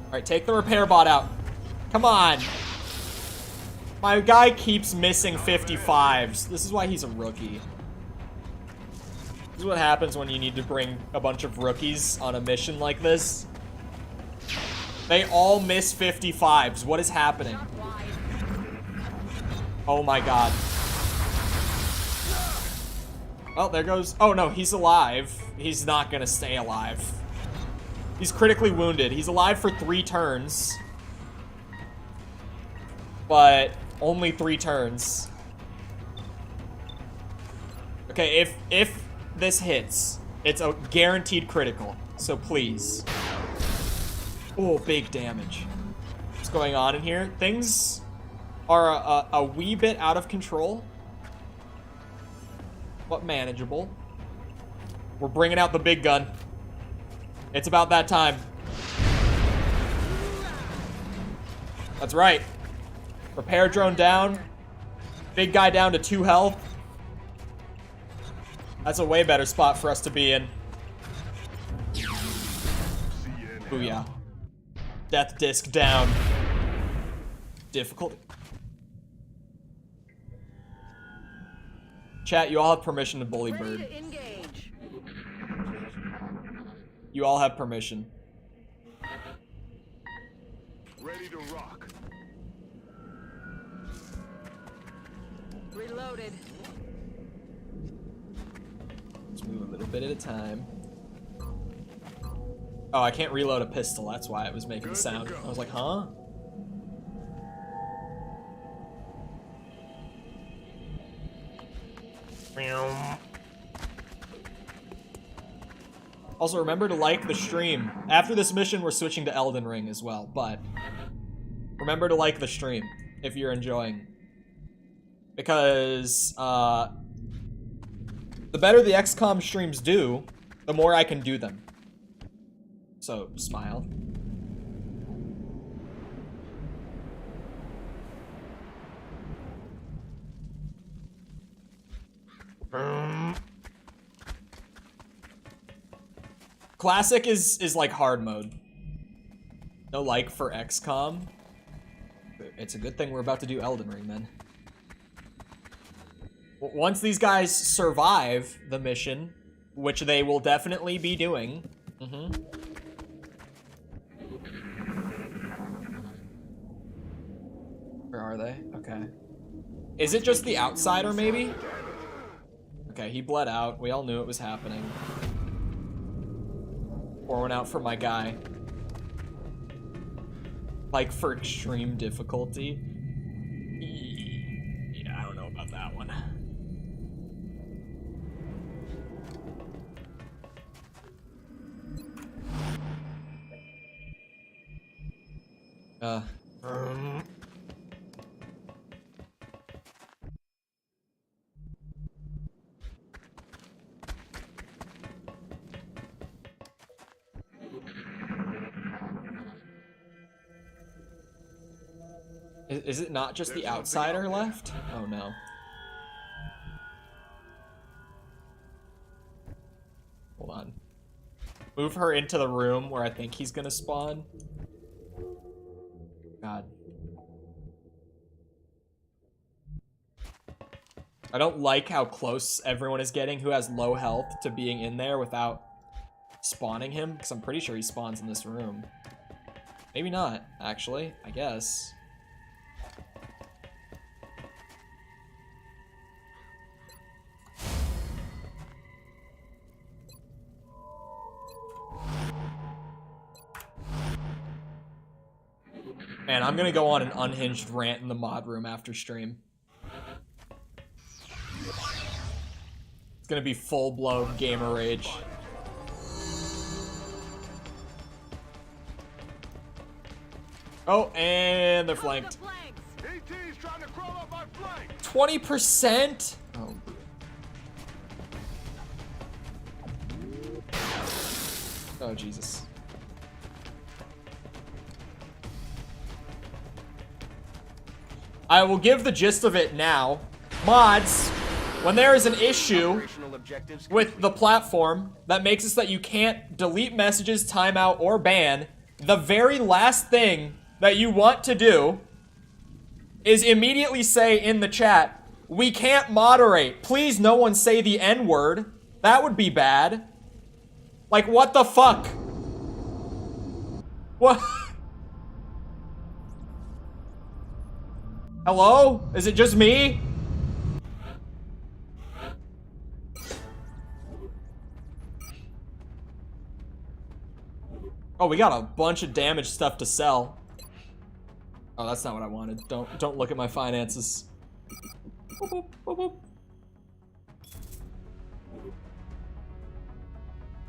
Alright, take the repair bot out. Come on. My guy keeps missing 55s. This is why he's a rookie. This is what happens when you need to bring a bunch of rookies on a mission like this. They all miss 55s. What is happening? Oh my god. Oh, there goes... Oh no, he's alive. He's not gonna stay alive. He's critically wounded. He's alive for 3 turns. But only 3 turns. Okay, if this hits, it's a guaranteed critical. So please. Oh, big damage. What's going on in here? Things are a wee bit out of control, but manageable. We're bringing out the big gun. It's about that time. That's right. Repair drone down. Big guy down to 2 health. That's a way better spot for us to be in. Booyah. Death disc down. Difficult. Chat, you all have permission to bully Bird. You all have permission. Ready to rock. Reloaded. Let's move a little bit at a time. Oh, I can't reload a pistol. That's why it was making the sound. I was like, huh? Also, remember to like the stream. After this mission, we're switching to Elden Ring as well, but remember to like the stream if you're enjoying. Because, the better the XCOM streams do, the more I can do them. So, smile. Classic is like hard mode. No like for XCOM. It's a good thing we're about to do Elden Ring then. Once these guys survive the mission, which they will definitely be doing. Where are they? Okay. Is it just the outsider, maybe? Okay, he bled out. We all knew it was happening. Pour one out for my guy. Like, for extreme difficulty. Yeah, I don't know about that one. Is it not just the outsider left? Oh no. Hold on. Move her into the room where I think he's gonna spawn. God. I don't like how close everyone is getting who has low health to being in there without spawning him, because I'm pretty sure he spawns in this room. Maybe not, actually, I guess. Man, I'm gonna go on an unhinged rant in the mod room after stream. It's gonna be full-blown gamer rage. Oh, and they're flanked. 20%? Oh. Oh, Jesus. I will give the gist of it now. Mods, when there is an issue with the platform that makes it so that you can't delete messages, timeout, or ban, the very last thing that you want to do is immediately say in the chat, "We can't moderate. Please no one say the N-word." That would be bad. Like, what the fuck? What? Hello? Is it just me? Oh, we got a bunch of damaged stuff to sell. Oh, that's not what I wanted. Don't look at my finances. Boop, boop, boop, boop.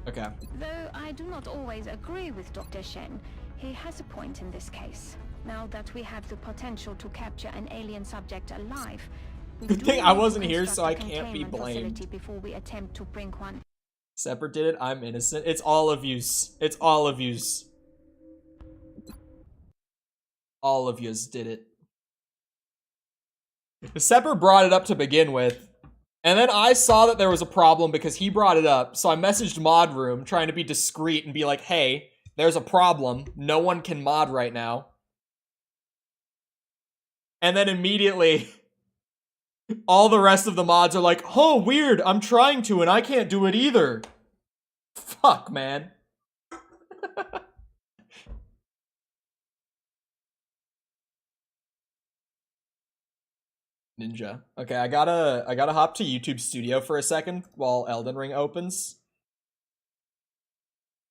Okay. Though I do not always agree with Dr. Shen, he has a point in this case. Now that we have the potential to capture an alien subject alive, we Good do thing I need to wasn't here, so I construct a can't be containment blamed. facility before we attempt to bring one. Separate did it. I'm innocent. It's all of yous. It's all of yous. All of yous did it. Sepper brought it up to begin with, and then I saw that there was a problem because he brought it up, so I messaged Mod Room trying to be discreet and be like, hey, there's a problem. No one can mod right now. And then immediately, all the rest of the mods are like, oh, weird, I'm trying to and I can't do it either. Fuck, man. Ninja. Okay, I gotta hop to YouTube Studio for a second while Elden Ring opens.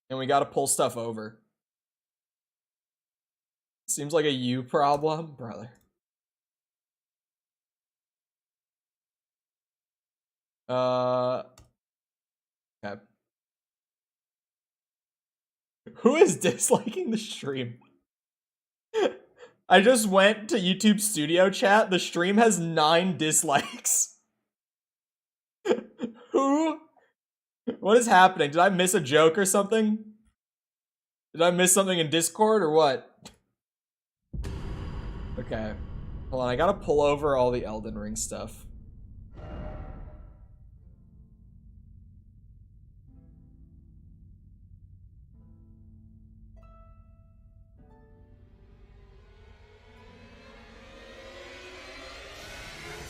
And we gotta pull stuff over. Seems like a you problem, brother. Okay. Who is disliking the stream? I just went to YouTube Studio chat. The stream has 9 dislikes. Who? What is happening? Did I miss a joke or something? Did I miss something in Discord or what? Okay. Hold on, I gotta pull over all the Elden Ring stuff.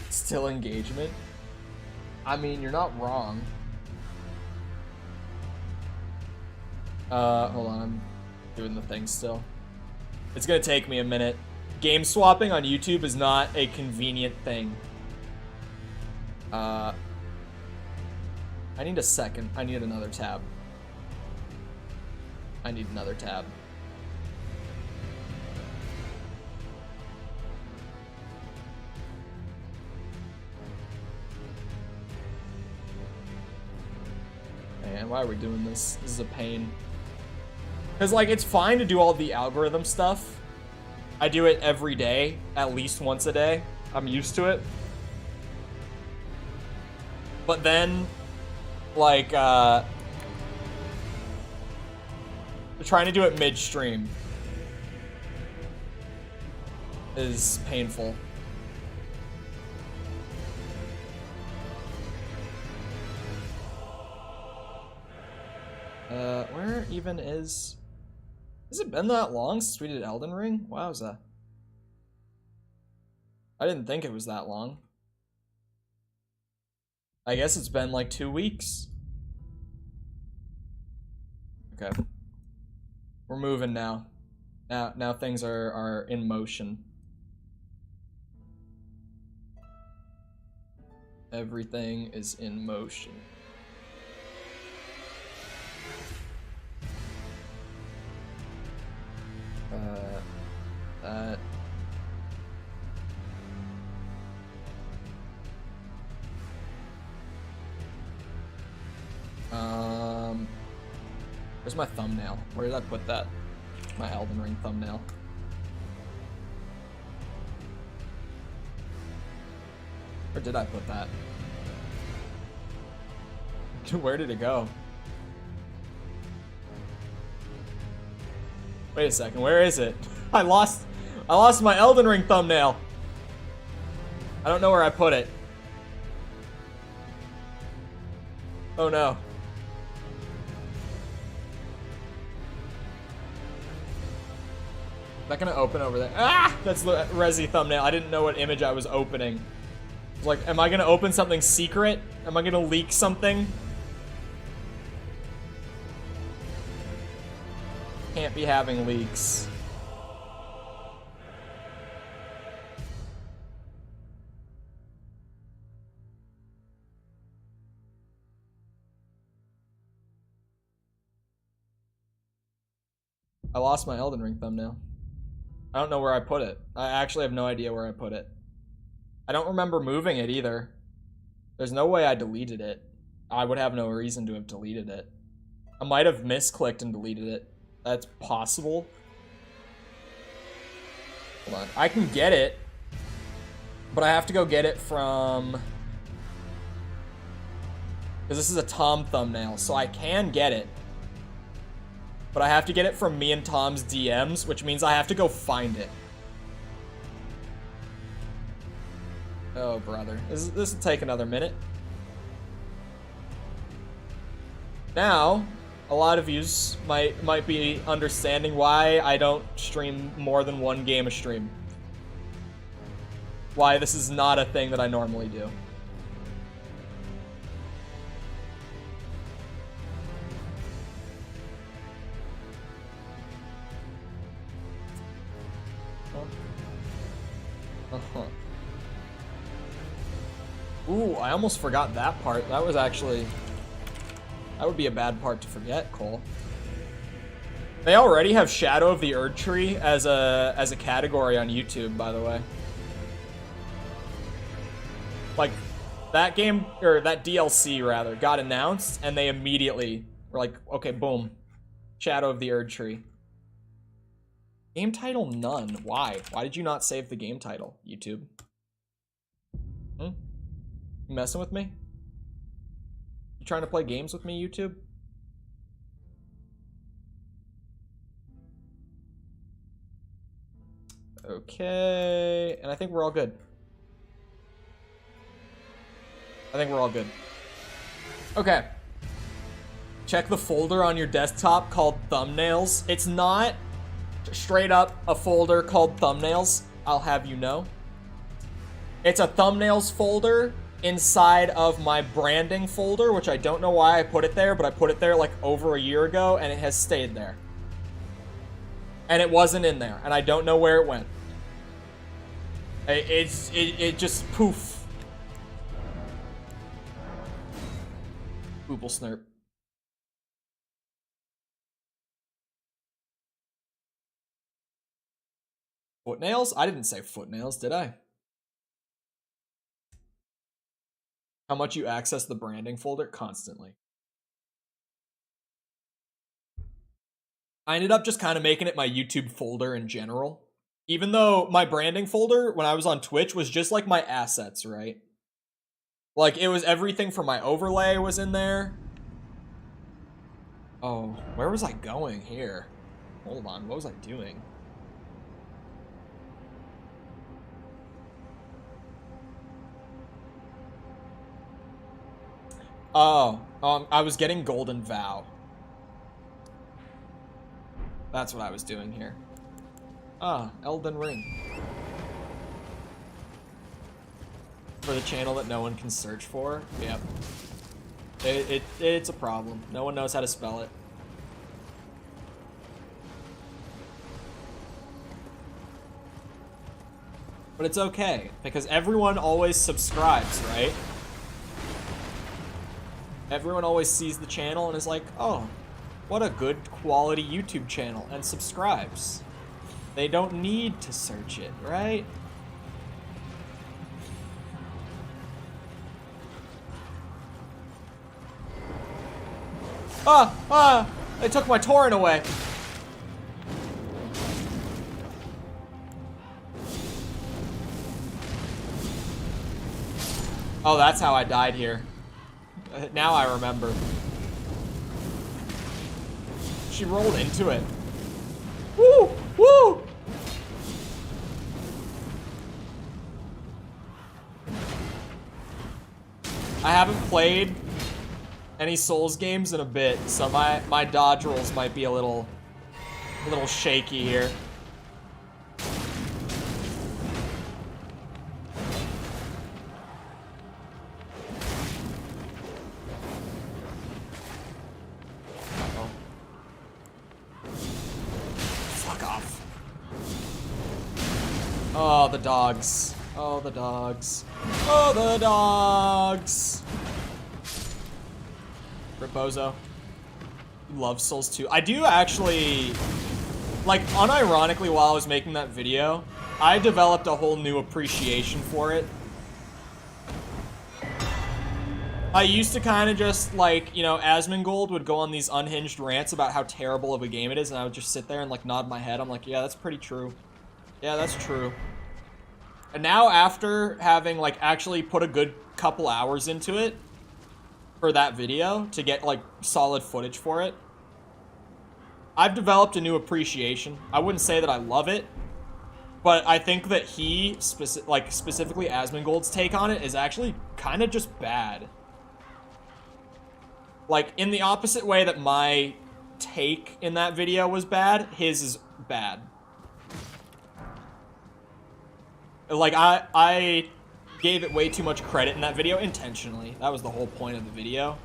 Still engagement? I mean, you're not wrong. Hold on, I'm doing the thing still. It's gonna take me a minute. Game swapping on YouTube is not a convenient thing. I need a second. I need another tab. I need another tab. Man, why are we doing this? This is a pain. Because, like, it's fine to do all the algorithm stuff. I do it every day, at least once a day. I'm used to it. But then, like, trying to do it midstream is painful. Where even is... Has it been that long since we did Elden Ring? Wowza. I didn't think it was that long. I guess it's been like 2 weeks. Okay. We're moving now. Now things are in motion. Everything is in motion. That. Where's my thumbnail? Where did I put that? My Elden Ring thumbnail. Where did I put that? Where did it go? Wait a second, where is it? I lost my Elden Ring thumbnail. I don't know where I put it. Oh no. Is that gonna open over there? Ah! That's the Resi thumbnail. I didn't know what image I was opening. It's like, am I gonna open something secret? Am I gonna leak something? Can't be having leaks. I lost my Elden Ring thumbnail. I don't know where I put it. I actually have no idea where I put it. I don't remember moving it either. There's no way I deleted it. I would have no reason to have deleted it. I might have misclicked and deleted it. That's possible. Hold on. I can get it, but I have to go get it from... because this is a Tom thumbnail, so I can get it. But I have to get it from me and Tom's DMs, which means I have to go find it. Oh, brother. This will take another minute. Now, a lot of yous might be understanding why I don't stream more than one game a stream. Why this is not a thing that I normally do. Ooh, I almost forgot that part. That was actually... that would be a bad part to forget, Cole. They already have Shadow of the Erd Tree as a category on YouTube, by the way. Like, that game, or that DLC, rather, got announced, and they immediately were like, okay, boom. Shadow of the Erd Tree. Game title, none. Why? Why did you not save the game title, YouTube? Hmm? You messing with me? You trying to play games with me, YouTube? Okay, and I think we're all good. I think we're all good. Okay. Check the folder on your desktop called thumbnails. It's not straight up a folder called thumbnails, I'll have you know. It's a thumbnails folder inside of my branding folder, which I don't know why I put it there, but I put it there like over a year ago, and it has stayed there. And it wasn't in there, and I don't know where it went. It just poof. Booble snurp. Footnails? I didn't say footnails, did I? How much you access the branding folder? Constantly. I ended up just kind of making it my YouTube folder in general. Even though my branding folder, when I was on Twitch, was just like my assets, right? Like, it was everything from my overlay was in there. Oh, where was I going here? Hold on, what was I doing? Oh, I was getting Golden Vow. That's what I was doing here. Ah, Elden Ring. For the channel that no one can search for? Yep. It's a problem. No one knows how to spell it. But it's okay, because everyone always subscribes, right? Everyone always sees the channel and is like, oh, what a good quality YouTube channel, and subscribes. They don't need to search it, right? Ah! They took my torrent away. Oh, that's how I died here. Now I remember. She rolled into it. Woo! Woo! I haven't played any Souls games in a bit, so my dodge rolls might be a little shaky here. Uh-oh. Fuck off. Oh, the dogs. Oh, the dogs. Oh, the dogs. Ripozo. You love Souls 2. I do actually, like, unironically, while I was making that video, I developed a whole new appreciation for it. I used to kind of just, like, you know, Asmongold would go on these unhinged rants about how terrible of a game it is, and I would just sit there and, like, nod my head. I'm like, yeah, that's pretty true. Yeah, that's true. And now, after having, like, actually put a good couple hours into it for that video to get, like, solid footage for it, I've developed a new appreciation. I wouldn't say that I love it, but I think that specifically Asmongold's take on it is actually kind of just bad. Like, in the opposite way that my take in that video was bad, his is bad. Like, I gave it way too much credit in that video intentionally. That was the whole point of the video.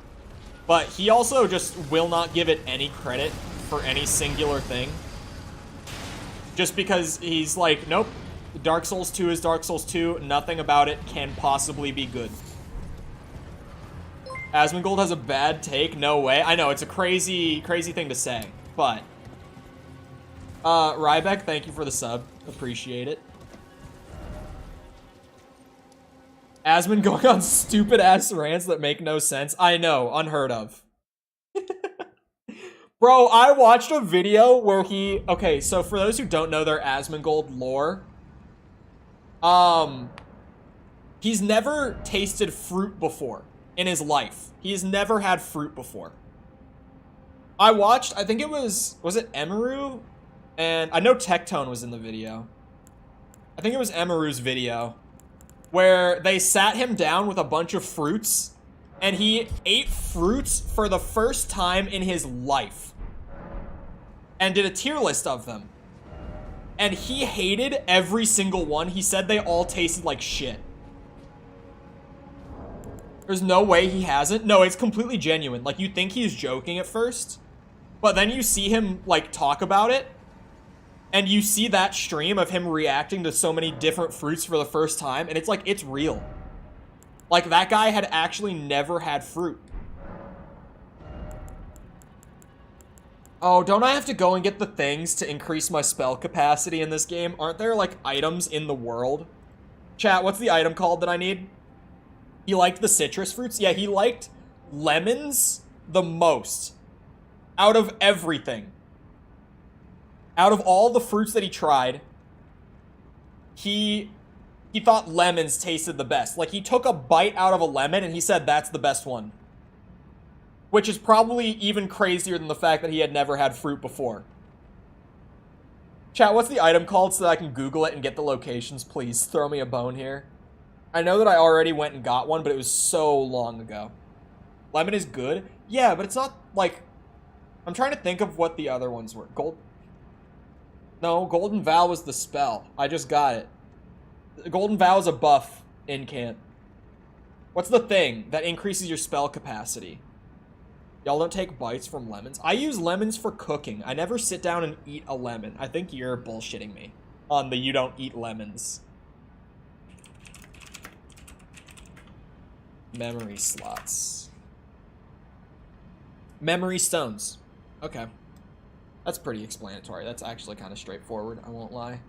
But he also just will not give it any credit for any singular thing. Just because he's like, nope, Dark Souls 2 is Dark Souls 2. Nothing about it can possibly be good. Asmongold has a bad take? No way. I know, it's a crazy, crazy thing to say. But, Rybeck, thank you for the sub. Appreciate it. Asmon going on stupid-ass rants that make no sense. I know, unheard of. Bro, I watched a video where he... Okay, so for those who don't know their Asmongold lore, he's never tasted fruit before in his life. He's never had fruit before. I watched, I think it was it Emeru? And I know Tectone was in the video. I think it was Emeru's video, where they sat him down with a bunch of fruits, and he ate fruits for the first time in his life, and did a tier list of them. And he hated every single one. He said they all tasted like shit. There's no way he hasn't. No, it's completely genuine. Like, you think he's joking at first, but then you see him, like, talk about it, and you see that stream of him reacting to so many different fruits for the first time, and it's like, it's real. Like, that guy had actually never had fruit. Oh, don't I have to go and get the things to increase my spell capacity in this game? Aren't there, like, items in the world? Chat, what's the item called that I need? He liked the citrus fruits? Yeah, he liked lemons the most. Out of everything. Out of all the fruits that he tried, he thought lemons tasted the best. Like, he took a bite out of a lemon and he said that's the best one. Which is probably even crazier than the fact that he had never had fruit before. Chat, what's the item called so that I can Google it and get the locations? Please throw me a bone here. I know that I already went and got one, but it was so long ago. Lemon is good? Yeah, but it's not, like... I'm trying to think of what the other ones were. No, Golden Vow was the spell. I just got it. Golden Vow is a buff in Cant. What's the thing that increases your spell capacity? Y'all don't take bites from lemons? I use lemons for cooking. I never sit down and eat a lemon. I think you're bullshitting me on the you don't eat lemons. Memory slots. Memory stones. Okay. That's pretty explanatory. That's actually kind of straightforward, I won't lie.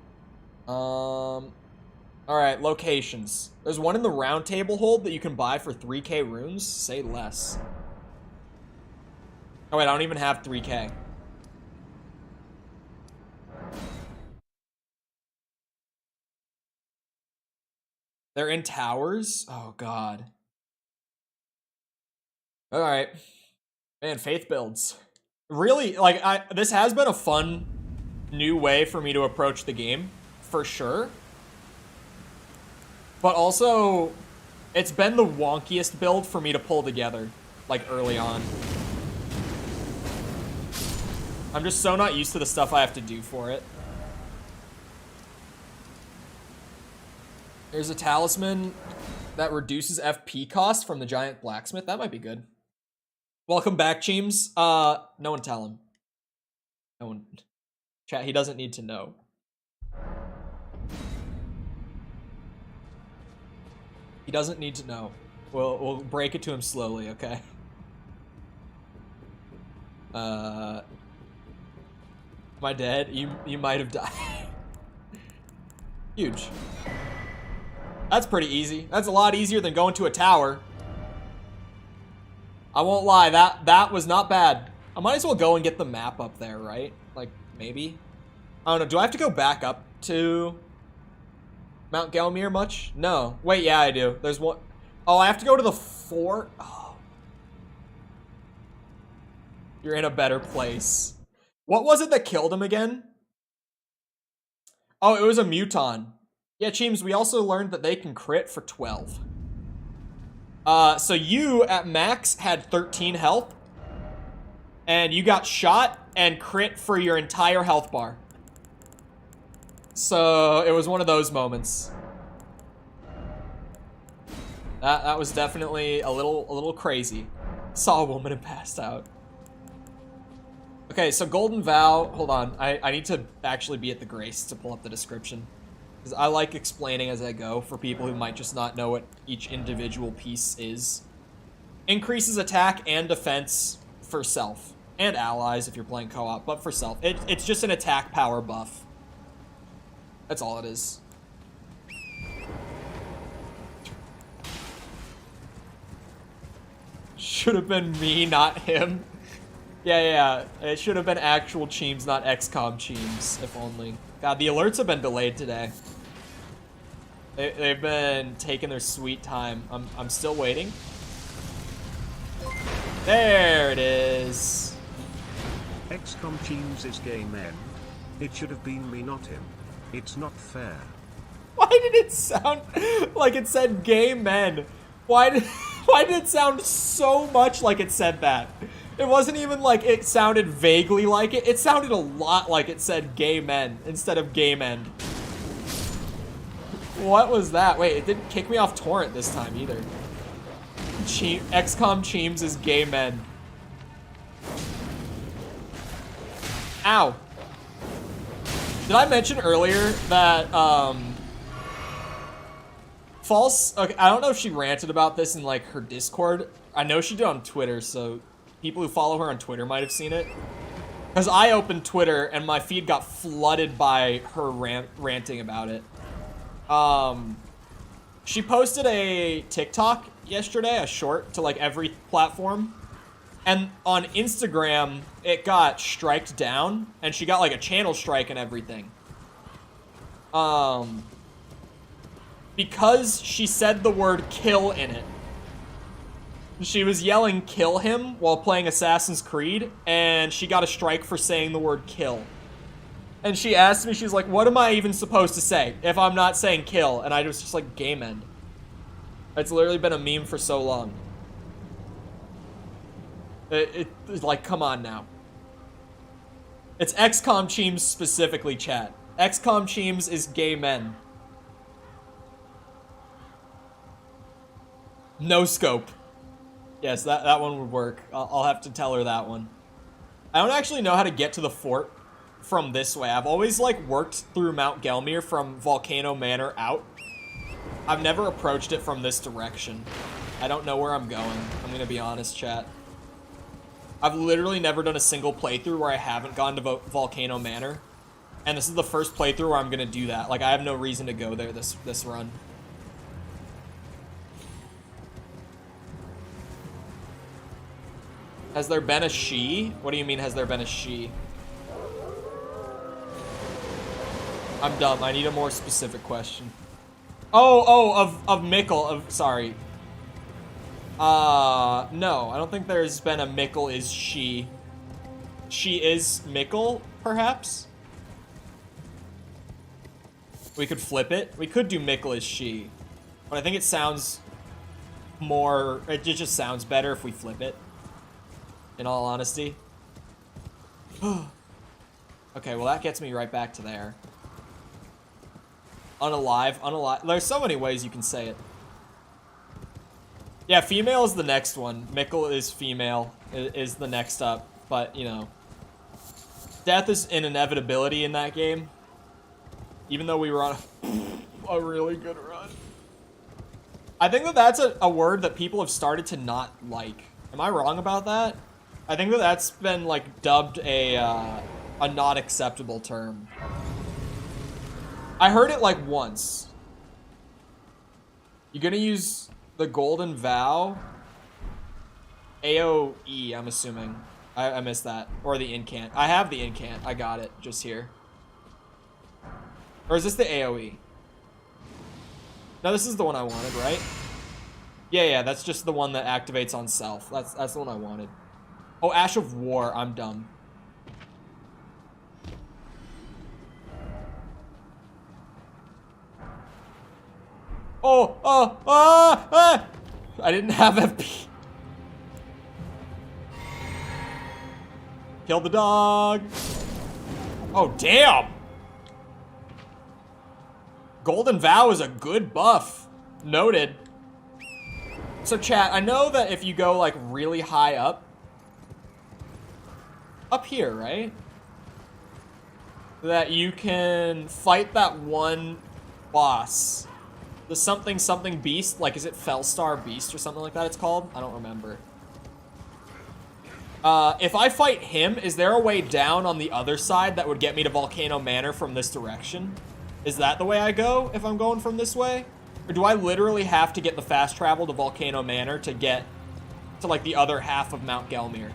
Alright, locations. There's one in the round table hold that you can buy for 3k runes. Say less. Oh wait, I don't even have 3k. They're in towers? Oh god. All right. Man, faith builds. Really, like, this has been a fun new way for me to approach the game, for sure. But also, it's been the wonkiest build for me to pull together, like, early on. I'm just so not used to the stuff I have to do for it. There's a talisman that reduces FP cost from the giant blacksmith. That might be good. Welcome back, Cheems. No one tell him. No one. Chat, he doesn't need to know. He doesn't need to know. We'll break it to him slowly, okay? Am I dead? You might have died. Huge. That's pretty easy. That's a lot easier than going to a tower. I won't lie, that was not bad. I might as well go and get the map up there, right? Like, maybe? I don't know, do I have to go back up to Mount Gelmir much? No. Wait, yeah, I do. There's one. Oh, I have to go to the fort? Oh. You're in a better place. What was it that killed him again? Oh, it was a Muton. Yeah, Cheems, we also learned that they can crit for 12. So you, at max, had 13 health. And you got shot and crit for your entire health bar. So, it was one of those moments. That was definitely a little crazy. Saw a woman and passed out. Okay, so Golden Vow, hold on. I need to actually be at the Grace to pull up the description. Because I like explaining as I go for people who might just not know what each individual piece is. Increases attack and defense for self. And allies if you're playing co-op, but for self. It's just an attack power buff. That's all it is. Should have been me, not him. Yeah. It should have been actual Cheems, not XCOM Cheems, if only. God, the alerts have been delayed today. They've been taking their sweet time. I'm still waiting. There it is. XCOM Cheems is game end. It should have been me, not him. It's not fair. Why did it sound like it said gay men? Why did it sound so much like it said that? It wasn't even like it sounded vaguely like it. It sounded a lot like it said gay men instead of gay men. What was that? Wait, it didn't kick me off torrent this time either. XCOM Cheems is gay men. Ow. Did I mention earlier that, False, okay, I don't know if she ranted about this in, like, her Discord. I know she did on Twitter, so people who follow her on Twitter might have seen it. Because I opened Twitter, and my feed got flooded by her ranting about it. She posted a TikTok yesterday, a short, to, like, every platform. And on Instagram, it got striked down, and she got, like, a channel strike and everything. Because she said the word kill in it. She was yelling kill him while playing Assassin's Creed, and she got a strike for saying the word kill. And she asked me, she's like, what am I even supposed to say if I'm not saying kill? And I was just like, game end. It's literally been a meme for so long. It's like, come on now. It's XCOM Cheems specifically, chat. XCOM Cheems is gay men. No scope. Yes, that one would work. I'll have to tell her that one. I don't actually know how to get to the fort from this way. I've always, like, worked through Mount Gelmir from Volcano Manor out. I've never approached it from this direction. I don't know where I'm going. I'm gonna be honest, chat. I've literally never done a single playthrough where I haven't gone to Volcano Manor. And this is the first playthrough where I'm gonna do that. Like, I have no reason to go there this run. Has there been a she? What do you mean, has there been a she? I'm dumb. I need a more specific question. Oh, of Mikkel. Sorry. No, I don't think there's been a Mickle is she. She is Mickle, perhaps? We could flip it. We could do Mickle is she. But I think it sounds more... It just sounds better if we flip it. In all honesty. Okay, well that gets me right back to there. Unalive, unalive. There's so many ways you can say it. Yeah, female is the next one. Mickle is female, is the next up. But, you know. Death is an inevitability in that game. Even though we were on a really good run. I think that that's a word that people have started to not like. Am I wrong about that? I think that that's been, like, dubbed a not acceptable term. I heard it, like, once. You gonna use the golden vow? AOE, I'm assuming. I missed that. Or the incant. I have the incant. I got it just here. Or is this the AOE? No, this is the one I wanted, right? Yeah, that's just the one that activates on self. That's the one I wanted. Oh, Ash of War. I'm dumb. I didn't have FP. Kill the dog. Oh, damn. Golden Vow is a good buff. Noted. So, chat, I know that if you go, like, really high up here, right? That you can fight that one boss. The something beast. Like, is it Fellstar Beast or something like that it's called? I don't remember. If I fight him, is there a way down on the other side that would get me to Volcano Manor from this direction? Is that the way I go if I'm going from this way? Or do I literally have to get the fast travel to Volcano Manor to get to, like, the other half of Mount Gelmir?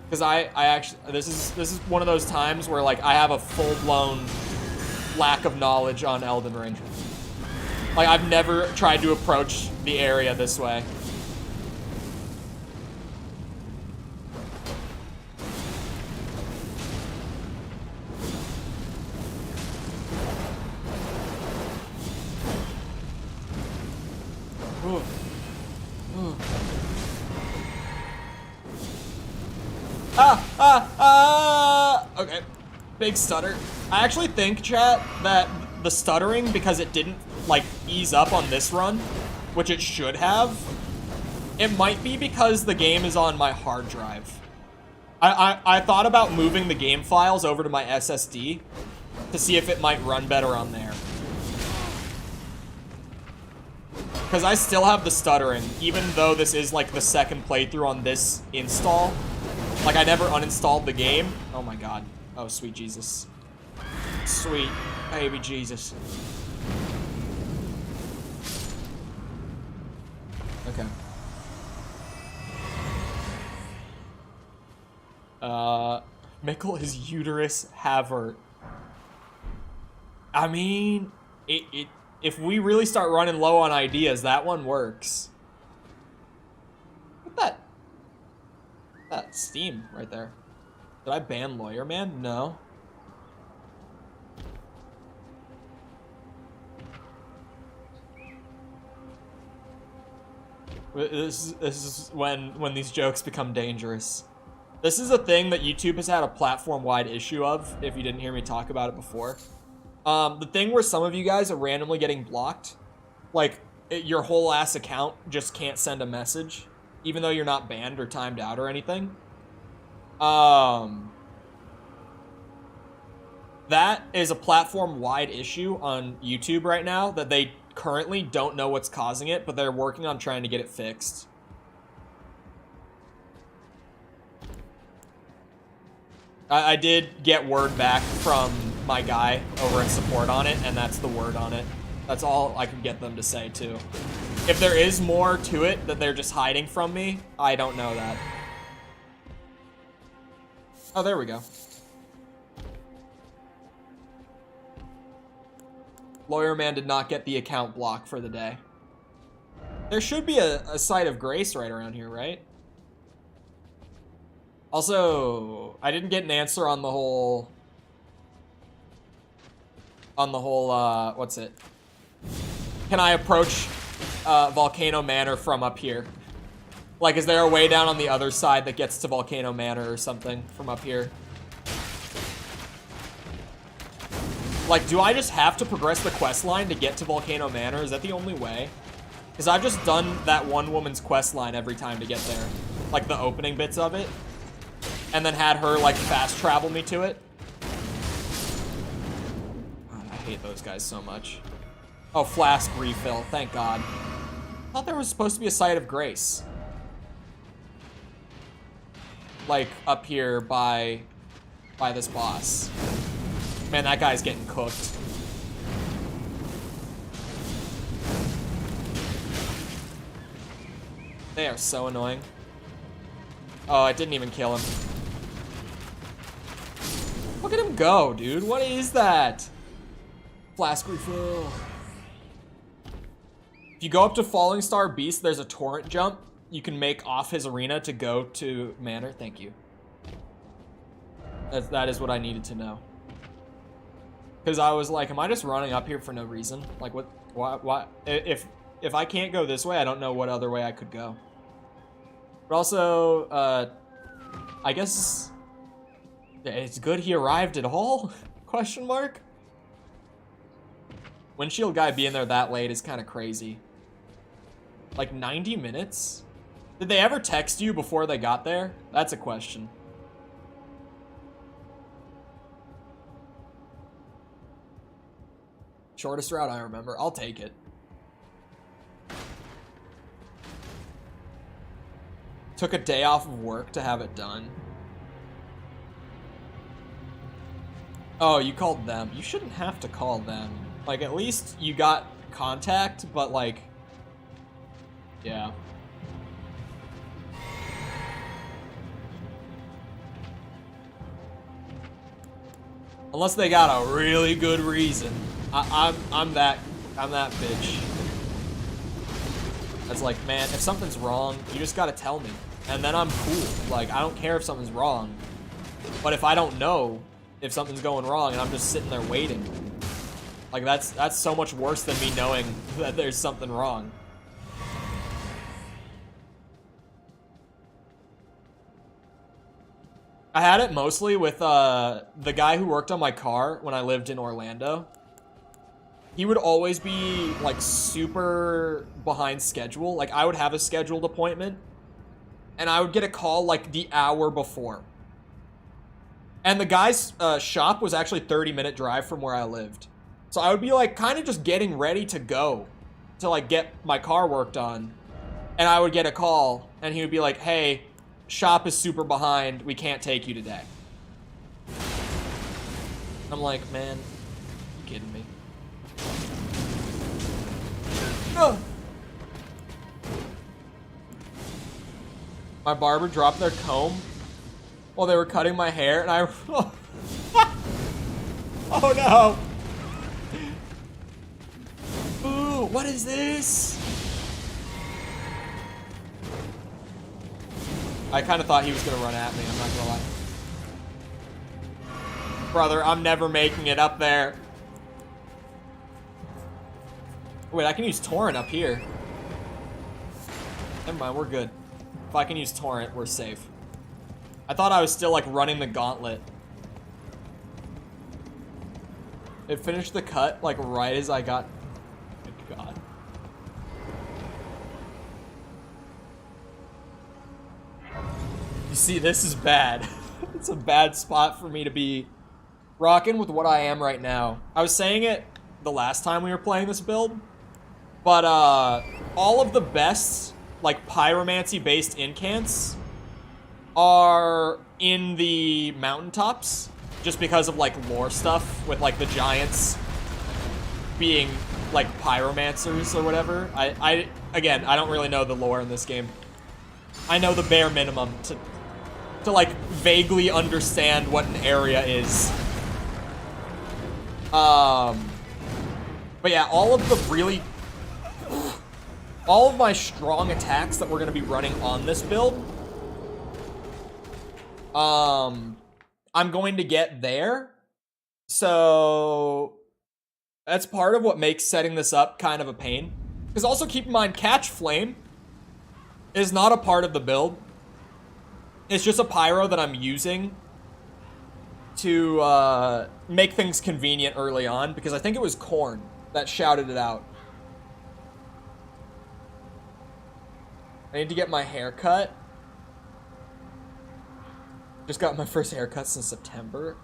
Because I actually, this is one of those times where, like, I have a full-blown lack of knowledge on Elden Ring. Like, I've never tried to approach the area this way. Okay. Big stutter. I actually think, chat, that the stuttering, because it didn't, like, ease up on this run, which it should have, it might be because the game is on my hard drive. I thought about moving the game files over to my SSD to see if it might run better on there. Because I still have the stuttering, even though this is, like, the second playthrough on this install. Like, I never uninstalled the game. Oh my god. Oh, sweet Jesus. Sweet baby Jesus. Okay. Mickle is uterus Havert. I mean, if we really start running low on ideas, that one works. Look at that Steam right there. Did I ban Lawyer Man? No. This is when these jokes become dangerous. This is a thing that YouTube has had a platform-wide issue of, if you didn't hear me talk about it before. The thing where some of you guys are randomly getting blocked, like, your whole ass account just can't send a message, even though you're not banned or timed out or anything. That is a platform-wide issue on YouTube right now that they currently don't know what's causing it, but they're working on trying to get it fixed. I did get word back from my guy over in support on it, and that's the word on it. That's all I can get them to say, too. If there is more to it that they're just hiding from me, I don't know that. Oh, there we go. Lawyer Man did not get the account block for the day. There should be a site of grace right around here, right? Also, I didn't get an answer on the whole... what's it? Can I approach Volcano Manor from up here? Like, is there a way down on the other side that gets to Volcano Manor or something from up here? Like, do I just have to progress the quest line to get to Volcano Manor? Is that the only way? Because I've just done that one woman's quest line every time to get there. Like, the opening bits of it. And then had her, like, fast travel me to it. God, I hate those guys so much. Oh, flask refill. Thank God. I thought there was supposed to be a site of grace. Like, up here by this boss. Man, that guy's getting cooked. They are so annoying. Oh, I didn't even kill him. Look at him go, dude. What is that? Flask refill. If you go up to Falling Star Beast, there's a torrent jump you can make off his arena to go to Manor. Thank you. That is what I needed to know. Because I was like, am I just running up here for no reason? Like, what? If I can't go this way, I don't know what other way I could go. But also, I guess it's good he arrived at all? Question mark? Windshield guy being there that late is kind of crazy. Like 90 minutes? Did they ever text you before they got there? That's a question. Shortest route I remember. I'll take it. Took a day off of work to have it done. Oh, you called them. You shouldn't have to call them. Like, at least you got contact, but like... Yeah. Unless they got a really good reason. I'm that bitch. That's like, man, if something's wrong, you just gotta tell me. And then I'm cool. Like, I don't care if something's wrong. But if I don't know if something's going wrong and I'm just sitting there waiting, like, that's so much worse than me knowing that there's something wrong. I had it mostly with the guy who worked on my car when I lived in Orlando. He would always be, like, super behind schedule. Like, I would have a scheduled appointment, and I would get a call, like, the hour before. And the guy's shop was actually a 30-minute drive from where I lived. So I would be, like, kind of just getting ready to go to, like, get my car worked on. And I would get a call, and he would be like, hey, shop is super behind. We can't take you today. I'm like, man, you kidding me? Oh. My barber dropped their comb while they were cutting my hair, and I... Oh no! Ooh, what is this? I kind of thought he was gonna run at me, I'm not gonna lie. Brother, I'm never making it up there. Wait, I can use torrent up here. Never mind, we're good. If I can use torrent, we're safe. I thought I was still, like, running the gauntlet. It finished the cut, like, right as I got... Good God. You see, this is bad. It's a bad spot for me to be rocking with what I am right now. I was saying it the last time we were playing this build, but all of the best, like, pyromancy-based incants are in the mountaintops, just because of, like, lore stuff with, like, the giants being, like, pyromancers or whatever. Again, I don't really know the lore in this game. I know the bare minimum to like, vaguely understand what an area is. But yeah, all of the really... all of my strong attacks that we're going to be running on this build, I'm going to get there. So that's part of what makes setting this up kind of a pain. Because also keep in mind, Catch Flame is not a part of the build. It's just a pyro that I'm using to make things convenient early on, because I think it was Korn that shouted it out. I need to get my hair cut. Just got my first haircut since September.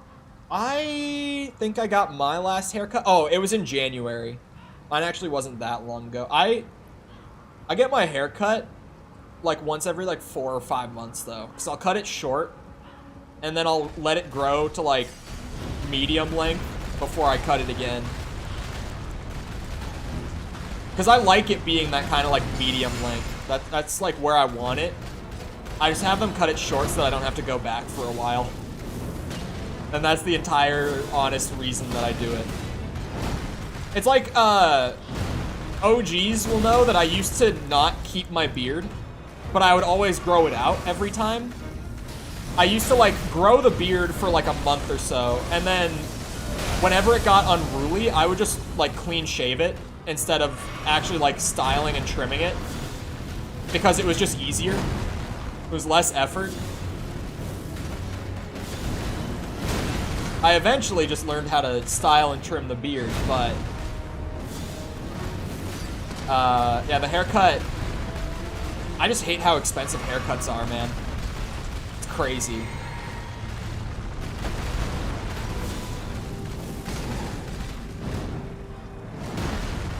I think I got my last haircut. Oh, it was in January. Mine actually wasn't that long ago. I get my hair cut like once every like 4 or 5 months though, because I'll cut it short and then I'll let it grow to like medium length before I cut it again. Because I like it being that kind of like medium length. That's like where I want it. I just have them cut it short so that I don't have to go back for a while. And that's the entire honest reason that I do it. It's like, OGs will know that I used to not keep my beard, but I would always grow it out every time. I used to like grow the beard for like a month or so, and then whenever it got unruly, I would just like clean shave it instead of actually like styling and trimming it, because it was just easier. It was less effort. I eventually just learned how to style and trim the beard, but yeah, the haircut, I just hate how expensive haircuts are, man. It's crazy.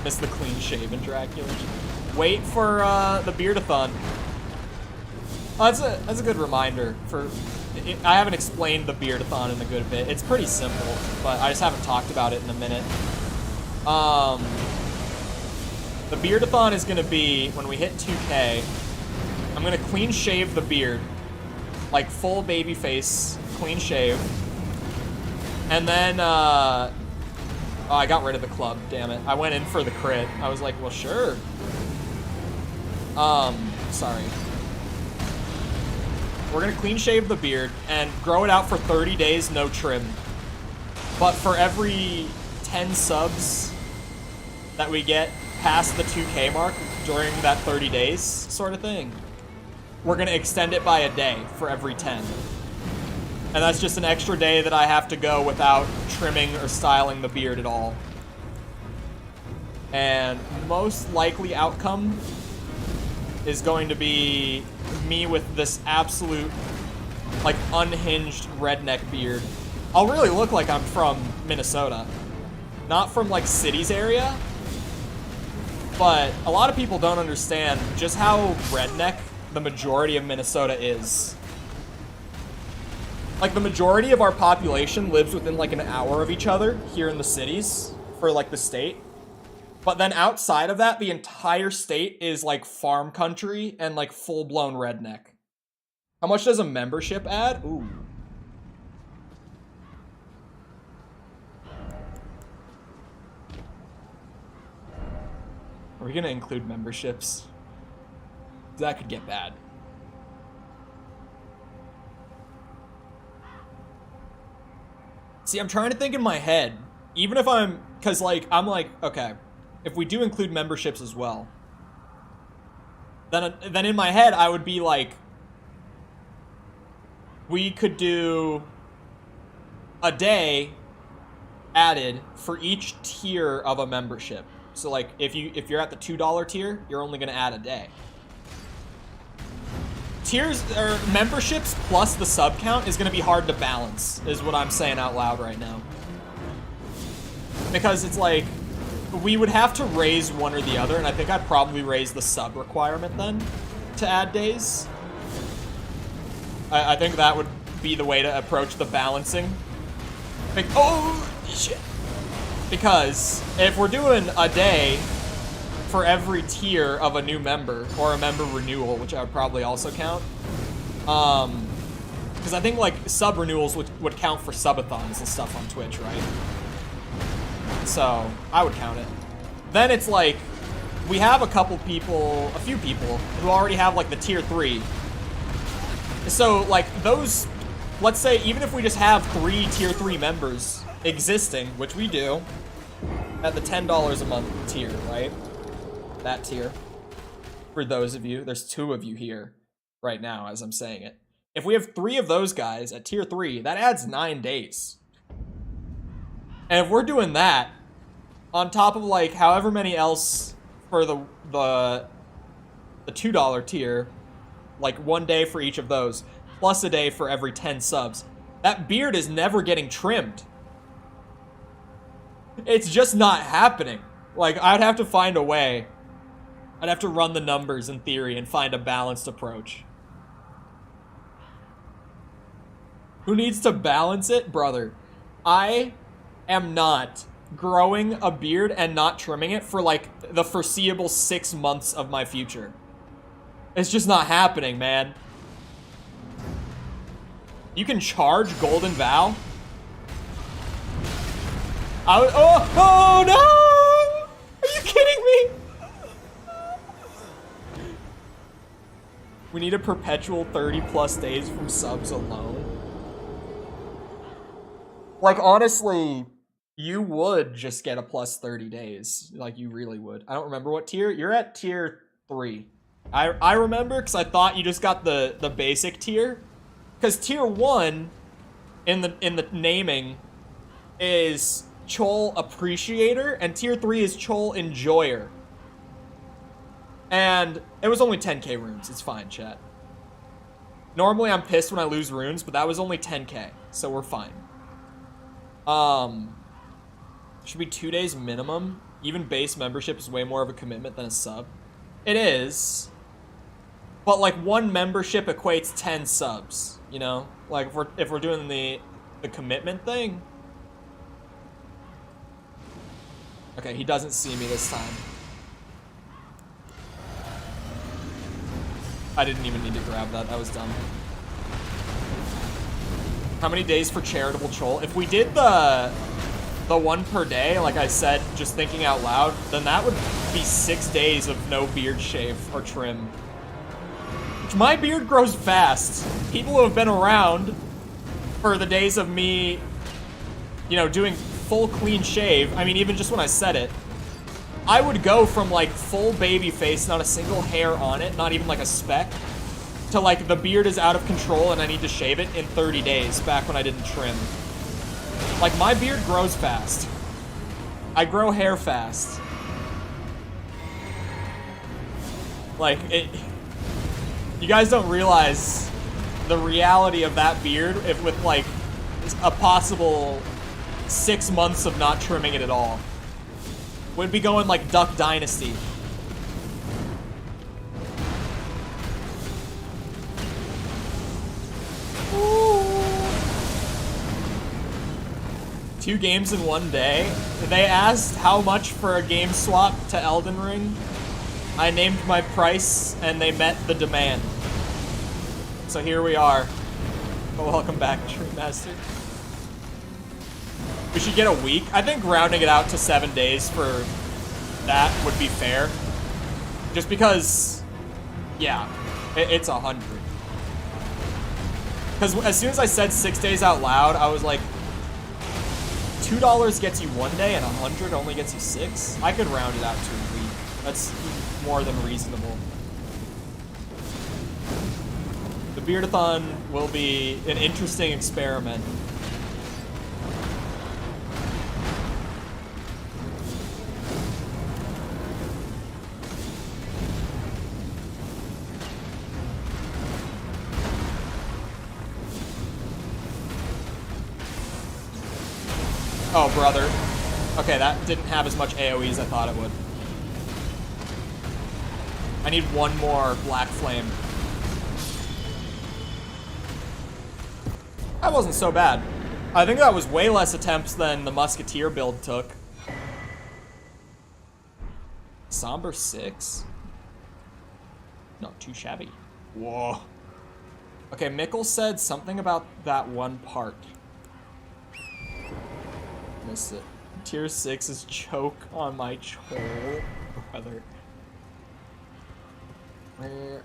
Miss the clean shaven Dracula. Wait for the beardathon. Oh, that's a good reminder. I haven't explained the beardathon in a good bit. It's pretty simple, but I just haven't talked about it in a minute. The beardathon is gonna be when we hit 2K. I'm gonna clean shave the beard, like full baby face, clean shave, and then oh, I got rid of the club. Damn it! I went in for the crit. I was like, well, sure. Sorry. We're gonna clean shave the beard and grow it out for 30 days, no trim. But for every 10 subs that we get past the 2K mark during that 30 days sort of thing, we're gonna extend it by a day for every 10. And that's just an extra day that I have to go without trimming or styling the beard at all. And most likely outcome is going to be me with this absolute, like, unhinged redneck beard. I'll really look like I'm from Minnesota. Not from, like, cities area. But a lot of people don't understand just how redneck the majority of Minnesota is. Like, the majority of our population lives within, like, an hour of each other here in the cities for, like, the state. But then outside of that, the entire state is, like, farm country and, like, full-blown redneck. How much does a membership add? Ooh. Are we gonna include memberships? That could get bad. See, I'm trying to think in my head. Even if I'm... Because, like, I'm like, okay, if we do include memberships as well, then in my head, I would be like, we could do a day added for each tier of a membership. So, like, if you're at the $2 tier, you're only going to add a day. Tiers or memberships plus the sub count is going to be hard to balance, is what I'm saying out loud right now. Because it's like, we would have to raise one or the other, and I think I'd probably raise the sub requirement then to add days. I think that would be the way to approach the balancing. Like, oh, shit. Because if we're doing a day for every tier of a new member, or a member renewal, which I would probably also count, because I think, like, sub renewals would count for subathons and stuff on Twitch, right? So, I would count it. Then it's like, we have a few people who already have like the tier 3. So like those, let's say even if we just have 3 tier 3 members existing, which we do, at the $10 a month tier, right? That tier. For those of you, there's 2 of you here right now as I'm saying it. If we have 3 of those guys at tier 3, that adds 9 days. And if we're doing that, on top of like however many else for the $2 tier, like 1 day for each of those, plus a day for every 10 subs, that beard is never getting trimmed. It's just not happening. Like, I'd have to find a way. I'd have to run the numbers in theory and find a balanced approach. Who needs to balance it? Brother, I am not growing a beard and not trimming it for like the foreseeable 6 months of my future. It's just not happening, man. You can charge Golden Vow? Oh no! Are you kidding me? We need a perpetual 30+ days from subs alone. Like, honestly, you would just get a plus 30 days. Like, you really would. I don't remember what tier. You're at tier 3. I remember because I thought you just got the basic tier. Because tier 1 in the naming is Chol Appreciator, and tier 3 is Chol Enjoyer. And it was only 10k runes. It's fine, chat. Normally I'm pissed when I lose runes, but that was only 10k, so we're fine. Should be 2 days minimum. Even base membership is way more of a commitment than a sub. It is. But like 1 membership equates 10 subs, you know? Like if we're doing the commitment thing. Okay, he doesn't see me this time. I didn't even need to grab that. That was dumb. How many days for charitable Chol? If we did the 1 per day, like I said, just thinking out loud, then that would be 6 days of no beard shave or trim. Which my beard grows fast. People who have been around for the days of me, you know, doing full clean shave, I mean, even just when I said it, I would go from like full baby face, not a single hair on it, not even like a speck, to like the beard is out of control and I need to shave it in 30 days, back when I didn't trim. Like, my beard grows fast. I grow hair fast. Like, you guys don't realize the reality of that beard if with like a possible 6 months of not trimming it at all. Would be going like Duck Dynasty. Ooh. 2 games in 1 day. They asked how much for a game swap to Elden Ring. I named my price and they met the demand. So here we are. Oh, welcome back, True Master. We should get a week. I think rounding it out to 7 days for that would be fair. Just because, yeah, it's 100. Because as soon as I said 6 days out loud, I was like, $2 gets you 1 day and 100 only gets you 6? I could round it out to a week. That's more than reasonable. The Beardathon will be an interesting experiment. Oh, brother. Okay, that didn't have as much AoE as I thought it would. I need 1 more Black Flame. That wasn't so bad. I think that was way less attempts than the Musketeer build took. Somber 6? Not too shabby. Whoa. Okay, Mickle said something about that 1 part. Missed it. Tier 6 is choke on my chole, brother.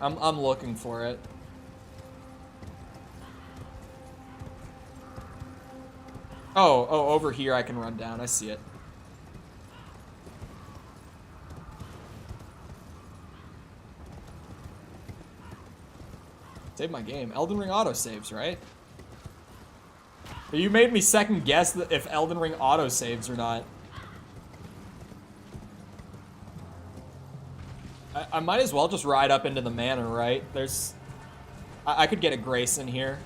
I'm looking for it. Oh, over here I can run down. I see it. Save my game. Elden Ring autosaves, right? But you made me second guess that if Elden Ring autosaves or not. I might as well just ride up into the manor, right? There's... I could get a grace in here.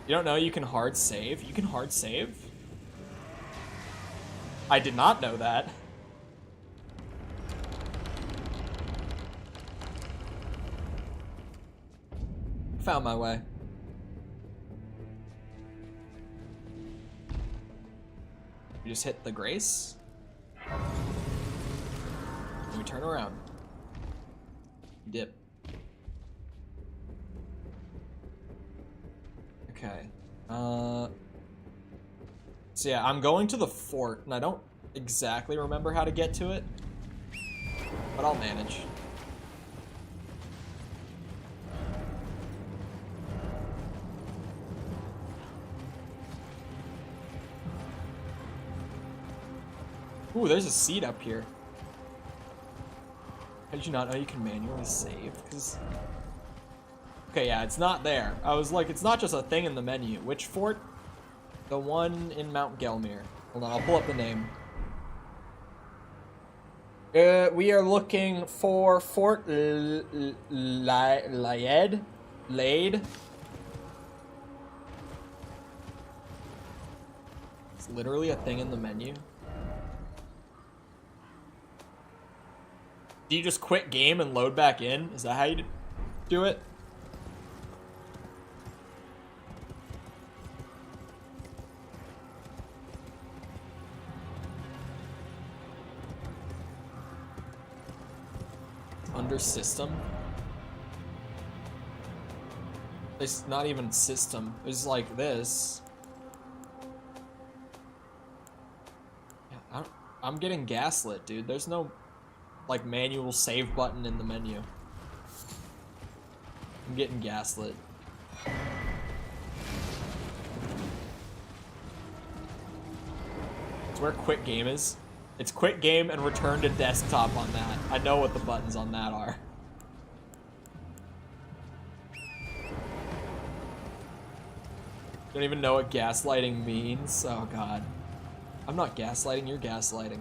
You don't know you can hard save? You can hard save? I did not know that. Found my way. You just hit the grace. And we turn around. Dip. Okay. So yeah, I'm going to the fort, and I don't exactly remember how to get to it, but I'll manage. Ooh, there's a seat up here. How did you not know you can manually save? 'Cause... Okay, yeah, it's not there. I was like, it's not just a thing in the menu. Which fort? The one in Mount Gelmir. Hold on, I'll pull up the name. We are looking for Fort Lade? It's literally a thing in the menu. Do you just quit game and load back in? Is that how you do it? Under system? It's not even system. It's like this. Yeah, I'm getting gaslit, dude. There's no like manual save button in the menu. I'm getting gaslit. It's where quit game is. It's quit game and return to desktop on that. I know what the buttons on that are. Don't even know what gaslighting means. Oh god. I'm not gaslighting, you're gaslighting.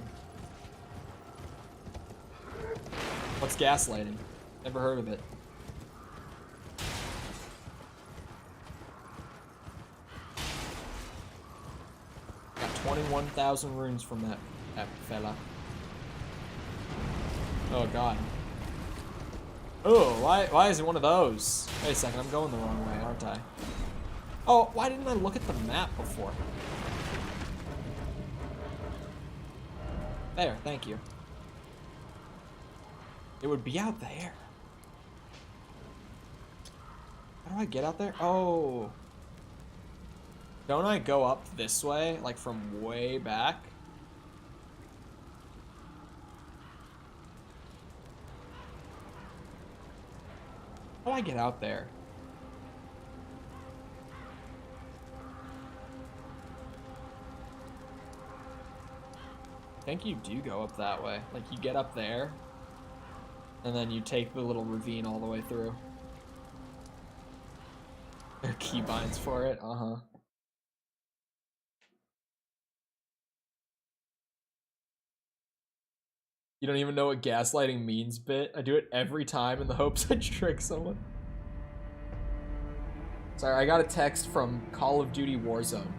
What's gaslighting? Never heard of it. Got 21,000 runes from that fella. Oh god. Oh, why is it one of those? Wait a second, I'm going the wrong way, aren't I? Oh, why didn't I look at the map before? There, thank you. It would be out there. How do I get out there? Oh. Don't I go up this way, like from way back? How do I get out there? I think you do go up that way. Like, you get up there, and then you take the little ravine all the way through. There are keybinds for it, uh-huh. You don't even know what gaslighting means, bit. I do it every time in the hopes I trick someone. Sorry, I got a text from Call of Duty Warzone.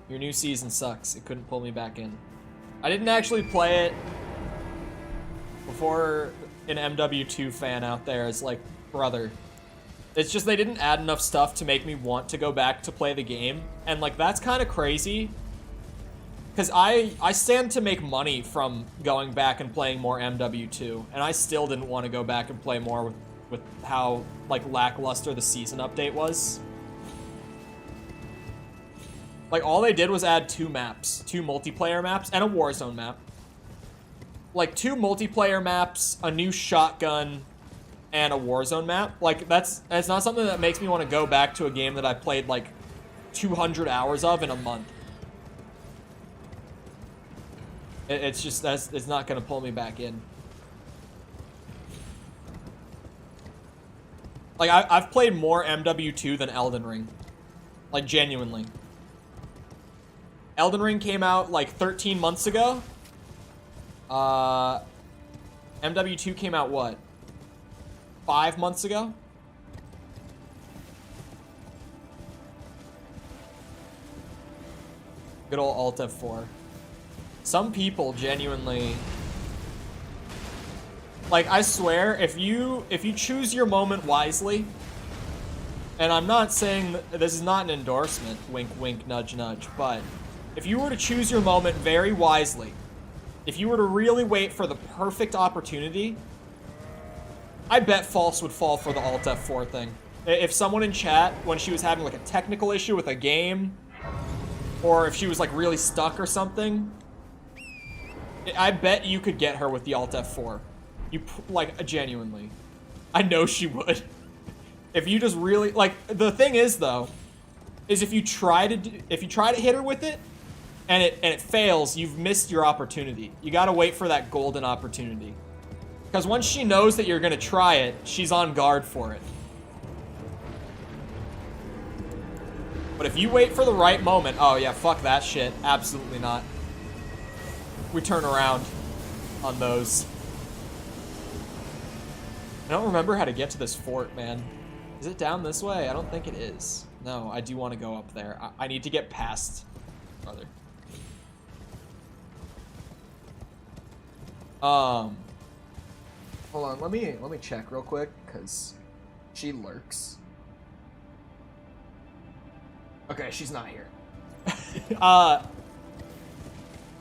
Your new season sucks. It couldn't pull me back in. I didn't actually play it before. An MW2 fan out there is like, brother. It's just they didn't add enough stuff to make me want to go back to play the game. And like, that's kind of crazy. Because I stand to make money from going back and playing more MW2. And I still didn't want to go back and play more with how like lackluster the season update was. Like, all they did was add 2 maps. 2 multiplayer maps and a Warzone map. Like, 2 multiplayer maps, a new shotgun, and a Warzone map. Like, that's not something that makes me want to go back to a game that I played, like, 200 hours of in a month. It's just, it's not going to pull me back in. Like, I've played more MW2 than Elden Ring. Like, genuinely. Elden Ring came out, like, 13 months ago. MW2 came out, what? 5 months ago? Good old Alt F4. Some people genuinely... Like, I swear, if you choose your moment wisely, and I'm not saying this is not an endorsement, wink, wink, nudge, nudge, but if you were to choose your moment very wisely, if you were to really wait for the perfect opportunity, I bet False would fall for the Alt F4 thing. If someone in chat, when she was having like a technical issue with a game, or if she was like really stuck or something, I bet you could get her with the Alt F4. Like, genuinely. I know she would. If you just really, like, the thing is though, is if you try to hit her with it, and it fails, you've missed your opportunity. You gotta wait for that golden opportunity. Because once she knows that you're gonna try it, she's on guard for it. But if you wait for the right moment, oh yeah, fuck that shit. Absolutely not. We turn around on those. I don't remember how to get to this fort, man. Is it down this way? I don't think it is. No, I do want to go up there. I need to get past brother. Hold on, let me check real quick, cause she lurks. Okay, she's not here.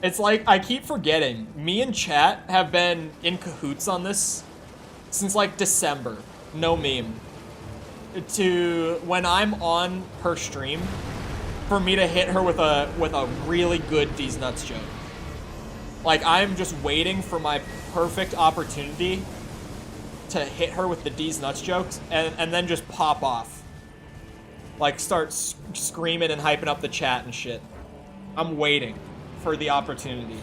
It's like, I keep forgetting. Me and chat have been in cahoots on this since like December. No meme. To when I'm on her stream, for me to hit her with a really good D's Nuts joke. Like, I'm just waiting for my perfect opportunity to hit her with the D's Nuts jokes and then just pop off. Like, start screaming and hyping up the chat and shit. I'm waiting for the opportunity.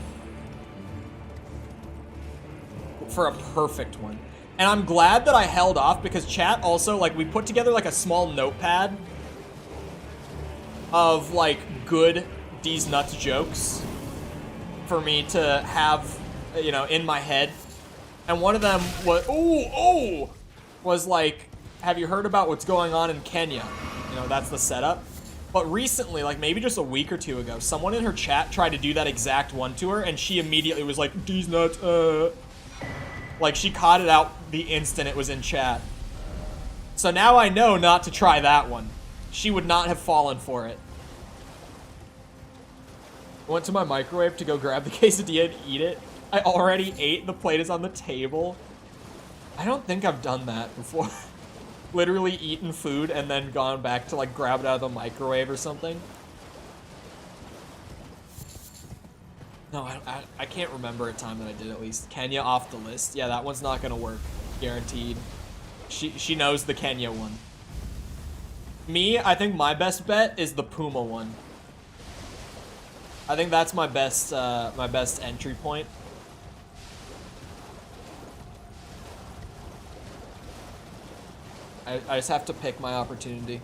For a perfect one. And I'm glad that I held off because chat also, like, we put together, like, a small notepad of, like, good D's Nuts jokes for me to have, you know, in my head. And one of them was, was like, have you heard about what's going on in Kenya? You know, that's the setup. But recently, like maybe just a week or two ago, someone in her chat tried to do that exact one to her, and she immediately was like, D's Nuts, Like, she caught it out the instant it was in chat. So now I know not to try that one. She would not have fallen for it. I went to my microwave to go grab the quesadilla and eat it. I already ate. The plate is on the table. I don't think I've done that before. Literally eaten food and then gone back to, like, grab it out of the microwave or something. No, I can't remember a time that I did, at least. Kenya off the list. Yeah, that one's not gonna work. Guaranteed. She knows the Kenya one. Me, I think my best bet is the Puma one. I think that's my best entry point. I just have to pick my opportunity.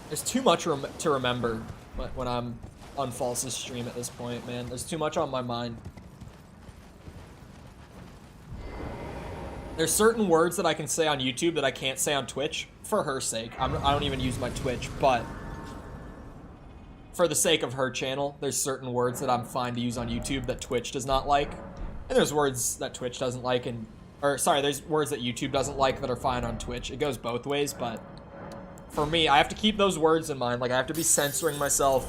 There's too much to remember when I'm on False's stream at this point, man. There's too much on my mind. There's certain words that I can say on YouTube that I can't say on Twitch, for her sake. I don't even use my Twitch, but for the sake of her channel, there's certain words that I'm fine to use on YouTube that Twitch does not like. And there's words that Twitch doesn't like, there's words that YouTube doesn't like that are fine on Twitch. It goes both ways, but for me, I have to keep those words in mind. Like, I have to be censoring myself.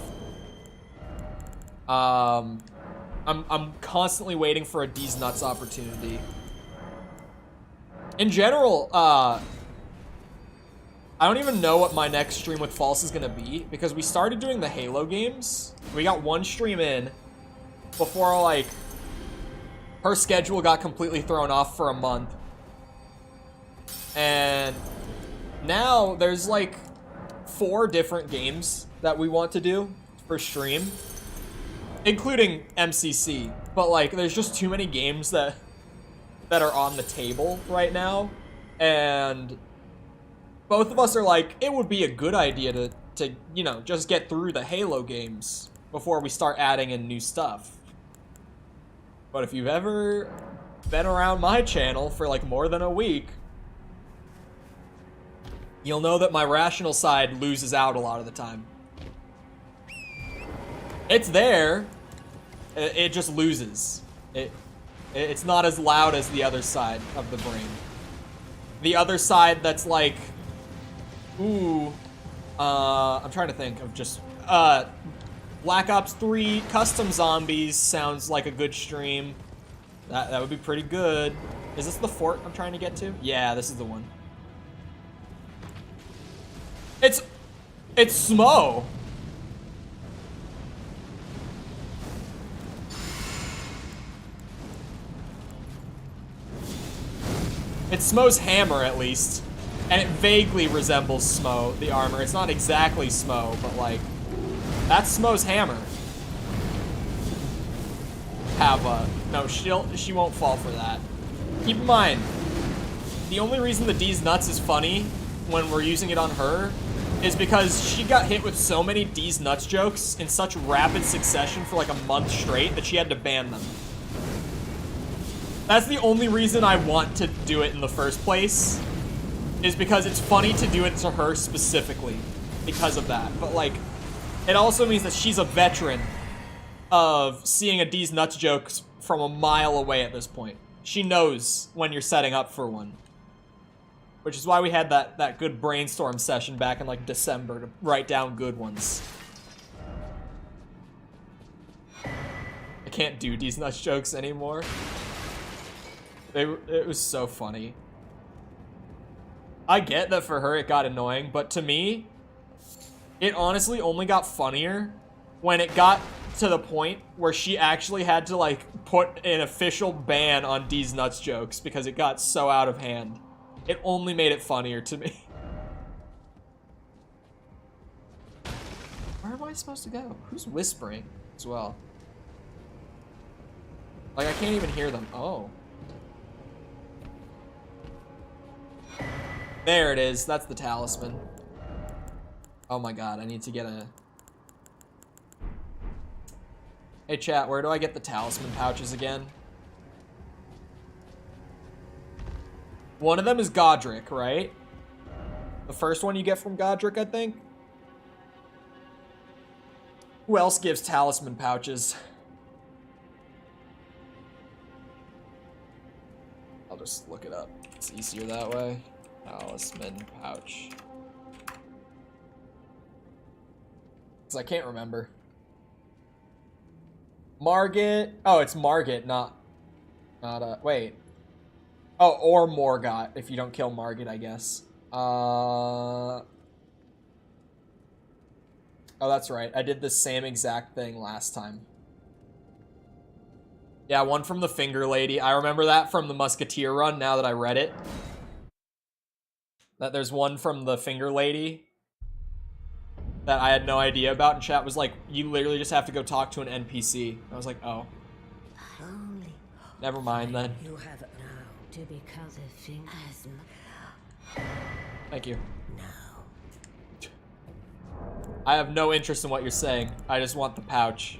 I'm constantly waiting for a D's Nuts opportunity. In general, I don't even know what my next stream with False is gonna be, because we started doing the Halo games. We got one stream in before, like, her schedule got completely thrown off for a month. And now there's like 4 different games that we want to do for stream, including MCC. But like, there's just too many games that are on the table right now, and both of us are like, it would be a good idea to you know, just get through the Halo games before we start adding in new stuff. But if you've ever been around my channel for like more than a week, you'll know that my rational side loses out a lot of the time. It's there, it just loses. It's not as loud as the other side of the brain. The other side that's like, ooh, I'm trying to think of just, Black Ops 3 Custom Zombies sounds like a good stream. That would be pretty good. Is this the fort I'm trying to get to? Yeah, this is the one. It's Smo. It's Smo's hammer, at least. And it vaguely resembles Smo, the armor. It's not exactly Smo, but like, that's Smo's hammer. Hava. No, she won't fall for that. Keep in mind, the only reason the D's nuts is funny when we're using it on her is because she got hit with so many D's nuts jokes in such rapid succession for like a month straight that she had to ban them. That's the only reason I want to do it in the first place, is because it's funny to do it to her specifically because of that. But like, it also means that she's a veteran of seeing a D's nuts jokes from a mile away at this point. She knows when you're setting up for one. Which is why we had that good brainstorm session back in like December to write down good ones. I can't do D's nuts jokes anymore. It was so funny. I get that for her it got annoying, but to me, it honestly only got funnier when it got to the point where she actually had to like put an official ban on D's nuts jokes because it got so out of hand. It only made it funnier to me. Where am I supposed to go? Who's whispering as well? Like, I can't even hear them. Oh. There it is. That's the talisman. Oh my god, I need to get a... Hey chat, where do I get the talisman pouches again? One of them is Godric, right? The first one you get from Godric, I think? Who else gives talisman pouches? I'll just look it up. It's easier that way. Talisman pouch. Because I can't remember. Margit. Oh, it's Margit, not wait. Oh, or Morgott, if you don't kill Margit, I guess. Oh, that's right. I did the same exact thing last time. Yeah, one from the Finger Lady. I remember that from the Musketeer run, now that I read it. That there's one from the Finger Lady that I had no idea about, and chat was like, you literally just have to go talk to an NPC. I was like, oh. Never mind then. You have it now to become the Finger. Thank you. No. I have no interest in what you're saying. I just want the pouch.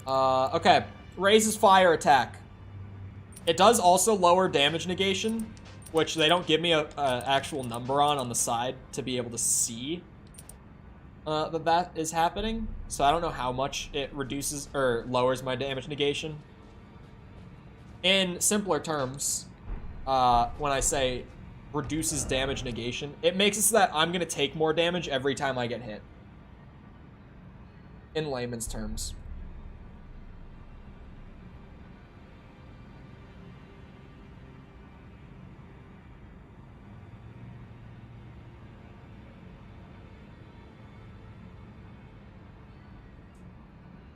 Okay. Raises fire attack. It does also lower damage negation, which they don't give me a actual number on the side to be able to see that is happening. So I don't know how much it reduces or lowers my damage negation. In simpler terms, when I say reduces damage negation, it makes it so that I'm going to take more damage every time I get hit. In layman's terms.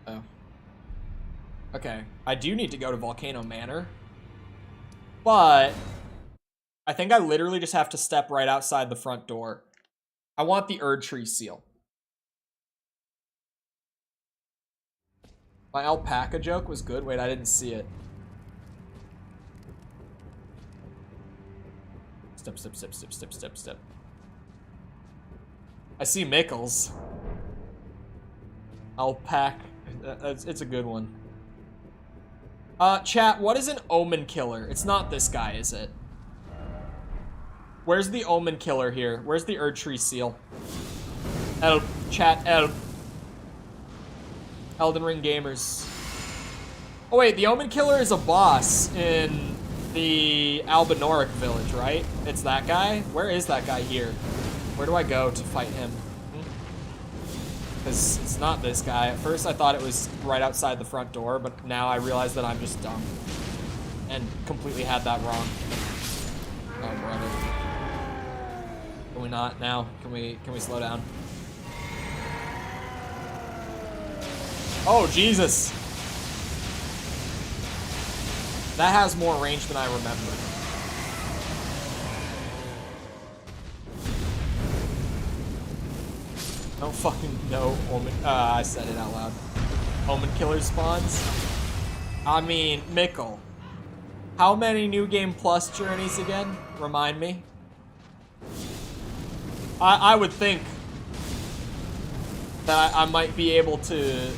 Oh. Okay, I do need to go to Volcano Manor. But I think I literally just have to step right outside the front door. I want the Erdtree seal. My alpaca joke was good. Wait, I didn't see it. Step, step, step, step, step, step, step. I see Mickles. Alpaca. It's a good one. Chat, what is an omen killer? It's not this guy, is it? Where's the omen killer here? Where's the Erdtree seal? Help. Chat, help. Elden Ring gamers. Oh wait, the omen killer is a boss in the Albinoric village, right? It's that guy? Where is that guy here? Where do I go to fight him? Because it's not this guy. At first I thought it was right outside the front door, but now I realize that I'm just dumb. And completely had that wrong. Oh, brother. Can we not now? Can we slow down? Oh, Jesus. That has more range than I remember. I don't fucking know Omen. I said it out loud. Omen killer spawns. I mean, Mickle. How many New Game Plus journeys again? Remind me. I would think that I might be able to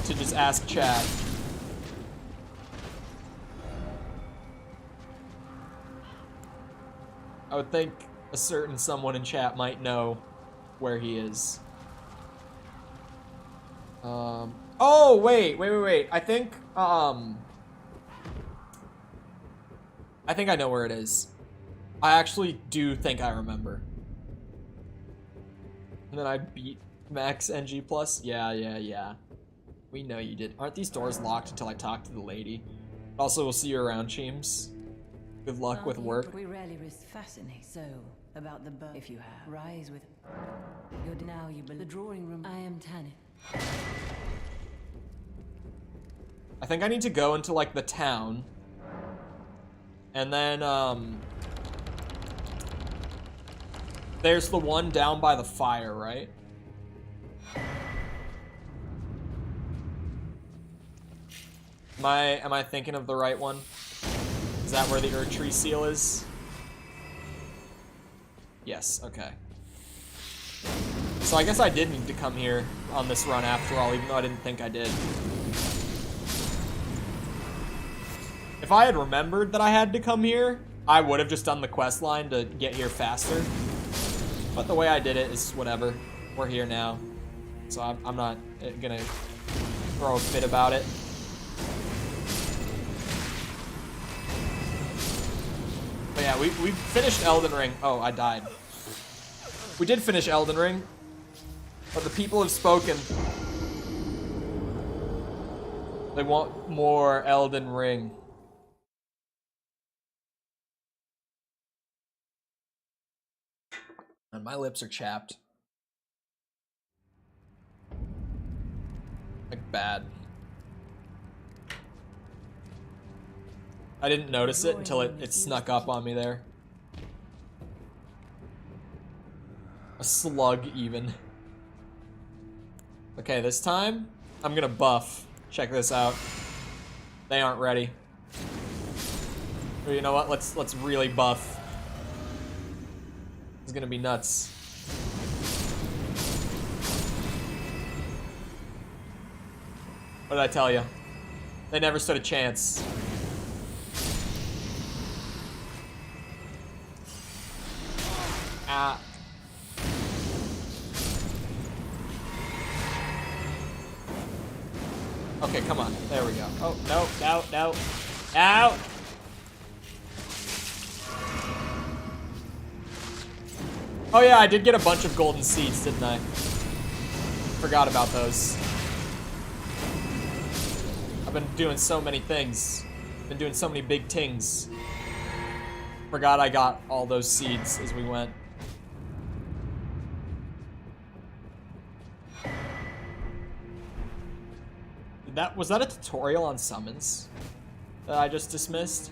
just ask chat. I would think a certain someone in chat might know where he is. Oh, wait. I think I know where it is. I actually do think I remember. And then I beat Max NG+. Yeah. We know you did. Aren't these doors locked until I talk to the lady? Also, we'll see you around, Cheems. Good luck with work. We rarely risk fascinating. So, about the birth, if you have. Rise with... You're now, you believe. The drawing room. I am Tanit. I think I need to go into, like, the town. And then, there's the one down by the fire, right? Am I thinking of the right one? Is that where the Erdtree seal is? Yes, okay. So I guess I did need to come here on this run after all, even though I didn't think I did. If I had remembered that I had to come here, I would have just done the quest line to get here faster. But the way I did it is whatever. We're here now. So I'm not gonna throw a fit about it. But yeah, we finished Elden Ring. Oh, I died. We did finish Elden Ring, but the people have spoken. They want more Elden Ring. And my lips are chapped. Like bad. I didn't notice it until it snuck up on me there. A slug, even. Okay, this time, I'm gonna buff. Check this out. They aren't ready. Or you know what? Let's really buff. It's gonna be nuts. What did I tell you? They never stood a chance. Ah. Okay, come on. There we go. Oh, no, no, no. Ow! Oh yeah, I did get a bunch of golden seeds, didn't I? Forgot about those. I've been doing so many things. Been doing so many big tings. Forgot I got all those seeds as we went. Was that a tutorial on summons that I just dismissed?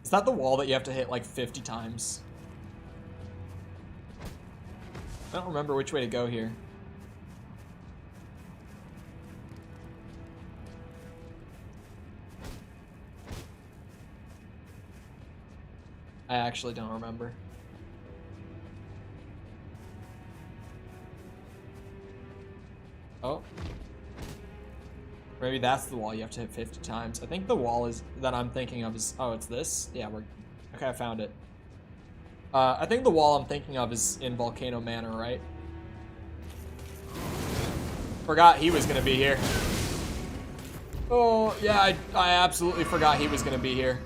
Is that the wall that you have to hit like 50 times? I don't remember which way to go here. I actually don't remember. Oh. Maybe that's the wall you have to hit 50 times. I think the wall that I'm thinking of is... Oh, it's this? Yeah, okay, I found it. I think the wall I'm thinking of is in Volcano Manor, right? Forgot he was gonna be here. Oh, yeah, I absolutely forgot he was gonna be here.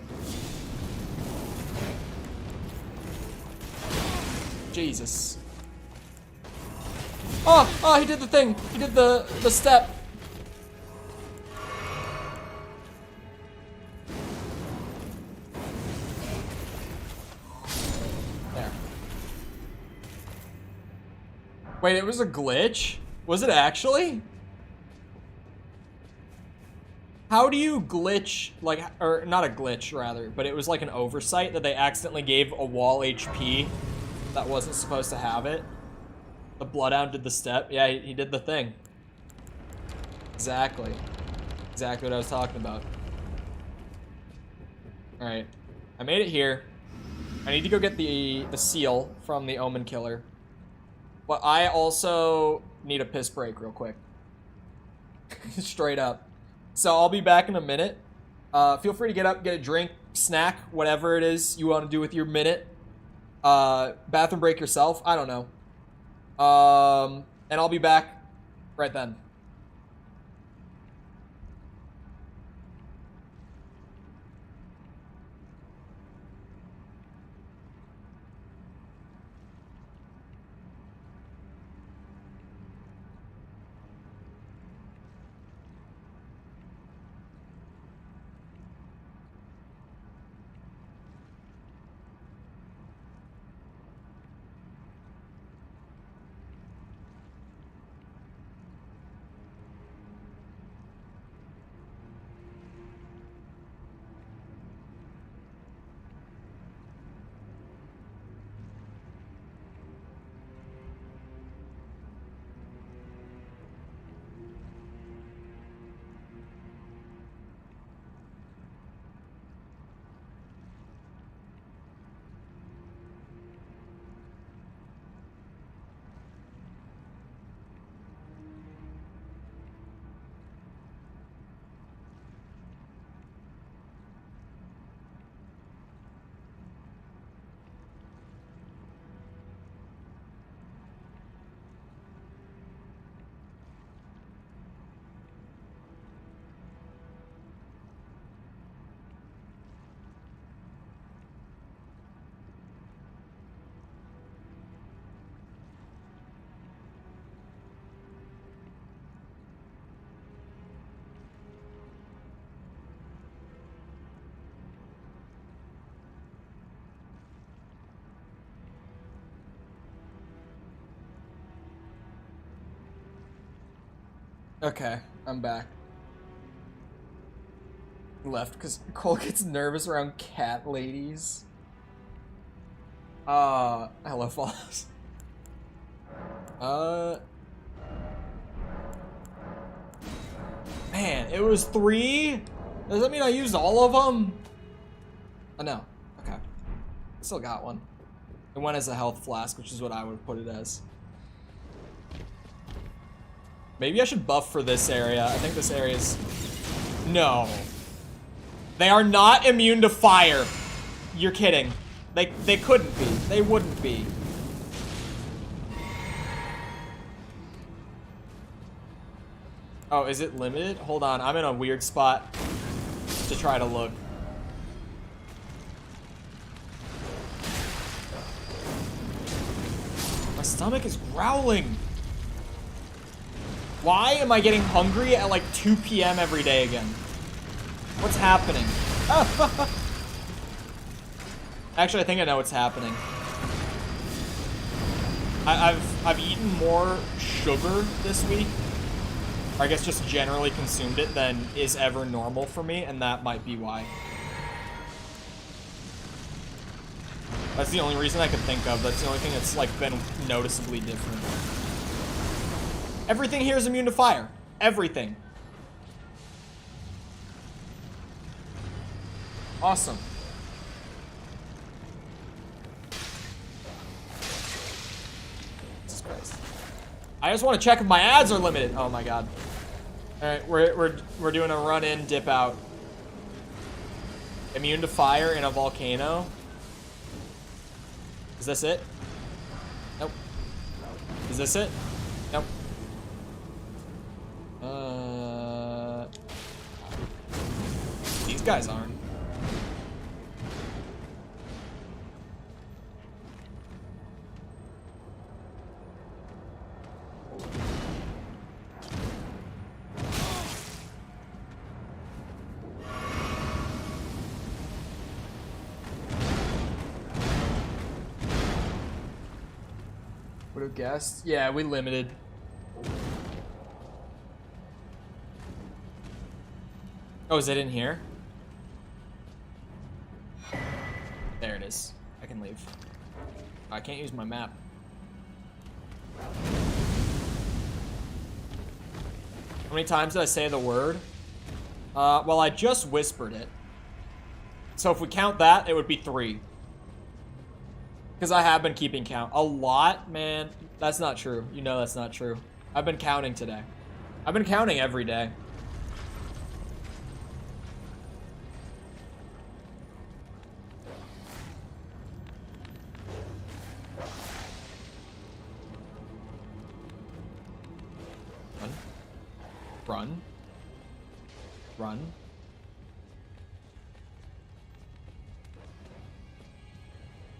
Jesus. Oh, he did the thing. He did the step. There. Wait, it was a glitch? Was it actually? How do you glitch, like, or not a glitch rather, but it was like an oversight that they accidentally gave a wall HP that wasn't supposed to have it. The Bloodhound did the step. Yeah, he did the thing. Exactly. Exactly what I was talking about. Alright. I made it here. I need to go get the seal from the Omen Killer. But I also need a piss break real quick. Straight up. So I'll be back in a minute. Feel free to get up, get a drink, snack, whatever it is you want to do with your minute. Bathroom break yourself. I don't know. And I'll be back right then. Okay, I'm back. Left because Cole gets nervous around cat ladies. Hello, follows. Man, it was 3? Does that mean I used all of them? Oh, no. Okay. Still got one. It went as a health flask, which is what I would put it as. Maybe I should buff for this area. I think this area is... No. They are not immune to fire. You're kidding. They couldn't be. They wouldn't be. Oh, is it limited? Hold on. I'm in a weird spot to try to look. My stomach is growling. Why am I getting hungry at like 2 p.m. every day again? What's happening? Actually, I think I know what's happening. I've eaten more sugar this week, or I guess just generally consumed it, than is ever normal for me, and that might be why. That's the only reason I could think of. That's the only thing that's like been noticeably different. Everything here is immune to fire. Everything. Awesome. Jesus Christ. I just want to check if my ads are limited. Oh my god. All right, we're doing a run in, dip out. Immune to fire in a volcano. Is this it? Nope. Is this it? Nope. These guys aren't. Would have guessed. Yeah, we limited. Oh, is it in here? There it is. I can leave. I can't use my map. How many times did I say the word? Well, I just whispered it. So if we count that, it would be 3. Because I have been keeping count. A lot, man. That's not true. You know that's not true. I've been counting today. I've been counting every day. Run. Run.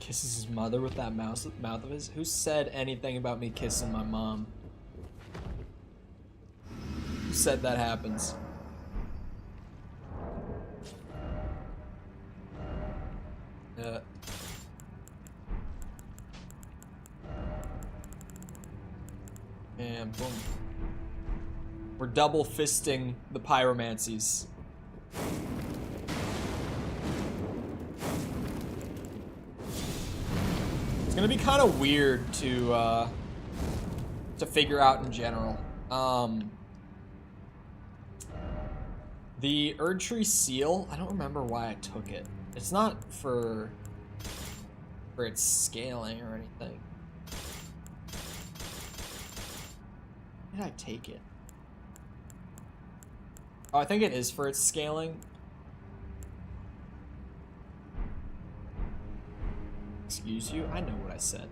Kisses his mother with that mouth of his. Who said anything about me kissing my mom? Who said that happens? And boom. We're double fisting the pyromancies. It's gonna be kind of weird to figure out in general. The Erdtree seal, I don't remember why I took it. It's not for its scaling or anything. Why did I take it? Oh, I think it is for its scaling. Excuse you? I know what I said.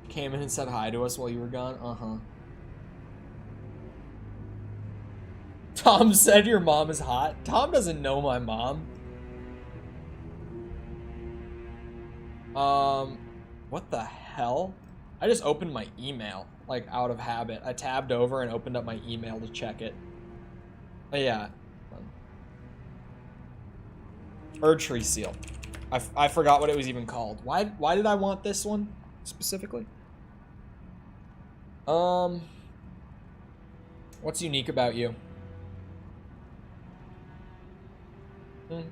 Came in and said hi to us while you were gone? Uh-huh. Tom said your mom is hot. Tom doesn't know my mom. What the hell? I just opened my email, like, out of habit. I tabbed over and opened up my email to check it. Oh, yeah. Erdtree seal. I forgot what it was even called. Why did I want this one specifically? What's unique about you?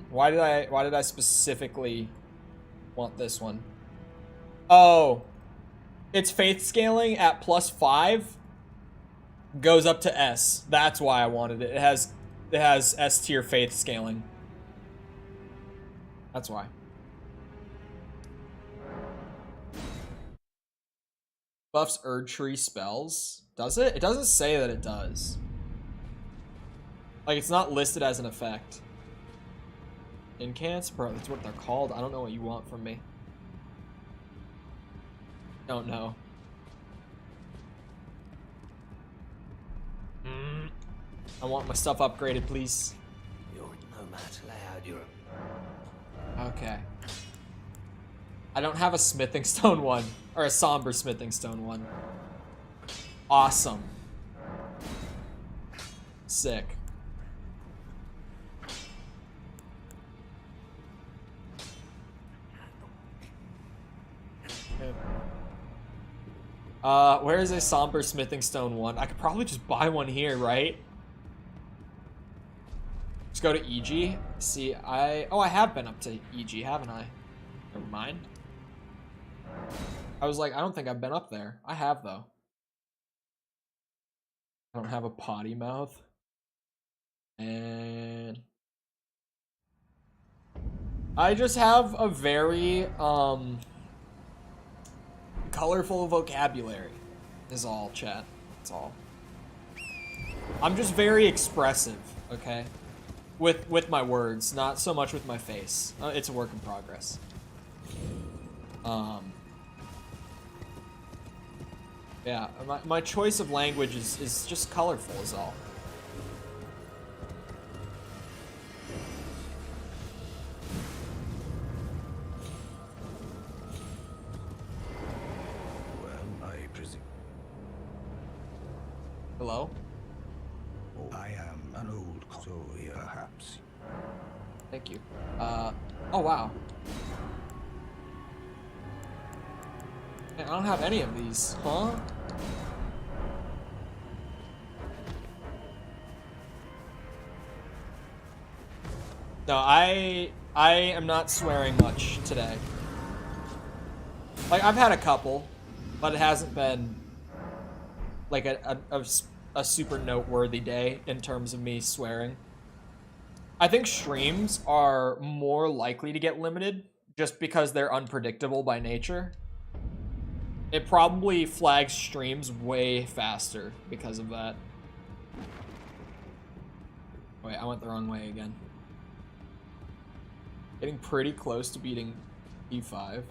Why did I specifically want this one? Oh, its faith scaling at +5 goes up to S. That's why I wanted it. It has S tier faith scaling. That's why. Buffs Erdtree spells. Does it? It doesn't say that it does. Like, it's not listed as an effect. Incants? Bro, that's what they're called. I don't know what you want from me. Don't know. I want my stuff upgraded, please. Your nomad layout, you're... Okay. I don't have a smithing stone one. Or a somber smithing stone one. Awesome. Sick. Okay. Where is a somber smithing stone one? I could probably just buy one here, right? Just go to EG. See, I have been up to EG, haven't I? Never mind. I was like, I don't think I've been up there. I have, though. I don't have a potty mouth. And I just have a very, colorful vocabulary is all, chat. That's all. I'm just very expressive, okay? With my words, not so much with my face. It's a work in progress. Yeah, my choice of language is just colorful is all. Well, I presume. Hello? I am an old so perhaps. Thank you. Oh wow. Man, I don't have any of these, huh? No, I am not swearing much today. Like, I've had a couple, but it hasn't been like a super noteworthy day in terms of me swearing. I think streams are more likely to get limited just because they're unpredictable by nature. It probably flags streams way faster because of that. Wait, I went the wrong way again. Getting pretty close to beating E5.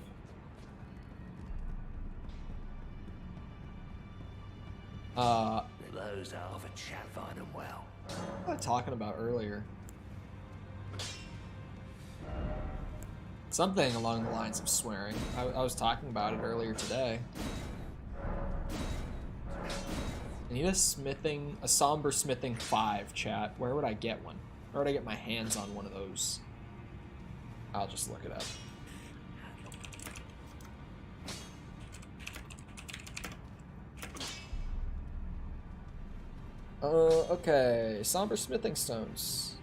Those half a chat find them well. What was I talking about earlier? Something along the lines of swearing. I was talking about it earlier today. I need a somber smithing 5, chat. Where would I get one? Where would I get my hands on one of those? I'll just look it up. Okay. Somber smithing stones.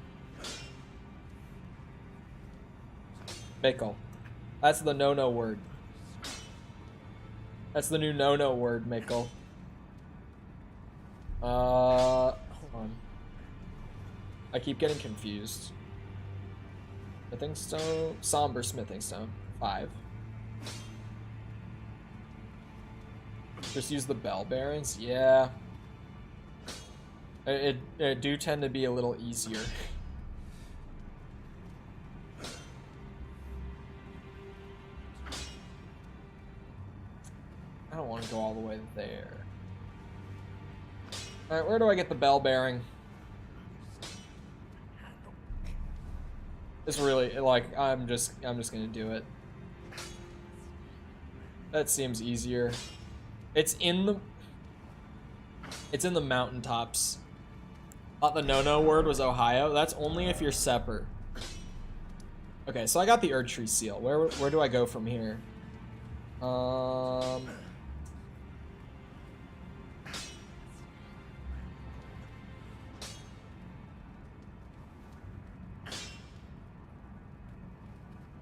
Mickle. That's the no-no word. That's the new no-no word, Mickle. Hold on. I keep getting confused. Smithing stone, somber smithing stone, 5. Just use the bell bearings, yeah. It do tend to be a little easier. I don't want to go all the way there. Alright, where do I get the bell bearing? It's really, like, I'm just gonna do it. That seems easier. It's in the mountaintops. Thought the no-no word was Ohio. That's only if you're Sepper. Okay, so I got the Erdtree seal. Where do I go from here?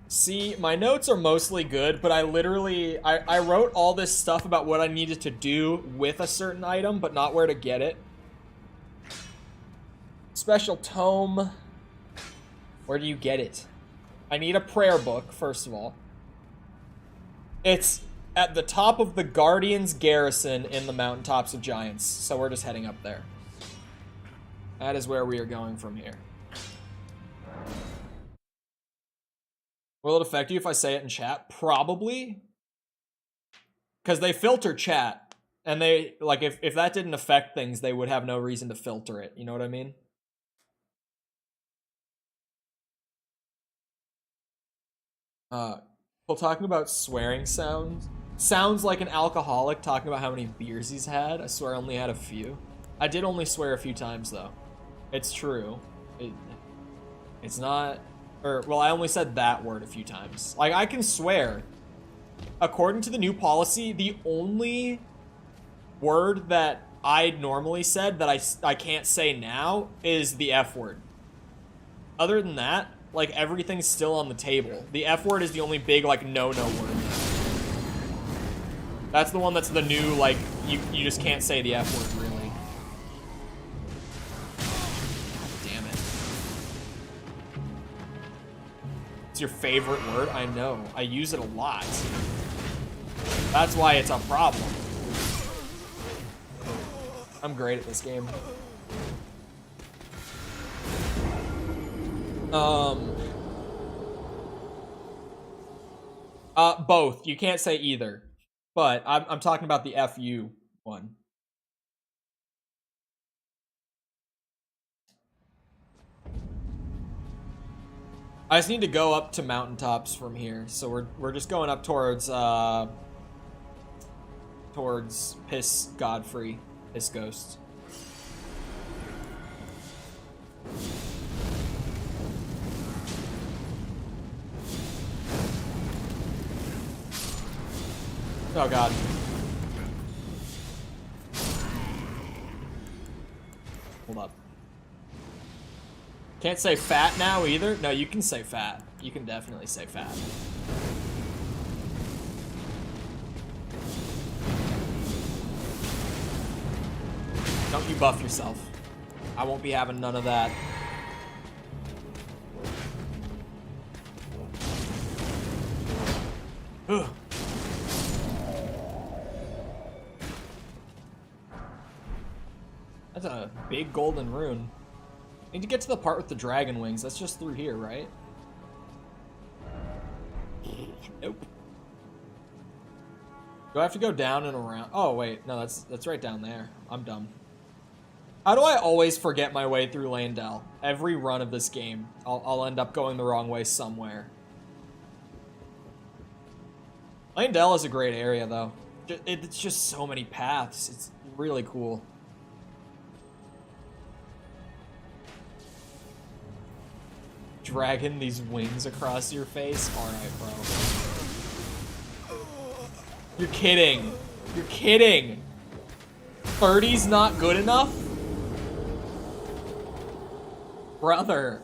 See, my notes are mostly good, but I literally, I wrote all this stuff about what I needed to do with a certain item, but not where to get it. Special tome. Where do you get it? I need a prayer book, first of all. It's at the top of the Guardians garrison in the Mountaintops of Giants, so we're just heading up there. That is where we are going from here. Will it affect you if I say it in chat? Probably. Because they filter chat. And they, like, if that didn't affect things, they would have no reason to filter it. You know what I mean? Well, talking about swearing sounds like an alcoholic talking about how many beers he's had. I swear I only had a few. I did only swear a few times, though. It's true. It's not... Or, well, I only said that word a few times. Like, I can swear. According to the new policy, the only word that I normally said that I can't say now is the F word. Other than that, like, everything's still on the table. The F word is the only big, like, no-no word. That's the one that's the new, like, you just can't say the F word, really. God damn it. It's your favorite word? I know. I use it a lot. That's why it's a problem. I'm great at this game. Both. You can't say either. But I'm talking about the FU one. I just need to go up to mountaintops from here. So we're just going up towards Piss Godfrey, Piss Ghost. Oh god. Hold up. Can't say fat now either? No, you can say fat. You can definitely say fat. Don't you buff yourself. I won't be having none of that. Ugh. That's a big golden rune. Need to get to the part with the dragon wings. That's just through here, right? Nope. Do I have to go down and around? Oh, wait. No, that's right down there. I'm dumb. How do I always forget my way through Landell? Every run of this game, I'll end up going the wrong way somewhere. Landell is a great area, though. It's just so many paths. It's really cool. Dragging these wings across your face? Alright, bro. You're kidding. You're kidding. 30's not good enough? Brother.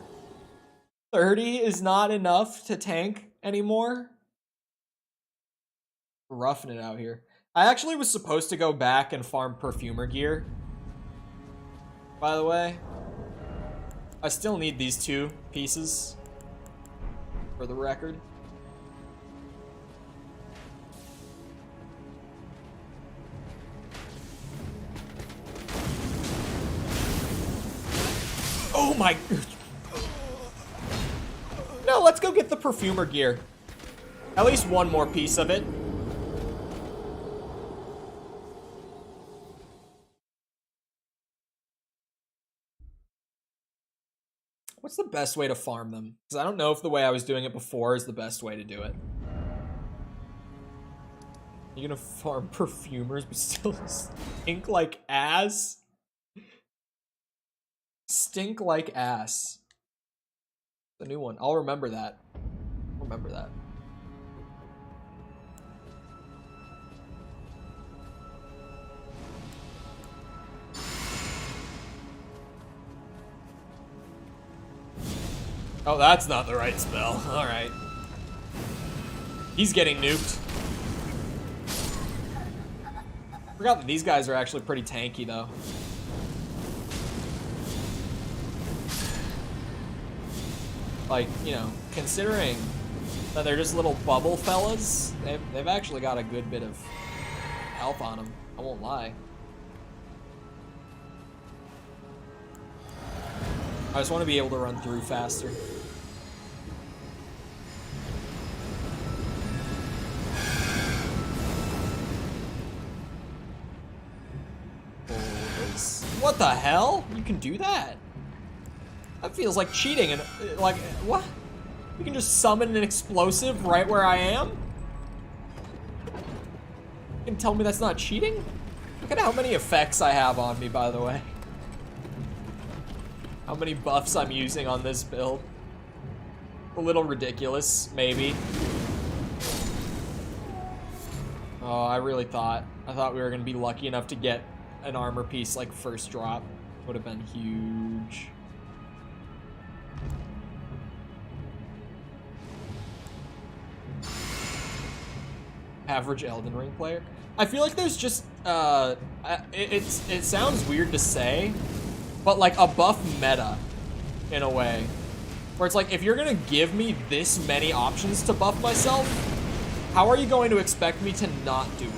30 is not enough to tank anymore? We're roughing it out here. I actually was supposed to go back and farm perfumer gear. By the way. I still need these 2 pieces. For the record. Oh my... No, let's go get the perfumer gear. At least one more piece of it. What's the best way to farm them? Because I don't know if the way I was doing it before is the best way to do it. You're gonna farm perfumers but still stink like ass? Stink like ass. The new one. I'll remember that. I'll remember that. Oh, that's not the right spell. Alright. He's getting nuked. Forgot that these guys are actually pretty tanky, though. Like, you know, considering that they're just little bubble fellas, they've actually got a good bit of health on them. I won't lie. I just want to be able to run through faster. What the hell? You can do that? That feels like cheating and like, what? You can just summon an explosive right where I am? You can tell me that's not cheating? Look at how many effects I have on me, by the way. How many buffs I'm using on this build. A little ridiculous, maybe. Oh, I thought we were gonna be lucky enough to get an armor piece like first drop. Would have been huge. Average Elden Ring player. I feel like there's just it sounds weird to say, but like a buff meta in a way, where it's like if you're gonna give me this many options to buff myself, how are you going to expect me to not do it?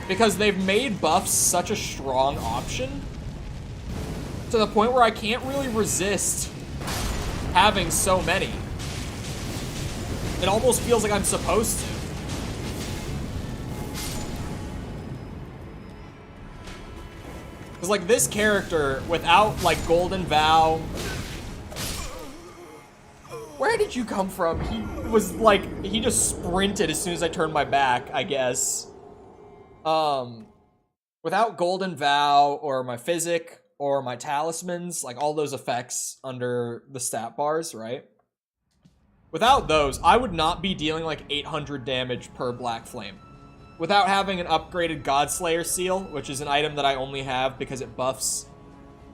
Because they've made buffs such a strong option to the point where I can't really resist having so many. It almost feels like I'm supposed to. Because, like, this character, without, like, Golden Vow... Where did you come from? He was, like, he just sprinted as soon as I turned my back, I guess. Without Golden Vow, or my Physic, or my Talismans, like, all those effects under the stat bars, right? Without those, I would not be dealing like 800 damage per Black Flame. Without having an upgraded Godslayer seal, which is an item that I only have because it buffs,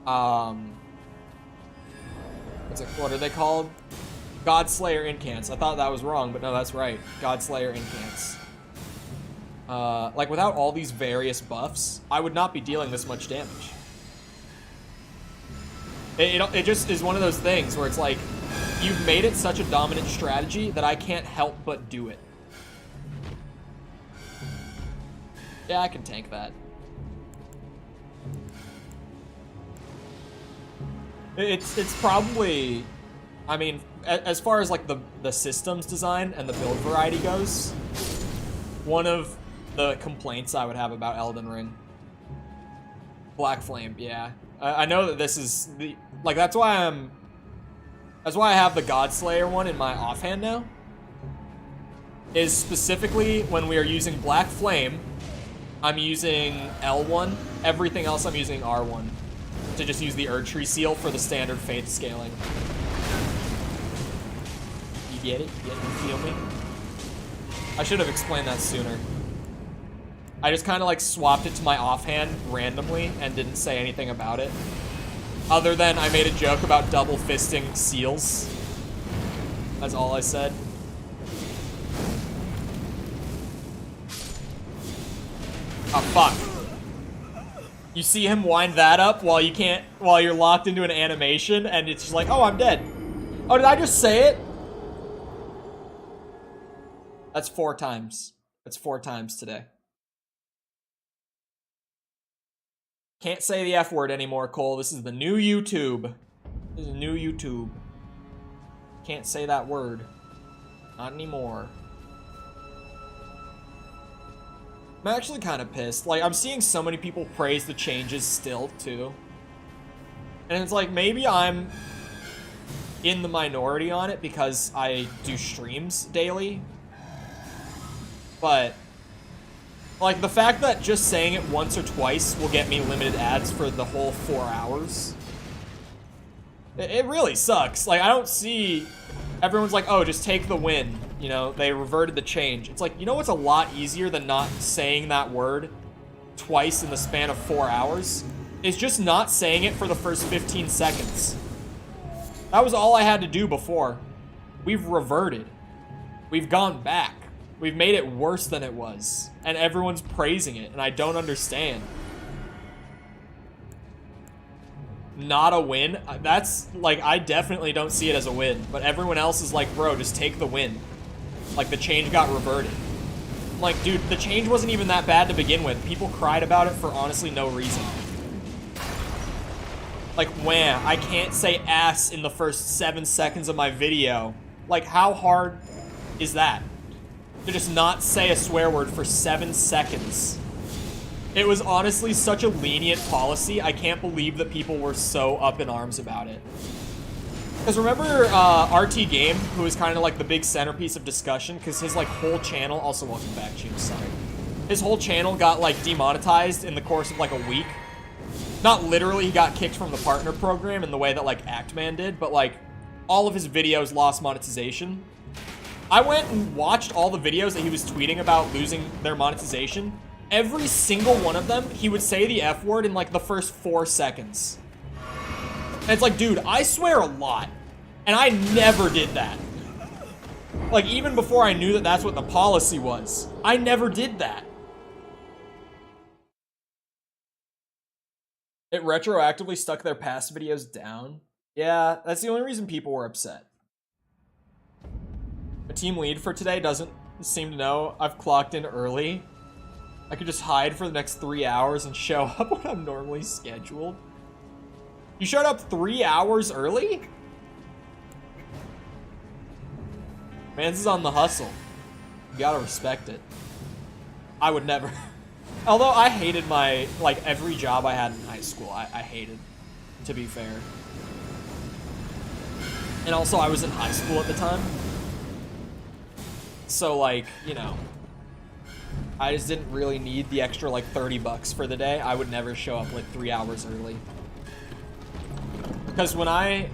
what are they called? Godslayer incants. I thought that was wrong, but no, that's right. Godslayer incants. Like without all these various buffs, I would not be dealing this much damage. It just is one of those things where it's like, you've made it such a dominant strategy that I can't help but do it. Yeah, I can tank that. It's probably, I mean, as far as like the systems design and the build variety goes, one of the complaints I would have about Elden Ring. Black Flame, yeah. I know that this is the, like, that's why I have the Godslayer one in my offhand now. Is specifically when we are using Black Flame, I'm using L1. Everything else I'm using R1. To just use the Erdtree seal for the standard faith scaling. You get it? You feel me? I should have explained that sooner. I just kind of like swapped it to my offhand randomly and didn't say anything about it. Other than I made a joke about double fisting seals. That's all I said. Oh, fuck. You see him wind that up while you're locked into an animation and it's just like, oh, I'm dead. Oh, did I just say it? That's 4 times. That's 4 times today. Can't say the F word anymore, Cole. This is the new YouTube. This is new YouTube. Can't say that word. Not anymore. I'm actually kind of pissed. Like, I'm seeing so many people praise the changes still, too. And it's like, maybe I'm in the minority on it because I do streams daily. But, like, the fact that just saying it once or twice will get me limited ads for the whole 4 hours, it really sucks. Like, I don't see... Everyone's like, oh, just take the win. You know, they reverted the change. It's like, you know what's a lot easier than not saying that word twice in the span of 4 hours? Is just not saying it for the first 15 seconds. That was all I had to do before. We've reverted. We've gone back. We've made it worse than it was. And everyone's praising it, and I don't understand. Not a win? That's, like, I definitely don't see it as a win. But everyone else is like, bro, just take the win. Like, the change got reverted. I'm like, dude, the change wasn't even that bad to begin with. People cried about it for honestly no reason. Like, wham, I can't say ass in the first 7 seconds of my video. Like, how hard is that? To just not say a swear word for 7 seconds. It was honestly such a lenient policy, I can't believe that people were so up in arms about it. Because remember RT Game, who was kind of like the big centerpiece of discussion, because his like whole channel, also welcome back, James, sorry. His whole channel got like demonetized in the course of like a week. Not literally, he got kicked from the partner program in the way that like Actman did, but like all of his videos lost monetization. I went and watched all the videos that he was tweeting about losing their monetization. Every single one of them, he would say the F word in like the first 4 seconds. And it's like, dude, I swear a lot. And I never did that. Like, even before I knew that that's what the policy was, I never did that. It retroactively stuck their past videos down. Yeah, that's the only reason people were upset. A team lead for today doesn't seem to know I've clocked in early. I could just hide for the next 3 hours and show up when I'm normally scheduled. You showed up 3 hours early? Mans is on the hustle. You gotta respect it. I would never. Although I hated my, like, every job I had in high school, I hated, to be fair. And also, I was in high school at the time. So, like, you know, I just didn't really need the extra, like, 30 bucks for the day. I would never show up, like, 3 hours early. Because when I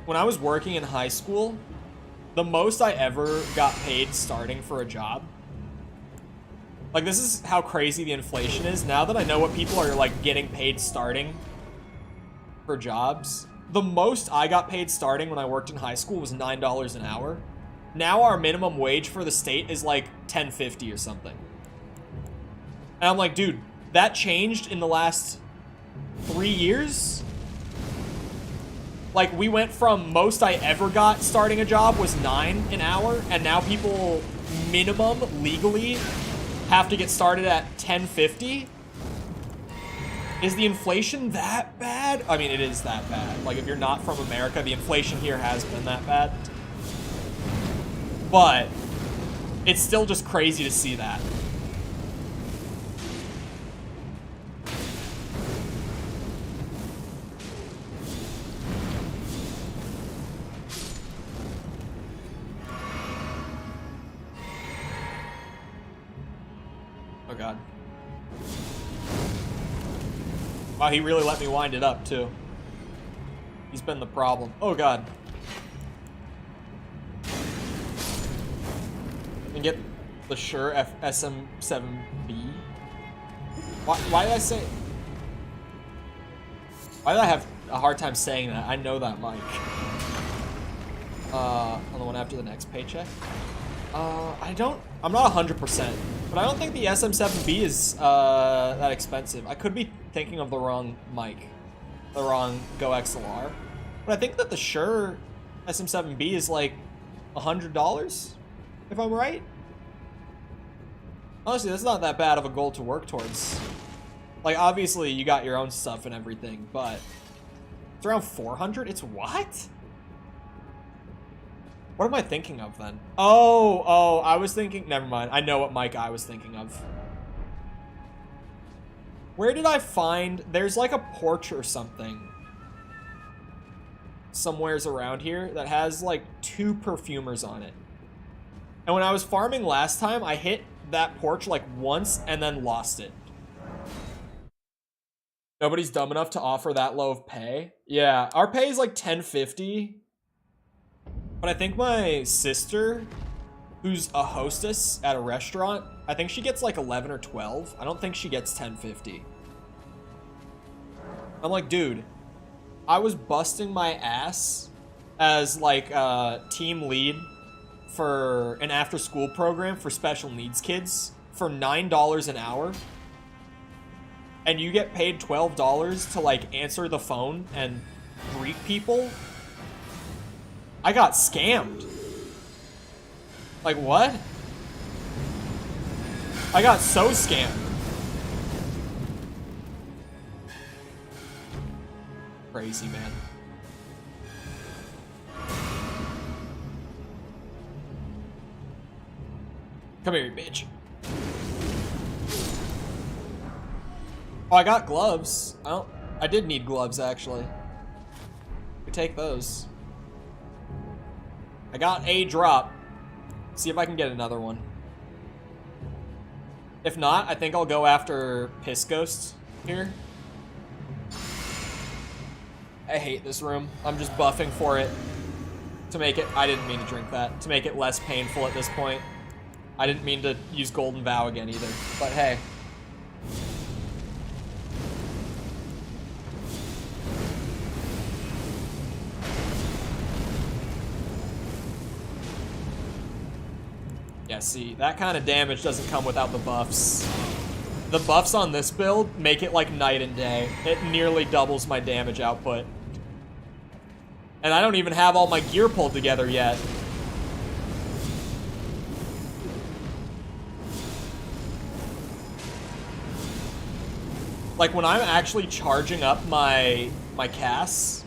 was working in high school, the most I ever got paid starting for a job, like, this is how crazy the inflation is. Now that I know what people are, like, getting paid starting for jobs, the most I got paid starting when I worked in high school was $9 an hour. Now our minimum wage for the state is, like, $10.50 or something. And I'm like, dude, that changed in the last 3 years? Like, we went from most I ever got starting a job was $9 an hour, and now people minimum legally have to get started at $10.50? Is the inflation that bad? I mean, it is that bad. Like, if you're not from America, the inflation here has been that bad. But it's still just crazy to see that. Oh god. Wow, he really let me wind it up too. He's been the problem. Oh god. And get the Shure SM7B. Why did I say? Why did I have a hard time saying that? I know that mic. On the one after the next paycheck. I'm not 100%, but I don't think the SM7B is that expensive. I could be thinking of the wrong mic, the wrong Go XLR, but I think that the Shure SM7B is like $100, if I'm right. Honestly, that's not that bad of a goal to work towards. Like, obviously, you got your own stuff and everything, but it's around 400. It's what? What am I thinking of then? Oh, I was thinking, never mind. I know what mic I was thinking of. Where did I find, there's like a porch or something somewheres around here that has like 2 perfumers on it. And when I was farming last time, I hit that porch like once and then lost it. Nobody's dumb enough to offer that low of pay. Yeah, our pay is like $10.50. But I think my sister, who's a hostess at a restaurant, I think she gets like 11 or 12. I don't think she gets $10.50. I'm like, dude, I was busting my ass as like a team lead for an after-school program for special needs kids for $9 an hour. And you get paid $12 to like answer the phone and greet people? I got scammed. Like, what? I got so scammed. Crazy, man. Come here, you bitch. Oh, I got gloves. I did need gloves, actually. We take those. I got a drop. See if I can get another one. If not, I think I'll go after Piss Ghost here. I hate this room. I'm just buffing for it. To make it, I didn't mean to drink that. To make it less painful at this point. I didn't mean to use Golden Vow again either, but hey. Yeah, see, that kind of damage doesn't come without the buffs. The buffs on this build make it like night and day. It nearly doubles my damage output. And I don't even have all my gear pulled together yet. Like when I'm actually charging up my casts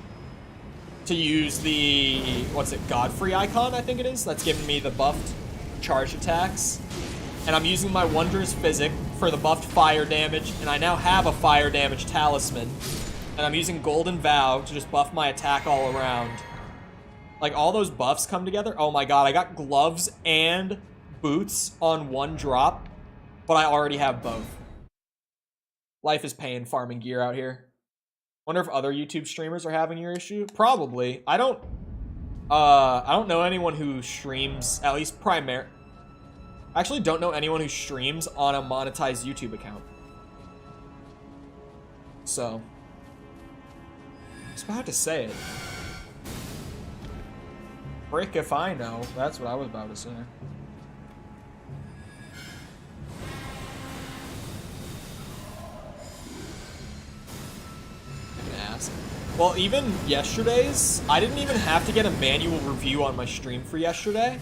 to use the, what's it, Godfrey icon, I think it is, that's giving me the buffed charge attacks. And I'm using my Wondrous Physic for the buffed fire damage, and I now have a fire damage talisman. And I'm using Golden Vow to just buff my attack all around. Like, all those buffs come together. Oh my god, I got gloves and boots on one drop, but I already have both. Life is pain farming gear out here. Wonder if other YouTube streamers are having your issue? Probably. I don't know anyone who streams, at least I actually don't know anyone who streams on a monetized YouTube account. So, I was about to say it. Frick if I know. That's what I was about to say. Ask. Well, even yesterday's, I didn't even have to get a manual review on my stream for yesterday.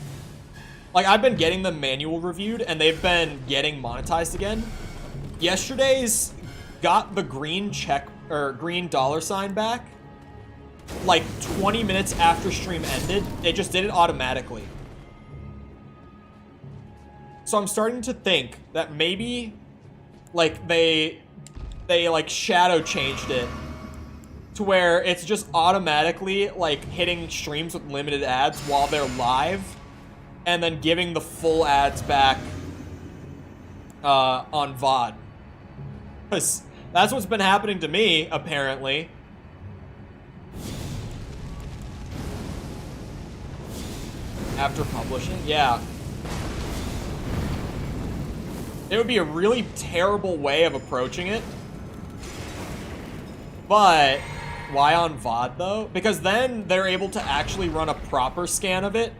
Like, I've been getting them manual reviewed, and they've been getting monetized again. Yesterday's got the green check, or green $sign back, like 20 minutes after stream ended. It just did it automatically. So I'm starting to think that maybe, like, they like shadow changed it to where it's just automatically like hitting streams with limited ads while they're live, and then giving the full ads back on VOD. Because that's what's been happening to me, apparently. After publishing? Yeah. It would be a really terrible way of approaching it. But why on VOD though? Because then they're able to actually run a proper scan of it,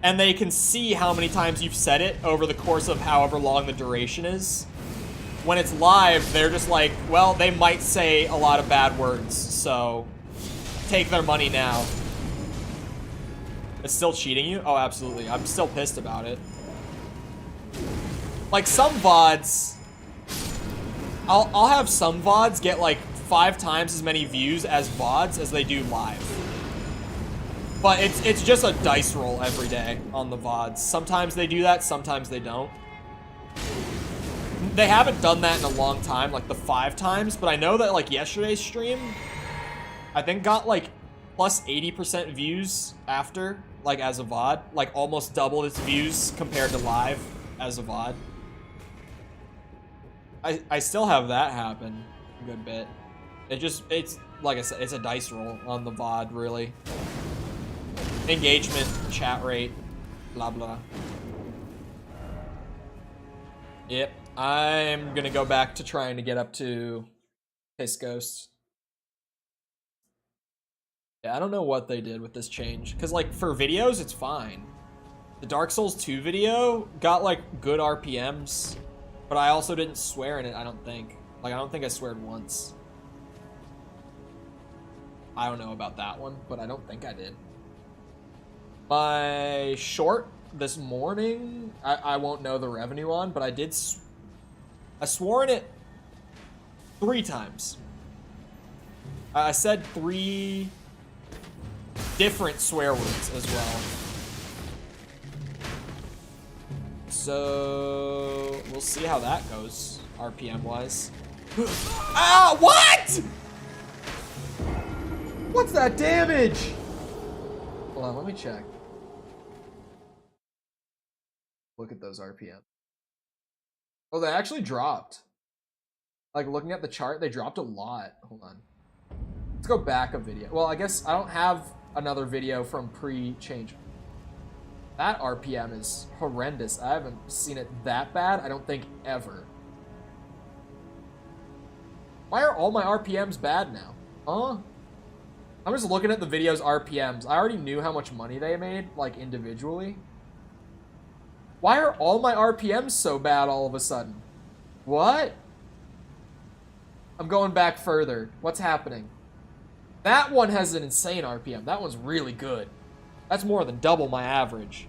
and they can see how many times you've said it over the course of however long the duration is. When it's live, they're just like, well, they might say a lot of bad words, so take their money now. It's still cheating you? Oh, absolutely. I'm still pissed about it. Like, some VODs, I'll have some VODs get like 5 times as many views as VODs as they do live. But it's just a dice roll every day on the VODs. Sometimes they do that, sometimes they don't. They haven't done that in a long time, like the 5 times, but I know that like yesterday's stream, I think got like plus 80% views after, like as a VOD. Like almost doubled its views compared to live as a VOD. I still have that happen a good bit. It's like I said, it's a dice roll on the VOD, really. Engagement, chat rate, blah blah. Yep, I'm gonna go back to trying to get up to Piss Ghost. Yeah, I don't know what they did with this change, because like for videos it's fine. The Dark Souls 2 video got like good RPMs, but I also didn't swear in it, I don't think. Like, I don't think I sweared once. I don't know about that one, but I don't think I did. My short this morning, I won't know the revenue on, but I swore in it 3 times. I said 3 different swear words as well. So we'll see how that goes, RPM wise. Ah, what? What's that damage? Hold on, let me check. Look at those RPM. Oh, they actually dropped. Like, looking at the chart, they dropped a lot. Hold on. Let's go back a video. Well, I guess I don't have another video from pre-change. That RPM is horrendous. I haven't seen it that bad, I don't think, ever. Why are all my RPMs bad now? Huh? I'm just looking at the video's RPMs. I already knew how much money they made, like, individually. Why are all my RPMs so bad all of a sudden? What? I'm going back further. What's happening? That one has an insane RPM. That one's really good. That's more than double my average.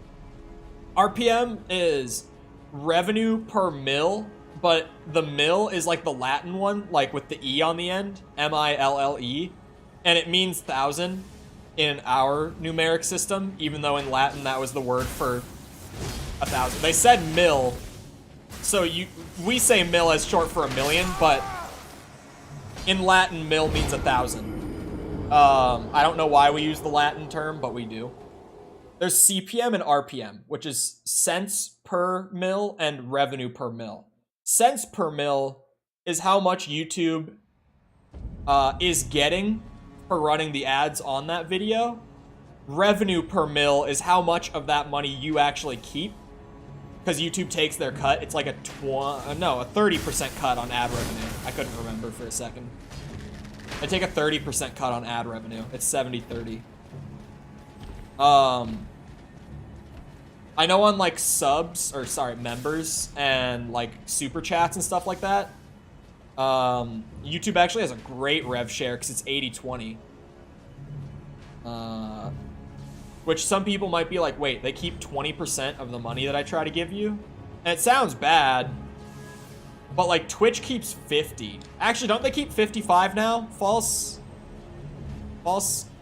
RPM is revenue per mil, but the mil is like the Latin one, like with the E on the end, M-I-L-L-E, and it means 1,000 in our numeric system, even though in Latin that was the word for 1,000. They said mil, so we say mil as short for a million, but in Latin, mil means 1,000. I don't know why we use the Latin term, but we do. There's CPM and RPM, which is cents per mil and revenue per mil. Cents per mil is how much YouTube is getting for running the ads on that video. Revenue per mil is how much of that money you actually keep, because YouTube takes their cut. It's like a 30% cut on ad revenue. I couldn't remember for a second. They take a 30% cut on ad revenue. It's 70-30. I know on like members and like super chats and stuff like that, YouTube actually has a great rev share because it's 80-20. Which some people might be like, wait, they keep 20% of the money that I try to give you? And it sounds bad, but like Twitch keeps 50. Actually, don't they keep 55 now? False,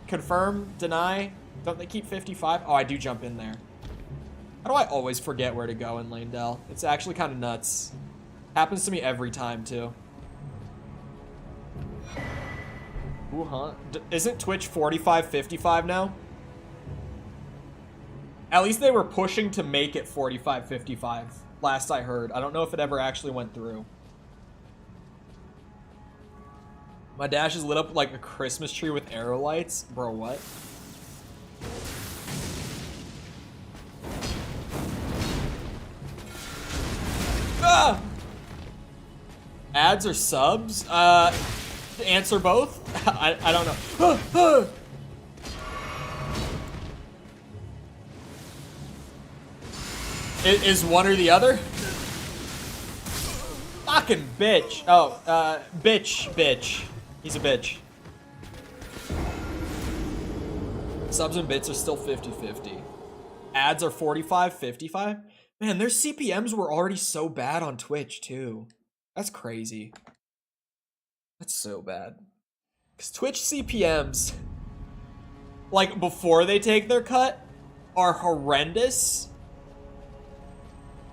confirm, deny. Don't they keep 55? Oh, I do jump in there. How do I always forget where to go in Lanedale? It's actually kind of nuts. Happens to me every time, too. Ooh, huh? Isn't Twitch 45-55 now? At least they were pushing to make it 45-55, last I heard. I don't know if it ever actually went through. My dash is lit up like a Christmas tree with arrow lights. Bro, what? Ah! Ads or subs? Answer both? I don't know. Is one or the other? Fucking bitch. Oh, bitch. He's a bitch. Subs and bits are still 50-50. Ads are 45-55. Man, their CPMs were already so bad on Twitch, too. That's crazy. That's so bad. Because Twitch CPMs, like, before they take their cut, are horrendous.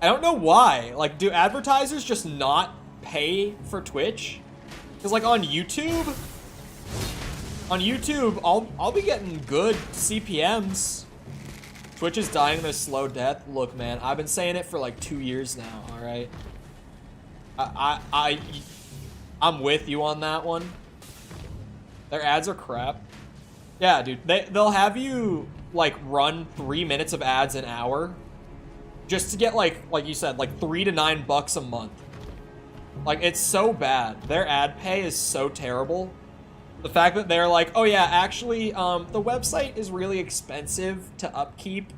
I don't know why. Like, do advertisers just not pay for Twitch? Because, like, on YouTube, I'll be getting good CPMs. Twitch is dying their slow death. Look, man, I've been saying it for like 2 years now, all right? I'm with you on that one. Their ads are crap. Yeah, dude, they'll have you like run 3 minutes of ads an hour just to get like you said, like $3 to $9 a month. Like, it's so bad. Their ad pay is so terrible. The fact that they're like, oh yeah, actually, the website is really expensive to upkeep,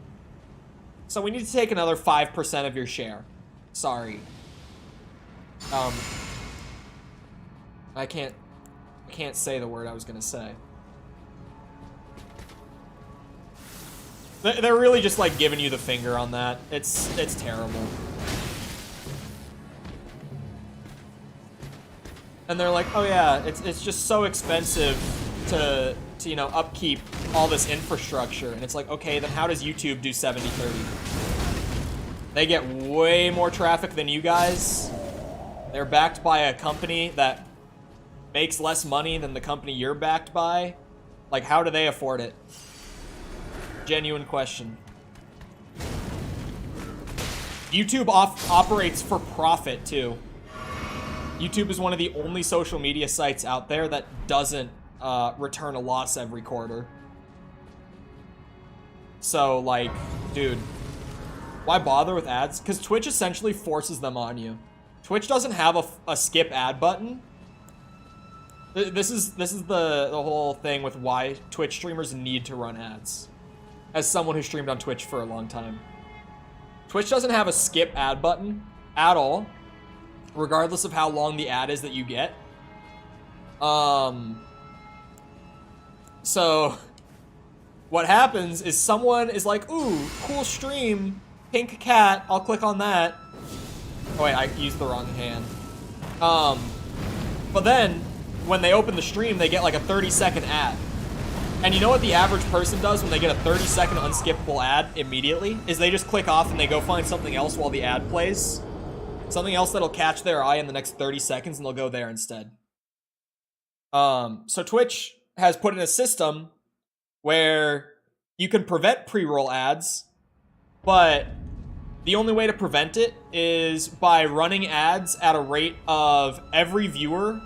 so we need to take another 5% of your share. Sorry. I can't say the word I was gonna say. They're really just like giving you the finger on that. It's terrible. And they're like, oh yeah, it's just so expensive to you know, upkeep all this infrastructure. And it's like, okay, then how does YouTube do 70-30? They get way more traffic than you guys. They're backed by a company that makes less money than the company you're backed by. Like, how do they afford it? Genuine question. YouTube operates for profit too. YouTube is one of the only social media sites out there that doesn't return a loss every quarter. So, like, dude, why bother with ads? Because Twitch essentially forces them on you. Twitch doesn't have a skip ad button. This is the whole thing with why Twitch streamers need to run ads. As someone who streamed on Twitch for a long time. Twitch doesn't have a skip ad button at all, regardless of how long the ad is that you get. So what happens is someone is like, ooh, cool stream, pink cat, I'll click on that. Oh wait, I used the wrong hand. But then when they open the stream, they get like a 30-second ad. And you know what the average person does when they get a 30-second unskippable ad immediately? Is they just click off and they go find something else while the ad plays. Something else that'll catch their eye in the next 30 seconds and they'll go there instead. So Twitch has put in a system where you can prevent pre-roll ads, but the only way to prevent it is by running ads at a rate of every viewer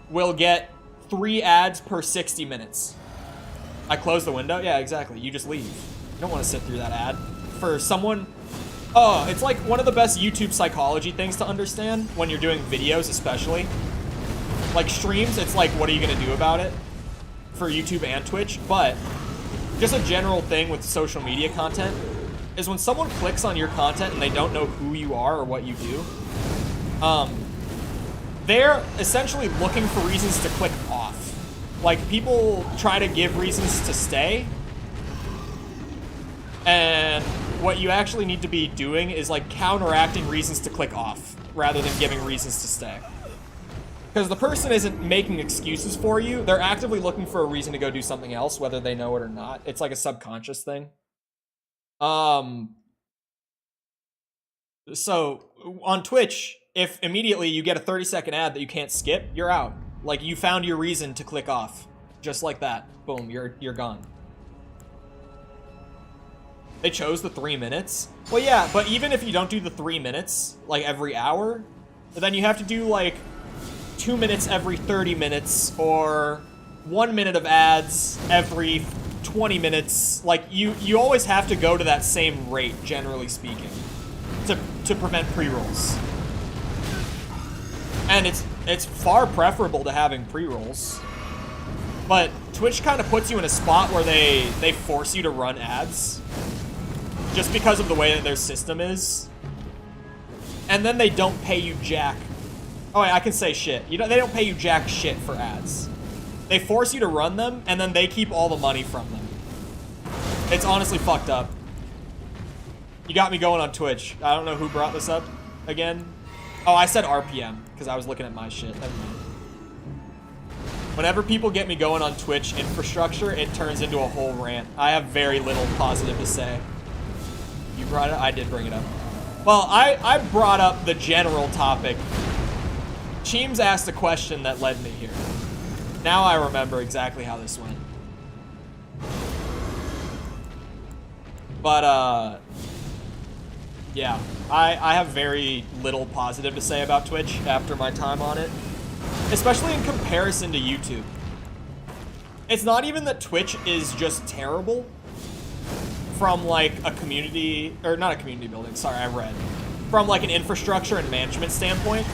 will get 3 ads per 60 minutes. I close the window? Yeah, exactly. You just leave. You don't want to sit through that ad. For someone... Oh, it's like one of the best YouTube psychology things to understand when you're doing videos especially. Like streams, it's like, what are you going to do about it? For YouTube and Twitch. But just a general thing with social media content is when someone clicks on your content and they don't know who you are or what you do, they're essentially looking for reasons to click off. Like, people try to give reasons to stay, and what you actually need to be doing is like counteracting reasons to click off rather than giving reasons to stay. Because the person isn't making excuses for you, they're actively looking for a reason to go do something else, whether they know it or not. It's like a subconscious thing. So on Twitch, if immediately you get a 30-second ad that you can't skip, you're out. Like, you found your reason to click off. Just like that. Boom, you're gone. They chose the 3 minutes? Well, yeah, but even if you don't do the 3 minutes, like every hour, then you have to do like 2 minutes every 30 minutes, or 1 minute of ads every 20 minutes. Like, you always have to go to that same rate, generally speaking, to prevent pre-rolls. And it's far preferable to having pre-rolls. But Twitch kind of puts you in a spot where they force you to run ads. Just because of the way that their system is. And then they don't pay you jack. Oh, wait, I can say shit. They don't pay you jack shit for ads. They force you to run them, and then they keep all the money from them. It's honestly fucked up. You got me going on Twitch. I don't know who brought this up again. Oh, I said RPM, because I was looking at my shit. Never mind. Whenever people get me going on Twitch infrastructure, it turns into a whole rant. I have very little positive to say. You brought it up? I did bring it up. Well, I brought up the general topic. Cheems asked a question that led me here. Now I remember exactly how this went. But, yeah. I have very little positive to say about Twitch after my time on it. Especially in comparison to YouTube. It's not even that Twitch is just terrible from like a community, or not a community building, sorry, I read. From like an infrastructure and management standpoint.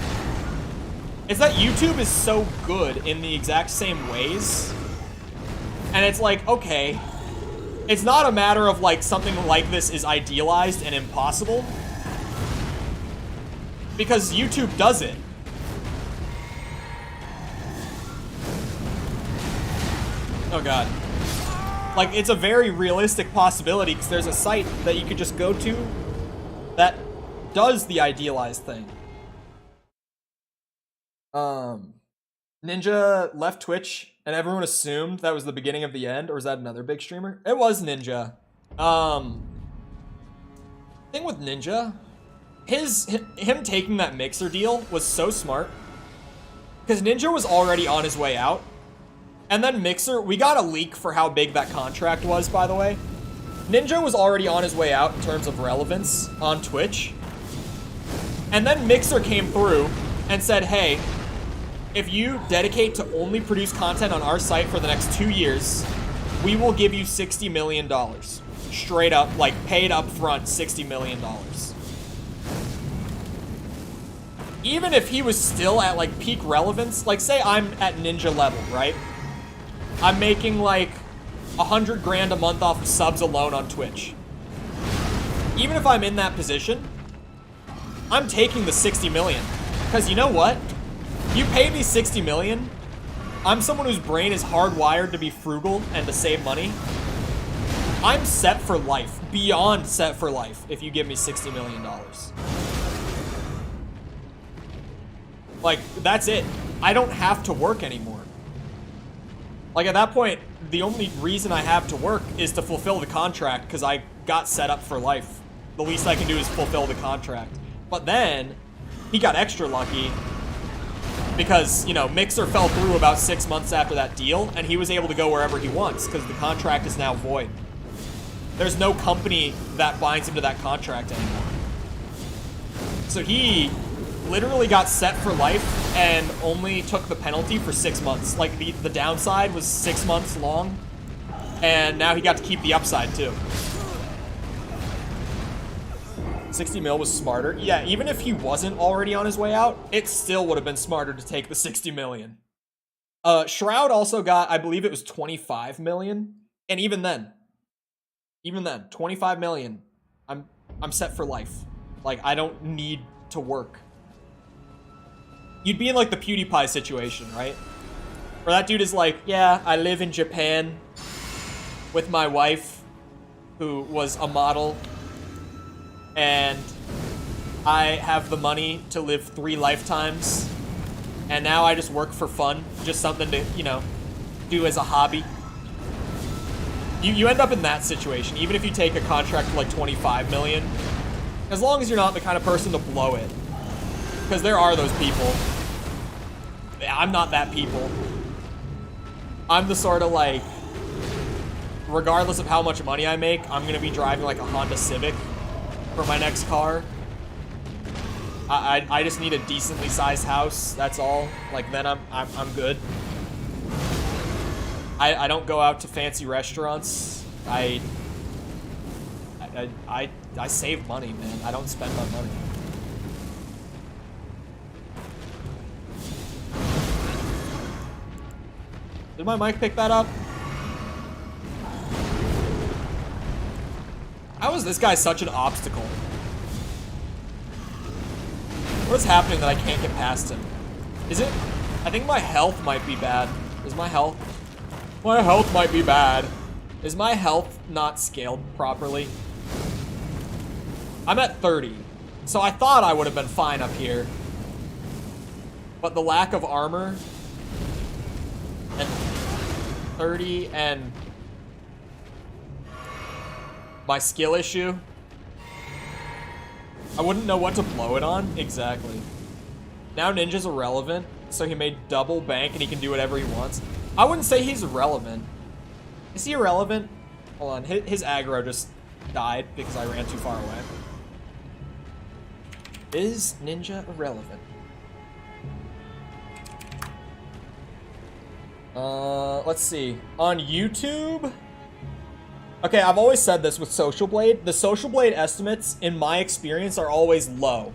It's that YouTube is so good in the exact same ways. And it's like, okay, it's not a matter of like something like this is idealized and impossible. Because YouTube does it. Oh god. Like, it's a very realistic possibility because there's a site that you could just go to that does the idealized thing. Ninja left Twitch and everyone assumed that was the beginning of the end, or is that another big streamer? It was Ninja. Thing with Ninja, him taking that Mixer deal was so smart because Ninja was already on his way out. And then Mixer, we got a leak for how big that contract was, by the way. Ninja was already on his way out in terms of relevance on Twitch. And then Mixer came through and said, hey, if you dedicate to only produce content on our site for the next 2 years, we will give you $60 million. straight up, like, paid up front $60 million. Even if he was still at, like, peak relevance, like, say I'm at Ninja level, right? I'm making, like, 100 grand a month off of subs alone on Twitch. Even if I'm in that position, I'm taking the 60 million. Because you know what? You pay me 60 million, I'm someone whose brain is hardwired to be frugal and to save money. I'm set for life, beyond set for life, if you give me $60 million. Like, that's it. I don't have to work anymore. Like, at that point, the only reason I have to work is to fulfill the contract, because I got set up for life. The least I can do is fulfill the contract. But then, he got extra lucky, because, you know, Mixer fell through about 6 months after that deal, and he was able to go wherever he wants, because the contract is now void. There's no company that binds him to that contract anymore. So he literally got set for life and only took the penalty for 6 months. Like, the downside was 6 months long, and now he got to keep the upside too. 60 mil was smarter. Yeah, even if he wasn't already on his way out, it still would have been smarter to take the 60 million. Shroud also got, I believe it was 25 million. And even then, 25 million, I'm set for life. Like, I don't need to work. You'd be in, like, the PewDiePie situation, right? Where that dude is like, yeah, I live in Japan with my wife, who was a model, and I have the money to live 3 lifetimes, and now I just work for fun, just something to, you know, do as a hobby. You end up in that situation, even if you take a contract for like 25 million, as long as you're not the kind of person to blow it. Because there are those people. I'm not that people. I'm the sort of, like, regardless of how much money I make, I'm gonna be driving like a Honda Civic for my next car. I just need a decently sized house, that's all. Like, then I'm good. I don't go out to fancy restaurants. I save money, man. I don't spend my money. Did my mic pick that up? How is this guy such an obstacle? What is happening that I can't get past him? Is it? I think my health might be bad. Is my health? My health might be bad. Is my health not scaled properly? I'm at 30. So I thought I would have been fine up here. But the lack of armor and 30 and my skill issue. I wouldn't know what to blow it on. Exactly. Now Ninja's irrelevant, so he made double bank and he can do whatever he wants. I wouldn't say he's irrelevant. Is he irrelevant? Hold on, his aggro just died because I ran too far away. Is Ninja irrelevant? Let's see. On YouTube? Okay, I've always said this with Social Blade. The Social Blade estimates, in my experience, are always low.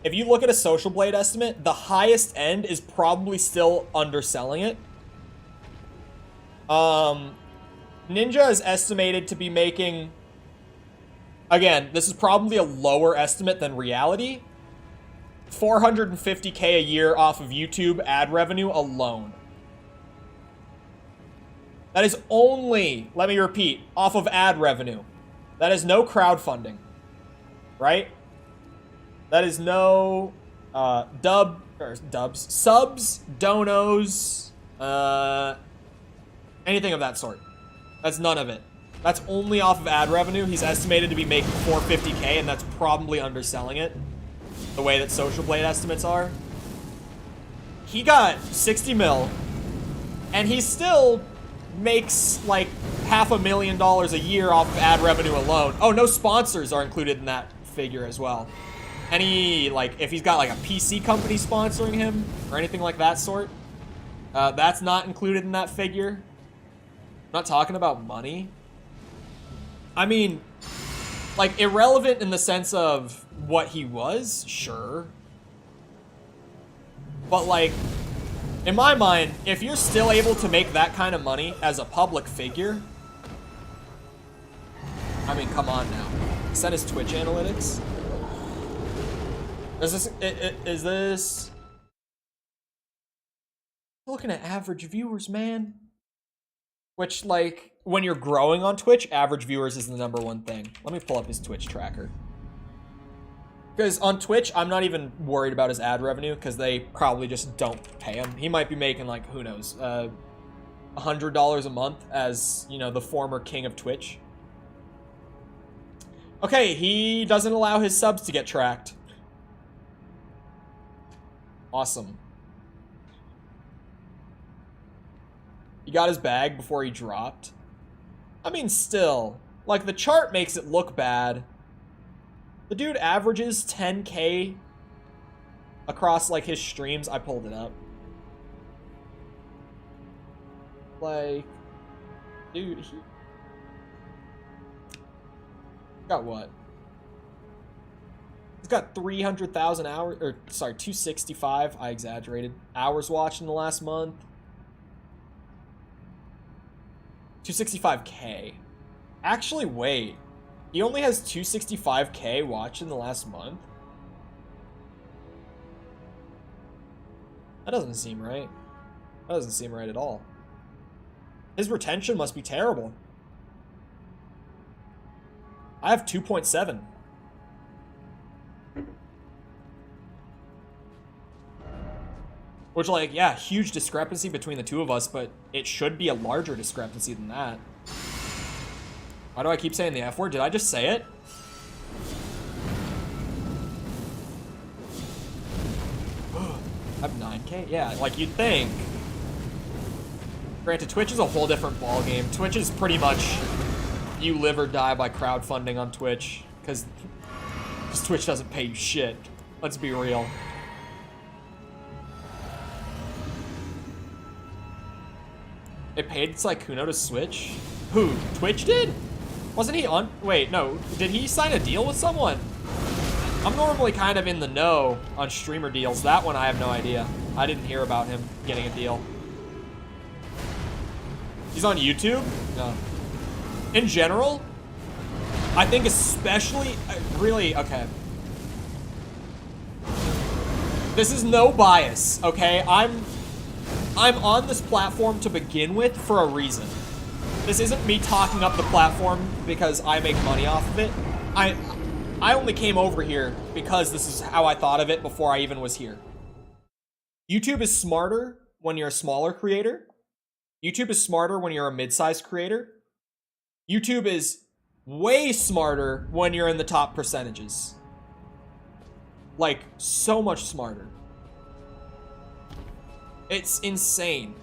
If you look at a Social Blade estimate, the highest end is probably still underselling it. Ninja is estimated to be making... Again, this is probably a lower estimate than reality. 450K a year off of YouTube ad revenue alone. That is only, let me repeat, off of ad revenue. That is no crowdfunding, right? That is no subs, donos, anything of that sort. That's none of it. That's only off of ad revenue. He's estimated to be making 450K, and that's probably underselling it, the way that Social Blade estimates are. He got 60 mil, and he still makes like $500,000 a year off of ad revenue alone. Oh, no sponsors are included in that figure as well. Any, like, if he's got like a PC company sponsoring him or anything like that sort, that's not included in that figure. I'm not talking about money. I mean, like, irrelevant in the sense of what he was, sure. But, like, in my mind, if you're still able to make that kind of money as a public figure, I mean, come on now. Is that his Twitch analytics? Is this... Looking at average viewers, man. Which, like, when you're growing on Twitch, average viewers is the #1 thing. Let me pull up his Twitch tracker. Because on Twitch, I'm not even worried about his ad revenue, because they probably just don't pay him. He might be making, like, who knows, $100 a month as, you know, the former king of Twitch. Okay, he doesn't allow his subs to get tracked. Awesome. He got his bag before he dropped. I mean, still, like, the chart makes it look bad. The dude averages 10K across, like, his streams. I pulled it up. Like, dude, he got what? He's got 300,000 hours, or sorry, 265, I exaggerated, hours watched in the last month. 265K. Actually, wait. He only has 265K watched in the last month? That doesn't seem right. That doesn't seem right at all. His retention must be terrible. I have 2.7. Which, like, yeah, huge discrepancy between the two of us, but it should be a larger discrepancy than that. Why do I keep saying the F word? Did I just say it? I have 9K? Yeah, like you'd think. Granted, Twitch is a whole different ballgame. Twitch is pretty much you live or die by crowdfunding on Twitch, because Twitch doesn't pay you shit. Let's be real. It paid Sykkuno to switch? Who? Twitch did? Wasn't he on? Wait, no. Did he sign a deal with someone? I'm normally kind of in the know on streamer deals. That one I have no idea. I didn't hear about him getting a deal. He's on YouTube? No. In general, I think especially, really, okay. This is no bias, okay? I'm on this platform to begin with for a reason. This isn't me talking up the platform because I make money off of it. I only came over here because this is how I thought of it before I even was here. YouTube is smarter when you're a smaller creator. YouTube is smarter when you're a mid-sized creator. YouTube is way smarter when you're in the top percentages. Like, so much smarter. It's insane.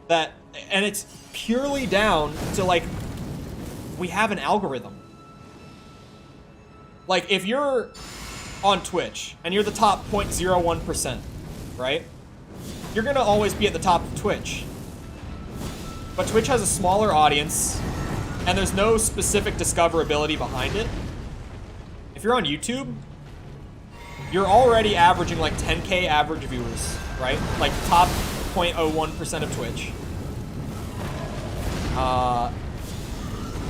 That, and it's purely down to, like, we have an algorithm. Like, if you're on Twitch and you're the top 0.01%, right? You're gonna always be at the top of Twitch. But Twitch has a smaller audience, and there's no specific discoverability behind it. If you're on YouTube, you're already averaging like 10K average viewers, right? Like top 0.01% of Twitch.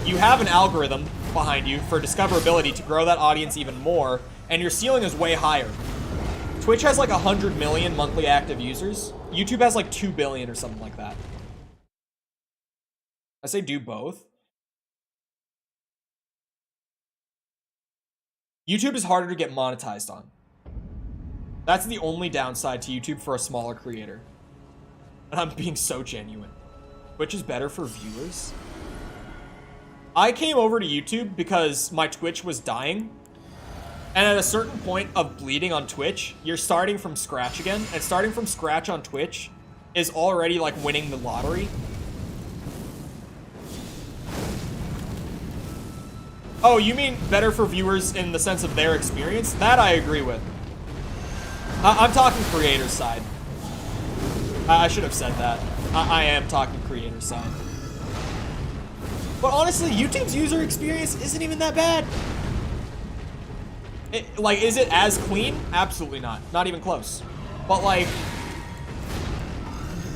You have an algorithm behind you for discoverability to grow that audience even more, and your ceiling is way higher. Twitch has like 100 million monthly active users. YouTube has like 2 billion or something like that. I say do both. YouTube is harder to get monetized on. That's the only downside to YouTube for a smaller creator. And I'm being so genuine. Twitch is better for viewers. I came over to YouTube because my Twitch was dying. And at a certain point of bleeding on Twitch, you're starting from scratch again. And starting from scratch on Twitch is already like winning the lottery. Oh, you mean better for viewers in the sense of their experience? That I agree with. I'm talking creator side. I should have said that. I am talking creator side. But honestly, YouTube's user experience isn't even that bad. Like, is it as clean? Absolutely not. Not even close. But like,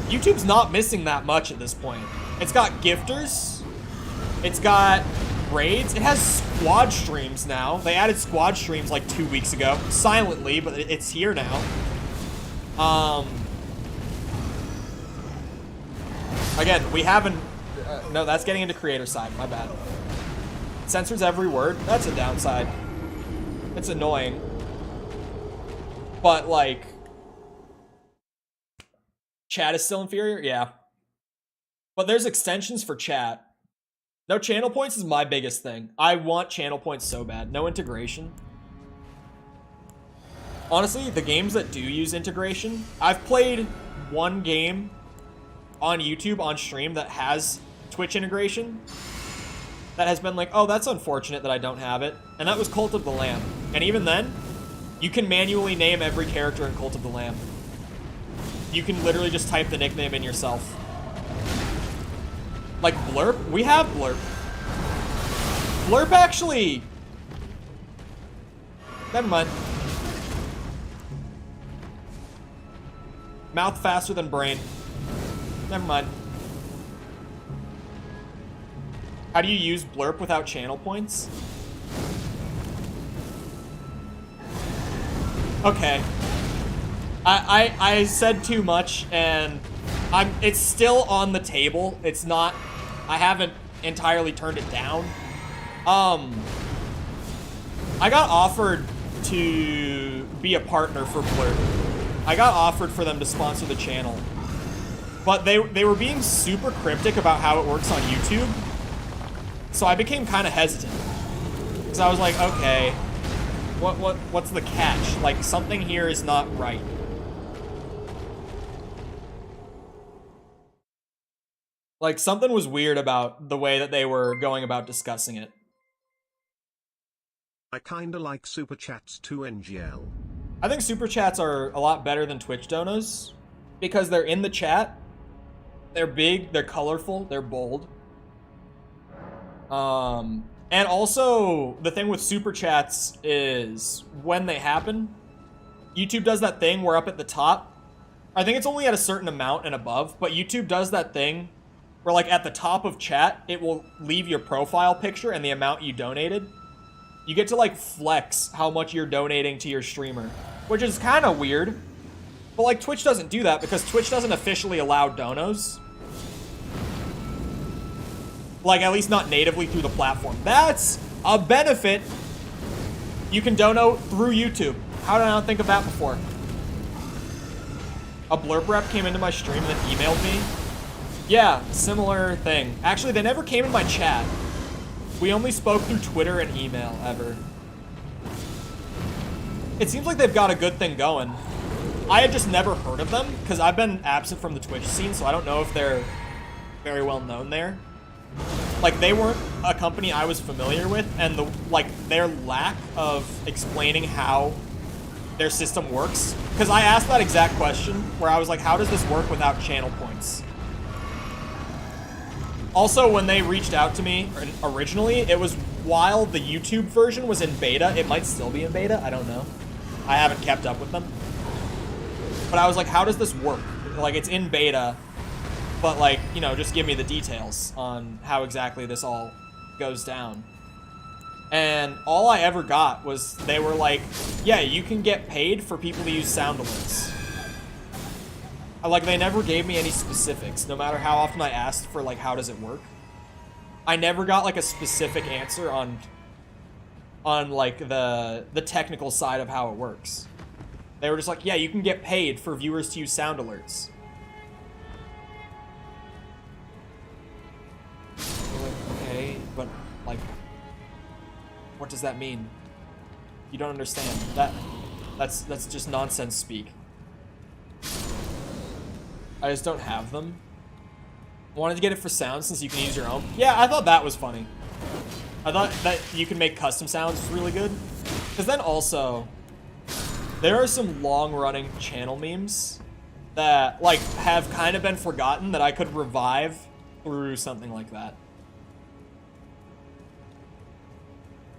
YouTube's not missing that much at this point. It's got gifters. It's got raids. It has squad streams now. They added squad streams like 2 weeks ago. Silently, but it's here now. Again, we haven't... no, that's getting into creator side. My bad. Censors every word. That's a downside. It's annoying. But, like... chat is still inferior? Yeah. But there's extensions for chat. No channel points is my biggest thing. I want channel points so bad. No integration. Honestly, the games that do use integration... I've played one game on YouTube, on stream, that has Twitch integration. That has been like, oh, that's unfortunate that I don't have it. And that was Cult of the Lamb. And even then, you can manually name every character in Cult of the Lamb. You can literally just type the nickname in yourself. Like Blurp? We have Blurp. Blurp actually... never mind. Mouth faster than brain. Never mind. How do you use Blurp without channel points? Okay. I said too much, and it's still on the table. It's not... I haven't entirely turned it down. I got offered to be a partner for Blurp. I got offered for them to sponsor the channel. But they were being super cryptic about how it works on YouTube. So I became kind of hesitant. Because I was like, okay, what's the catch? Like, something here is not right. Like, something was weird about the way that they were going about discussing it. I kinda like super chats too, NGL. I think super chats are a lot better than Twitch donos. Because they're in the chat. They're big, they're colorful, they're bold. And also, the thing with super chats is when they happen, YouTube does that thing where up at the top, I think it's only at a certain amount and above, but YouTube does that thing where, like, at the top of chat, it will leave your profile picture and the amount you donated. You get to, like, flex how much you're donating to your streamer, which is kind of weird. But, like, Twitch doesn't do that because Twitch doesn't officially allow donos. Like, at least not natively through the platform. That's a benefit. You can dono through YouTube. How did I not think of that before? A Blurp rep came into my stream and then emailed me. Yeah, similar thing. Actually, they never came in my chat. We only spoke through Twitter and email, ever. It seems like they've got a good thing going. I had just never heard of them, because I've been absent from the Twitch scene, so I don't know if they're very well known there. Like, they weren't a company I was familiar with, and their lack of explaining how their system works. Because I asked that exact question, where I was like, how does this work without channel points? Also, when they reached out to me originally, it was while the YouTube version was in beta. It might still be in beta, I don't know. I haven't kept up with them. But I was like, how does this work? Like, it's in beta. But, like, you know, just give me the details on how exactly this all goes down. And all I ever got was they were like, yeah, you can get paid for people to use sound alerts. Like, they never gave me any specifics, no matter how often I asked for, like, how does it work. I never got, like, a specific answer on like, the technical side of how it works. They were just like, yeah, you can get paid for viewers to use sound alerts. Okay, but, like, what does that mean? You don't understand. That's just nonsense speak. I just don't have them. Wanted to get it for sound since you can use your own. Yeah, I thought that was funny. I thought that you can make custom sounds was really good. Because then also, there are some long-running channel memes that, like, have kind of been forgotten that I could revive through something like that.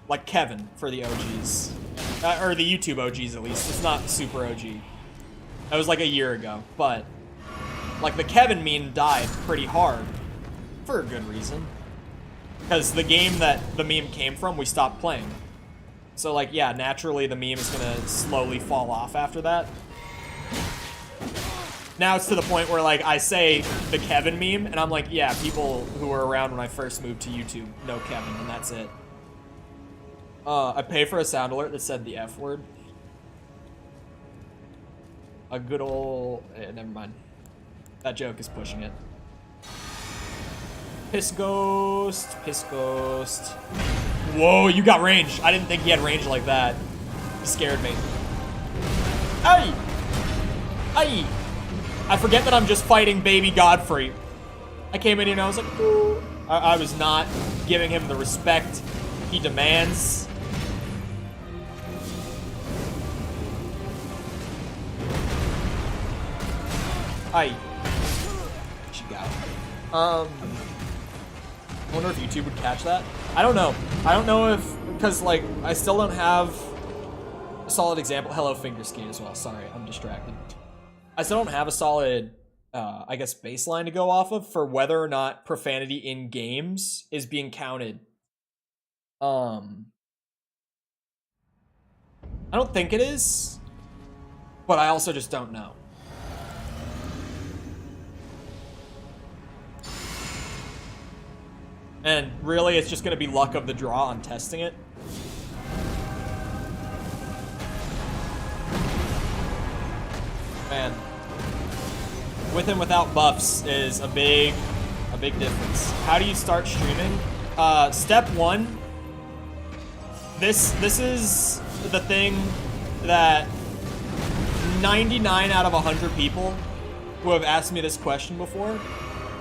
Like Kevin for the OGs. Or the YouTube OGs at least. It's not super OG. That was like a year ago. But like the Kevin meme died pretty hard. For a good reason. Because the game that the meme came from, we stopped playing. So like, yeah, naturally the meme is gonna slowly fall off after that. Now it's to the point where like I say the Kevin meme and I'm like, yeah, people who were around when I first moved to YouTube know Kevin and that's it. I paid for a sound alert that said the F word. A good old... never mind. That joke is pushing it. Piss Ghost. Piss Ghost. Whoa, you got range. I didn't think he had range like that. He scared me. Hey! Hey! I forget that I'm just fighting baby Godfrey. I came in here and I was like, ooh. I was not giving him the respect he demands. I got it. I wonder if YouTube would catch that. I don't know. I don't know if, because like I still don't have a solid example. Hello, Fingerskate as well. Sorry, I'm distracted. I still don't have a solid, I guess, baseline to go off of for whether or not profanity in games is being counted. I don't think it is, but I also just don't know. And really, it's just going to be luck of the draw on testing it. Man, with and without buffs is a big difference. How do you start streaming? Step one. This is the thing that 99 out of 100 people who have asked me this question before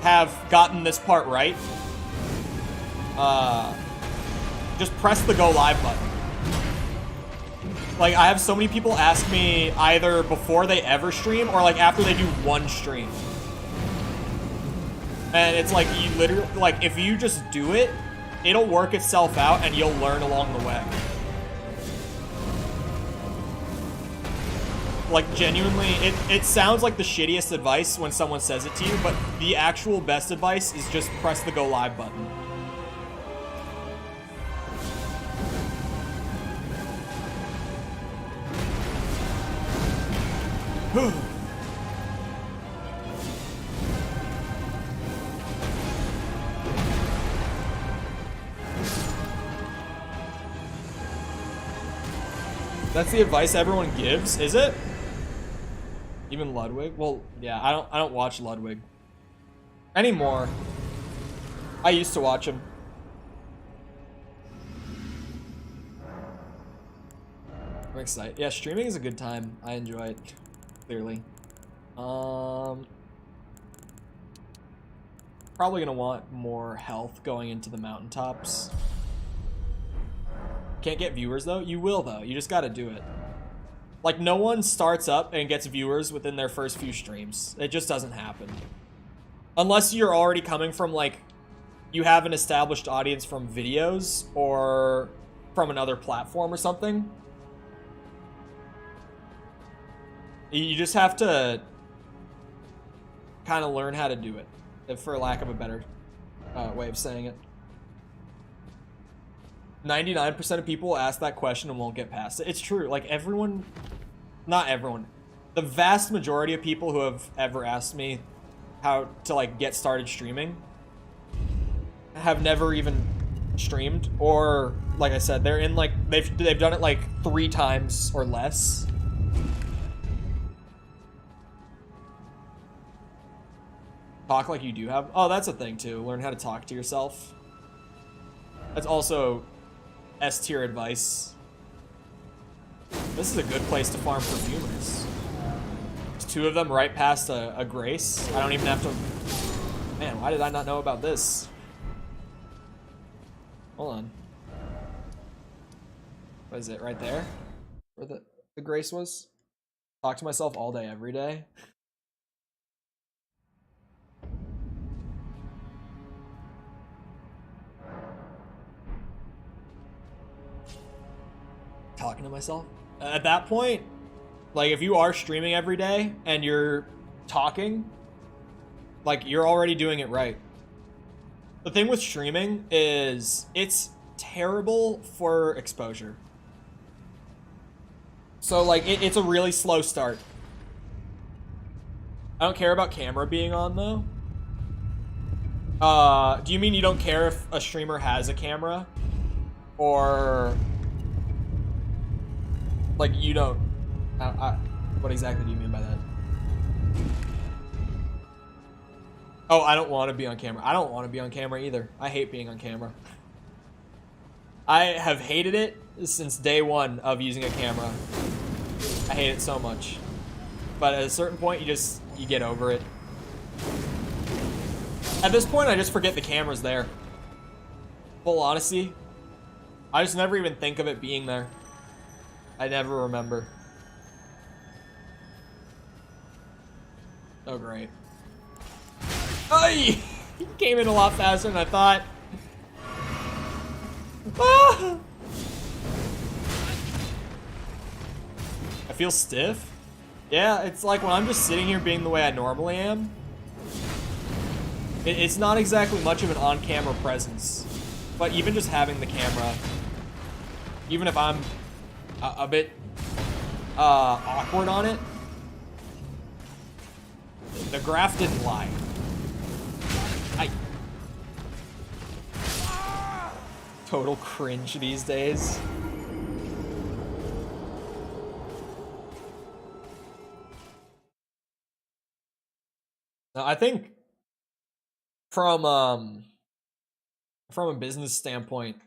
have gotten this part right. Just press the go live button. Like, I have so many people ask me either before they ever stream or like after they do one stream. And it's like, you literally, like, if you just do it, it'll work itself out and you'll learn along the way. Like, genuinely, it sounds like the shittiest advice when someone says it to you, but the actual best advice is just press the go live button. That's the advice everyone gives, is it? Even Ludwig? Well, yeah, I don't watch Ludwig anymore. I used to watch him. I'm excited. Yeah, streaming is a good time. I enjoy it. Clearly. Probably gonna want more health going into the mountaintops. Can't get viewers though? You will though. You just gotta do it. Like, no one starts up and gets viewers within their first few streams. It just doesn't happen. Unless you're already coming from, like, you have an established audience from videos or from another platform or something. You just have to kind of learn how to do it, for lack of a better way of saying it. 99% of people ask that question and won't get past it. It's true. Like, everyone, not everyone, the vast majority of people who have ever asked me how to, like, get started streaming have never even streamed, or, like I said, they're in, like, they've done it like 3 times or less. Talk like you do have. Oh, that's a thing too. Learn how to talk to yourself. That's also S-tier advice. This is a good place to farm perfumers. There's 2 of them right past a Grace. I don't even have to... Man, why did I not know about this? Hold on. What is it, right there? Where the Grace was? Talk to myself all day, every day. talking to myself. At that point, like if you are streaming every day and you're talking, like you're already doing it right. The thing with streaming is it's terrible for exposure. So like it's a really slow start. I don't care about camera being on though. Do you mean you don't care if a streamer has a camera? Or like you don't what exactly do you mean by that? Oh, I don't want to be on camera. I don't want to be on camera either. I hate being on camera. I have hated it since day one of using a camera. I hate it so much. But at a certain point, you get over it. At this point, I just forget the camera's there. Full honesty, I just never even think of it being there. I never remember. Oh, great. Ay! He came in a lot faster than I thought. Ah! I feel stiff. Yeah, it's like when I'm just sitting here being the way I normally am. It's not exactly much of an on-camera presence. But even just having the camera, even if I'm a bit awkward on it, the graph didn't lie. Total cringe these days. Now, I think from a business standpoint,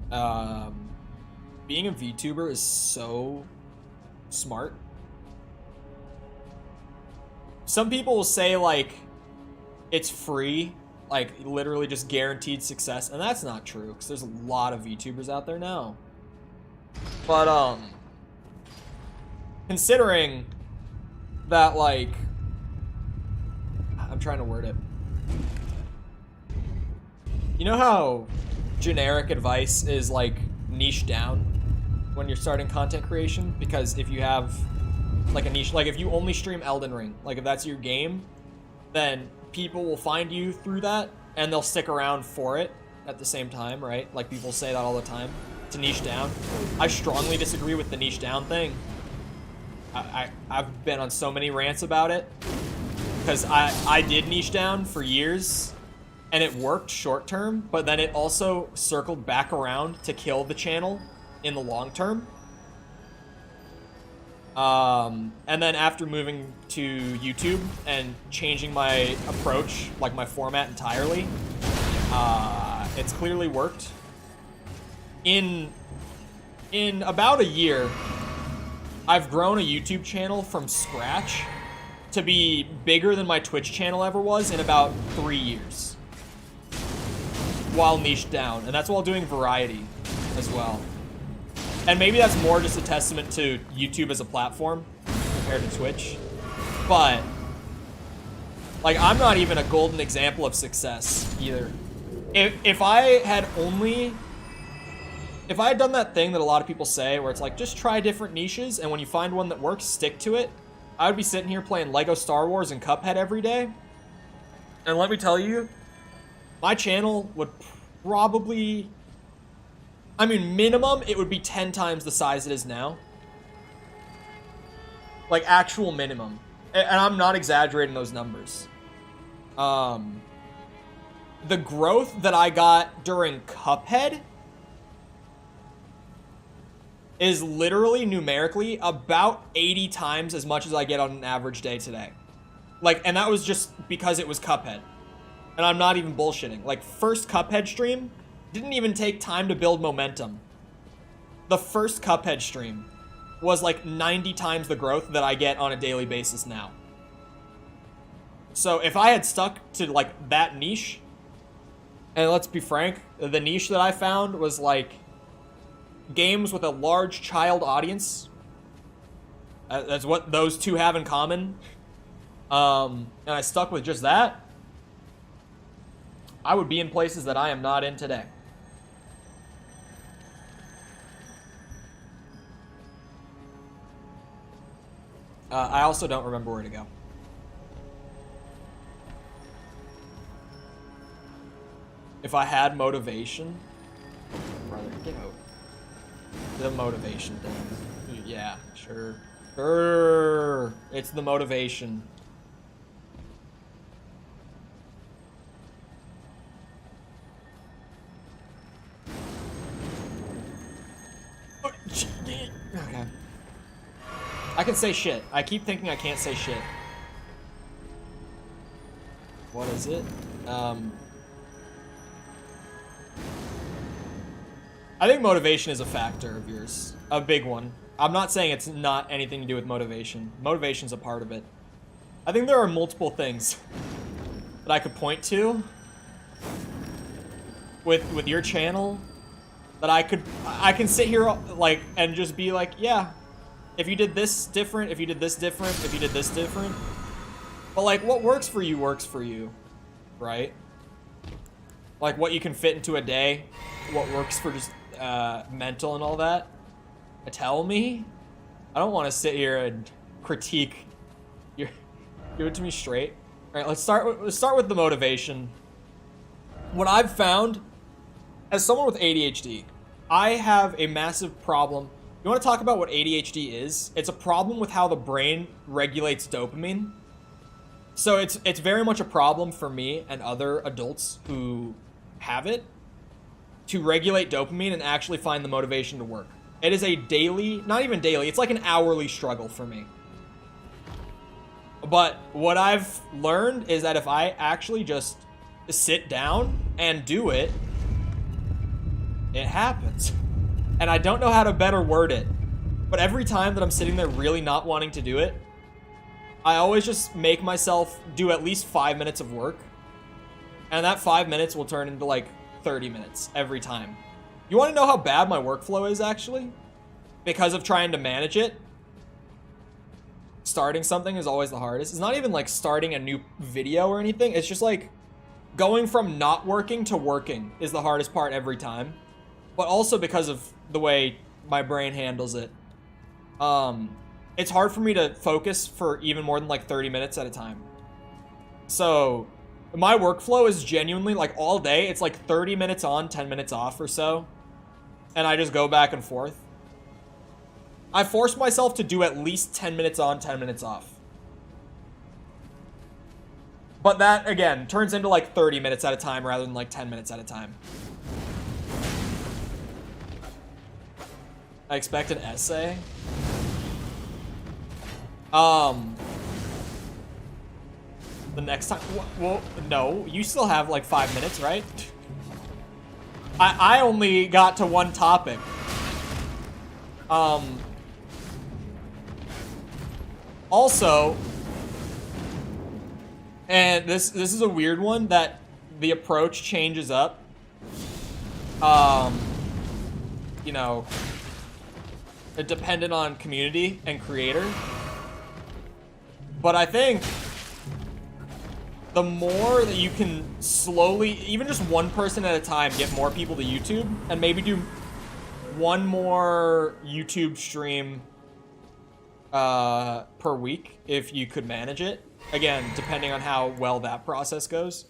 being a VTuber is so smart. Some people will say like it's free, like literally just guaranteed success, and that's not true because there's a lot of VTubers out there now. But considering that, like, I'm trying to word it. You know how generic advice is like niche down when you're starting content creation? Because if you have like a niche, like if you only stream Elden Ring, like if that's your game, then people will find you through that and they'll stick around for it at the same time, right? Like people say that all the time, to niche down. I strongly disagree with the niche down thing. I've been on so many rants about it because I did niche down for years and it worked short term, but then it also circled back around to kill the channel in the long term. And then after moving to YouTube and changing my approach, like my format entirely, it's clearly worked. In about a year, I've grown a YouTube channel from scratch to be bigger than my Twitch channel ever was in about 3 years. While niched down, and that's while doing variety as well. And maybe that's more just a testament to YouTube as a platform compared to Twitch. But, like, I'm not even a golden example of success either. If I had done that thing that a lot of people say where it's like, just try different niches, and when you find one that works, stick to it, I would be sitting here playing Lego Star Wars and Cuphead every day. And let me tell you, my channel would probably, I mean, minimum, it would be 10 times the size it is now. Like, actual minimum. And I'm not exaggerating those numbers. The growth that I got during Cuphead is literally, numerically, about 80 times as much as I get on an average day today. Like, and that was just because it was Cuphead. And I'm not even bullshitting. Like, first Cuphead stream didn't even take time to build momentum. The first Cuphead stream was like 90 times the growth that I get on a daily basis now. So if I had stuck to like that niche, and let's be frank, the niche that I found was like games with a large child audience. That's what those two have in common. And I stuck with just that, I would be in places that I am not in today. I also don't remember where to go. If I had motivation, brother, get out. The motivation thing. Yeah, sure. Sure. It's the motivation. Okay. I can say shit. I keep thinking I can't say shit. What is it? I think motivation is a factor of yours. A big one. I'm not saying it's not anything to do with motivation. Motivation's a part of it. I think there are multiple things that I could point to with your channel that I can sit here like and just be like, yeah, if you did this different, if you did this different, if you did this different. But like what works for you, right? Like what you can fit into a day, what works for just mental and all that. Tell me. I don't want to sit here and critique your. Give it to me straight. All right, let's start with the motivation. What I've found, as someone with ADHD, I have a massive problem. You want to talk about what ADHD is? It's a problem with how the brain regulates dopamine. So it's very much a problem for me and other adults who have it to regulate dopamine and actually find the motivation to work. It is a daily, not even daily, it's like an hourly struggle for me. But what I've learned is that if I actually just sit down and do it, it happens. And I don't know how to better word it. But every time that I'm sitting there really not wanting to do it, I always just make myself do at least 5 minutes of work. And that 5 minutes will turn into like 30 minutes every time. You want to know how bad my workflow is actually? Because of trying to manage it. Starting something is always the hardest. It's not even like starting a new video or anything. It's just like going from not working to working is the hardest part every time. But also because of the way my brain handles it. It's hard for me to focus for even more than like 30 minutes at a time. So my workflow is genuinely like all day. It's like 30 minutes on, 10 minutes off or so. And I just go back and forth. I force myself to do at least 10 minutes on, 10 minutes off. But that, again, turns into like 30 minutes at a time rather than like 10 minutes at a time. I expect an essay. The next time, well, no, you still have like 5 minutes, right? I only got to one topic. Also, and this is a weird one that the approach changes up. You know, dependent on community and creator. But I think the more that you can slowly, even just one person at a time, get more people to YouTube and maybe do one more YouTube stream per week if you could manage it. Again, depending on how well that process goes.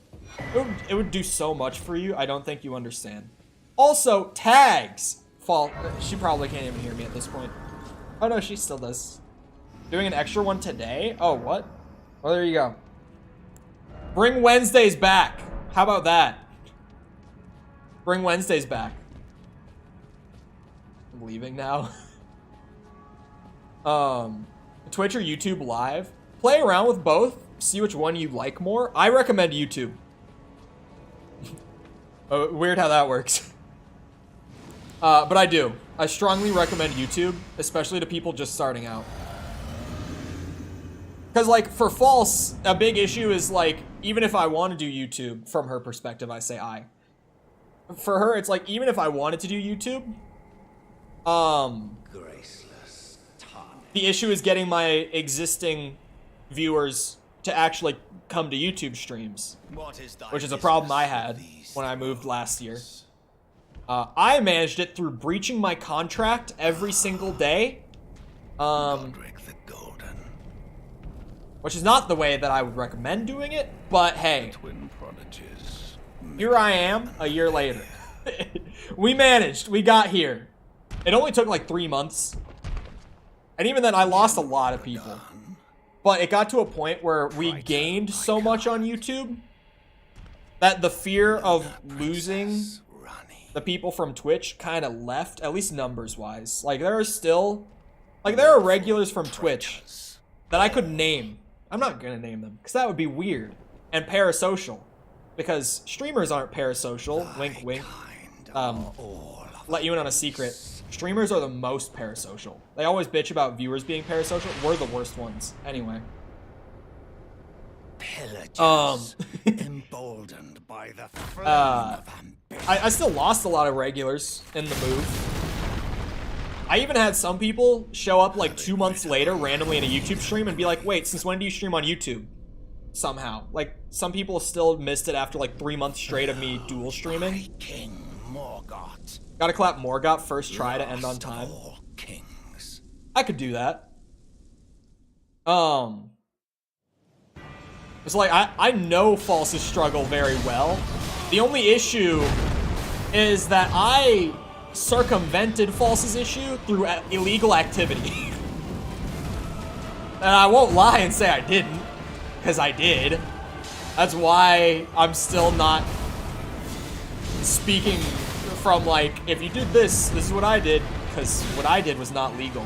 It would do so much for you. I don't think you understand. Also, tags. She probably can't even hear me at this point. Oh no, she still does. Doing an extra one today? Oh, what? Well, there you go. Bring Wednesdays back. How about that? Bring Wednesdays back. I'm leaving now. Twitch or YouTube live. Play around with both. See which one you like more. I recommend YouTube. Weird how that works. But I do. I strongly recommend YouTube, especially to people just starting out. Because, like, for False, a big issue is, like, even if I want to do YouTube, from her perspective, I say I. For her, it's like, even if I wanted to do YouTube, Graceless tonic. the issue is getting my existing viewers to actually come to YouTube streams, which is a problem I had when I moved last year. I managed it through breaching my contract every single day. Godric the Golden. which is not the way that I would recommend doing it, but hey, Twin prodigies. here I am a year later. We managed. We got here. It only took like 3 months. And even then, I lost a lot of people. But it got to a point where we gained so much on YouTube that the fear of losing the people from Twitch kind of left, at least numbers-wise. Like, there are still... Like, there are regulars from Twitch that I could name. I'm not gonna name them, because that would be weird. And parasocial. Because streamers aren't parasocial. Wink, wink. Let you in on a secret. Streamers are the most parasocial. They always bitch about viewers being parasocial. We're the worst ones. Anyway. Emboldened by the flame of ambition. I still lost a lot of regulars in the move. I even had some people show up like 2 months later randomly in a YouTube stream and be like, wait, since when do you stream on YouTube? Somehow. Like, some people still missed it after like 3 months straight of me dual streaming. King Morgoth. Gotta clap Morgoth first try to end on time. Kings. I could do that. It's like, I know False's struggle very well. The only issue is that I circumvented False's issue through illegal activity. And I won't lie and say I didn't, because I did. That's why I'm still not speaking from like, if you did this, this is what I did, because what I did was not legal.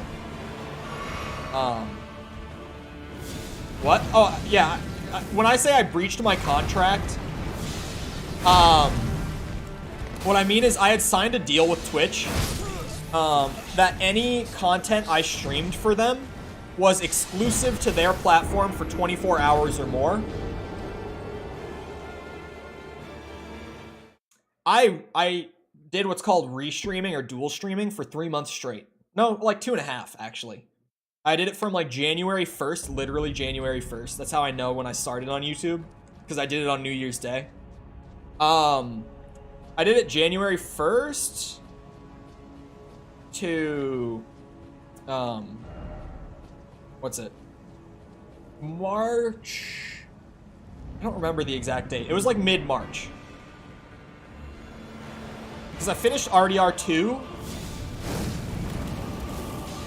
What? Oh, yeah. When I say I breached my contract, what I mean is I had signed a deal with Twitch that any content I streamed for them was exclusive to their platform for 24 hours or more. I did what's called restreaming or dual streaming for 3 months straight. No, like 2.5 actually. I did it from like January 1st, literally January 1st. That's how I know when I started on YouTube, because I did it on New Year's Day. I did it January 1st to, what's it? March? I don't remember the exact date. It was like mid-March. Because I finished RDR 2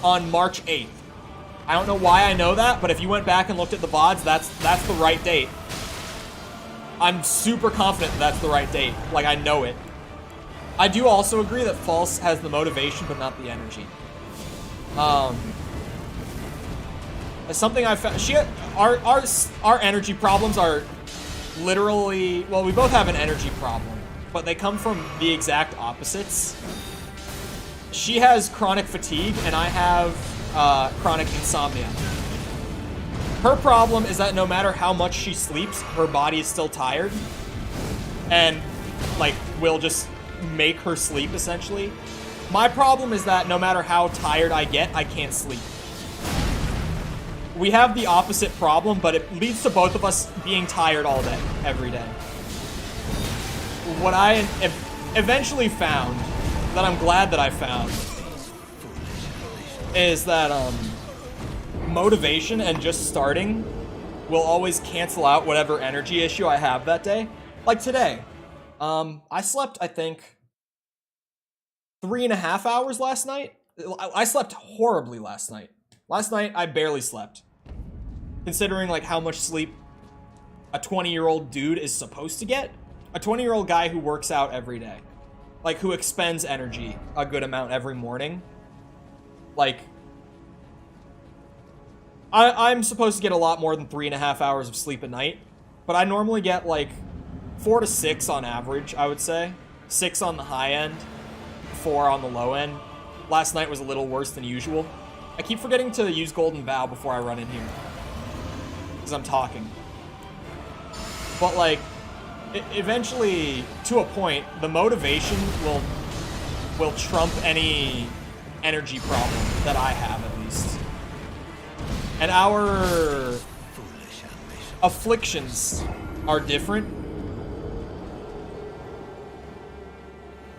on March 8th. I don't know why I know that, but if you went back and looked at the VODs, that's the right date. I'm super confident that's the right date. Like, I know it. I do also agree that False has the motivation, but not the energy. Something I found, our energy problems are literally, well, we both have an energy problem, but they come from the exact opposites. She has chronic fatigue, and I have chronic insomnia. Her problem is that no matter how much she sleeps, her body is still tired, and like will just make her sleep essentially. My problem is that no matter how tired I get, I can't sleep. We have the opposite problem, but it leads to both of us being tired all day, every day. What I eventually found, that I'm glad that I found, is that motivation and just starting will always cancel out whatever energy issue I have that day. Like today, I slept, I think, 3.5 hours last night. I slept horribly last night. Last night, I barely slept. Considering like how much sleep a 20-year-old dude is supposed to get. A 20-year-old guy who works out every day. Like, who expends energy a good amount every morning. Like, I'm supposed to get a lot more than 3.5 hours of sleep a night. But I normally get like 4 to 6 on average, I would say. 6 on the high end, 4 on the low end. Last night was a little worse than usual. I keep forgetting to use Golden Vow before I run in here. Because I'm talking. But like, eventually, to a point, the motivation will trump any energy problem that I have, at least. And our afflictions are different.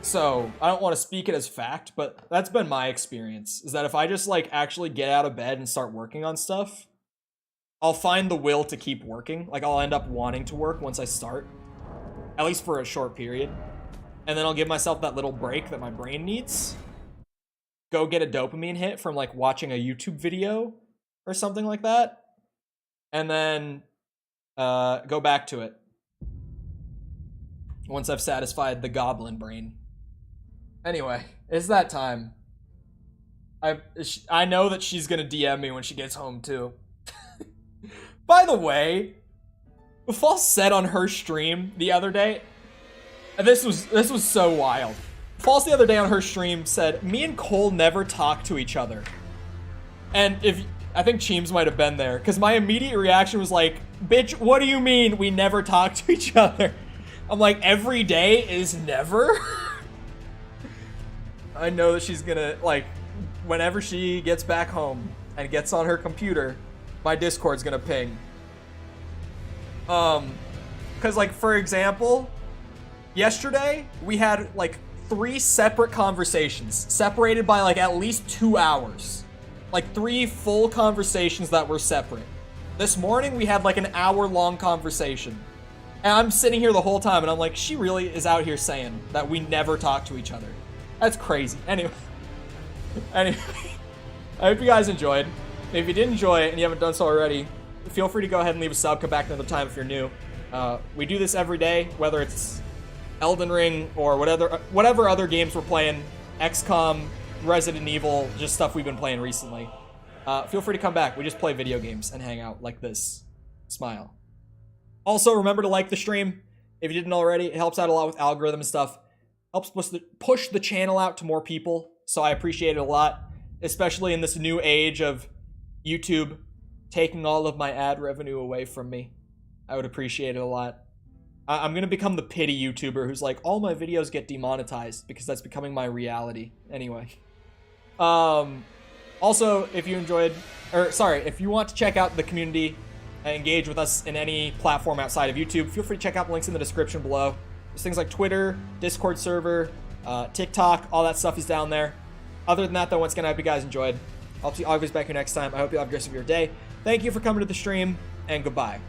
So, I don't want to speak it as fact, but that's been my experience. Is that if I just, like, actually get out of bed and start working on stuff, I'll find the will to keep working. Like, I'll end up wanting to work once I start, at least for a short period. And then I'll give myself that little break that my brain needs. Go get a dopamine hit from like watching a YouTube video or something like that. And then go back to it once I've satisfied the goblin brain. Anyway, it's that time. I know that she's gonna DM me when she gets home too. By the way, False said on her stream the other day, and this was so wild. False the other day on her stream said, me and Cole never talk to each other. And I think Cheems might have been there, because my immediate reaction was like, bitch, what do you mean we never talk to each other? I'm like, every day is never? I know that she's gonna, like, whenever she gets back home and gets on her computer, my Discord's gonna ping. Because, like, for example, yesterday, we had, like, 3 separate conversations, separated by, like, at least 2 hours. Like, 3 full conversations that were separate. This morning, we had, like, an hour-long conversation. And I'm sitting here the whole time, and I'm like, she really is out here saying that we never talk to each other. That's crazy. Anyway, I hope you guys enjoyed. If you did enjoy it and you haven't done so already, feel free to go ahead and leave a sub. Come back another time if you're new. We do this every day, whether it's Elden Ring or whatever other games we're playing, XCOM, Resident Evil, just stuff we've been playing recently. Feel free to come back. We just play video games and hang out like this. Smile. Also, remember to like the stream if you didn't already. It helps out a lot with algorithm and stuff. Helps push the channel out to more people, so I appreciate it a lot, especially in this new age of YouTube taking all of my ad revenue away from me. I would appreciate it a lot. I'm gonna become the pity YouTuber who's like, all my videos get demonetized, because that's becoming my reality. Anyway. Also, if you if you want to check out the community and engage with us in any platform outside of YouTube, feel free to check out the links in the description below. There's things like Twitter, Discord server, TikTok, all that stuff is down there. Other than that, though, once again, I hope you guys enjoyed. I'll see you always back here next time. I hope you have a great rest of your day. Thank you for coming to the stream, and goodbye.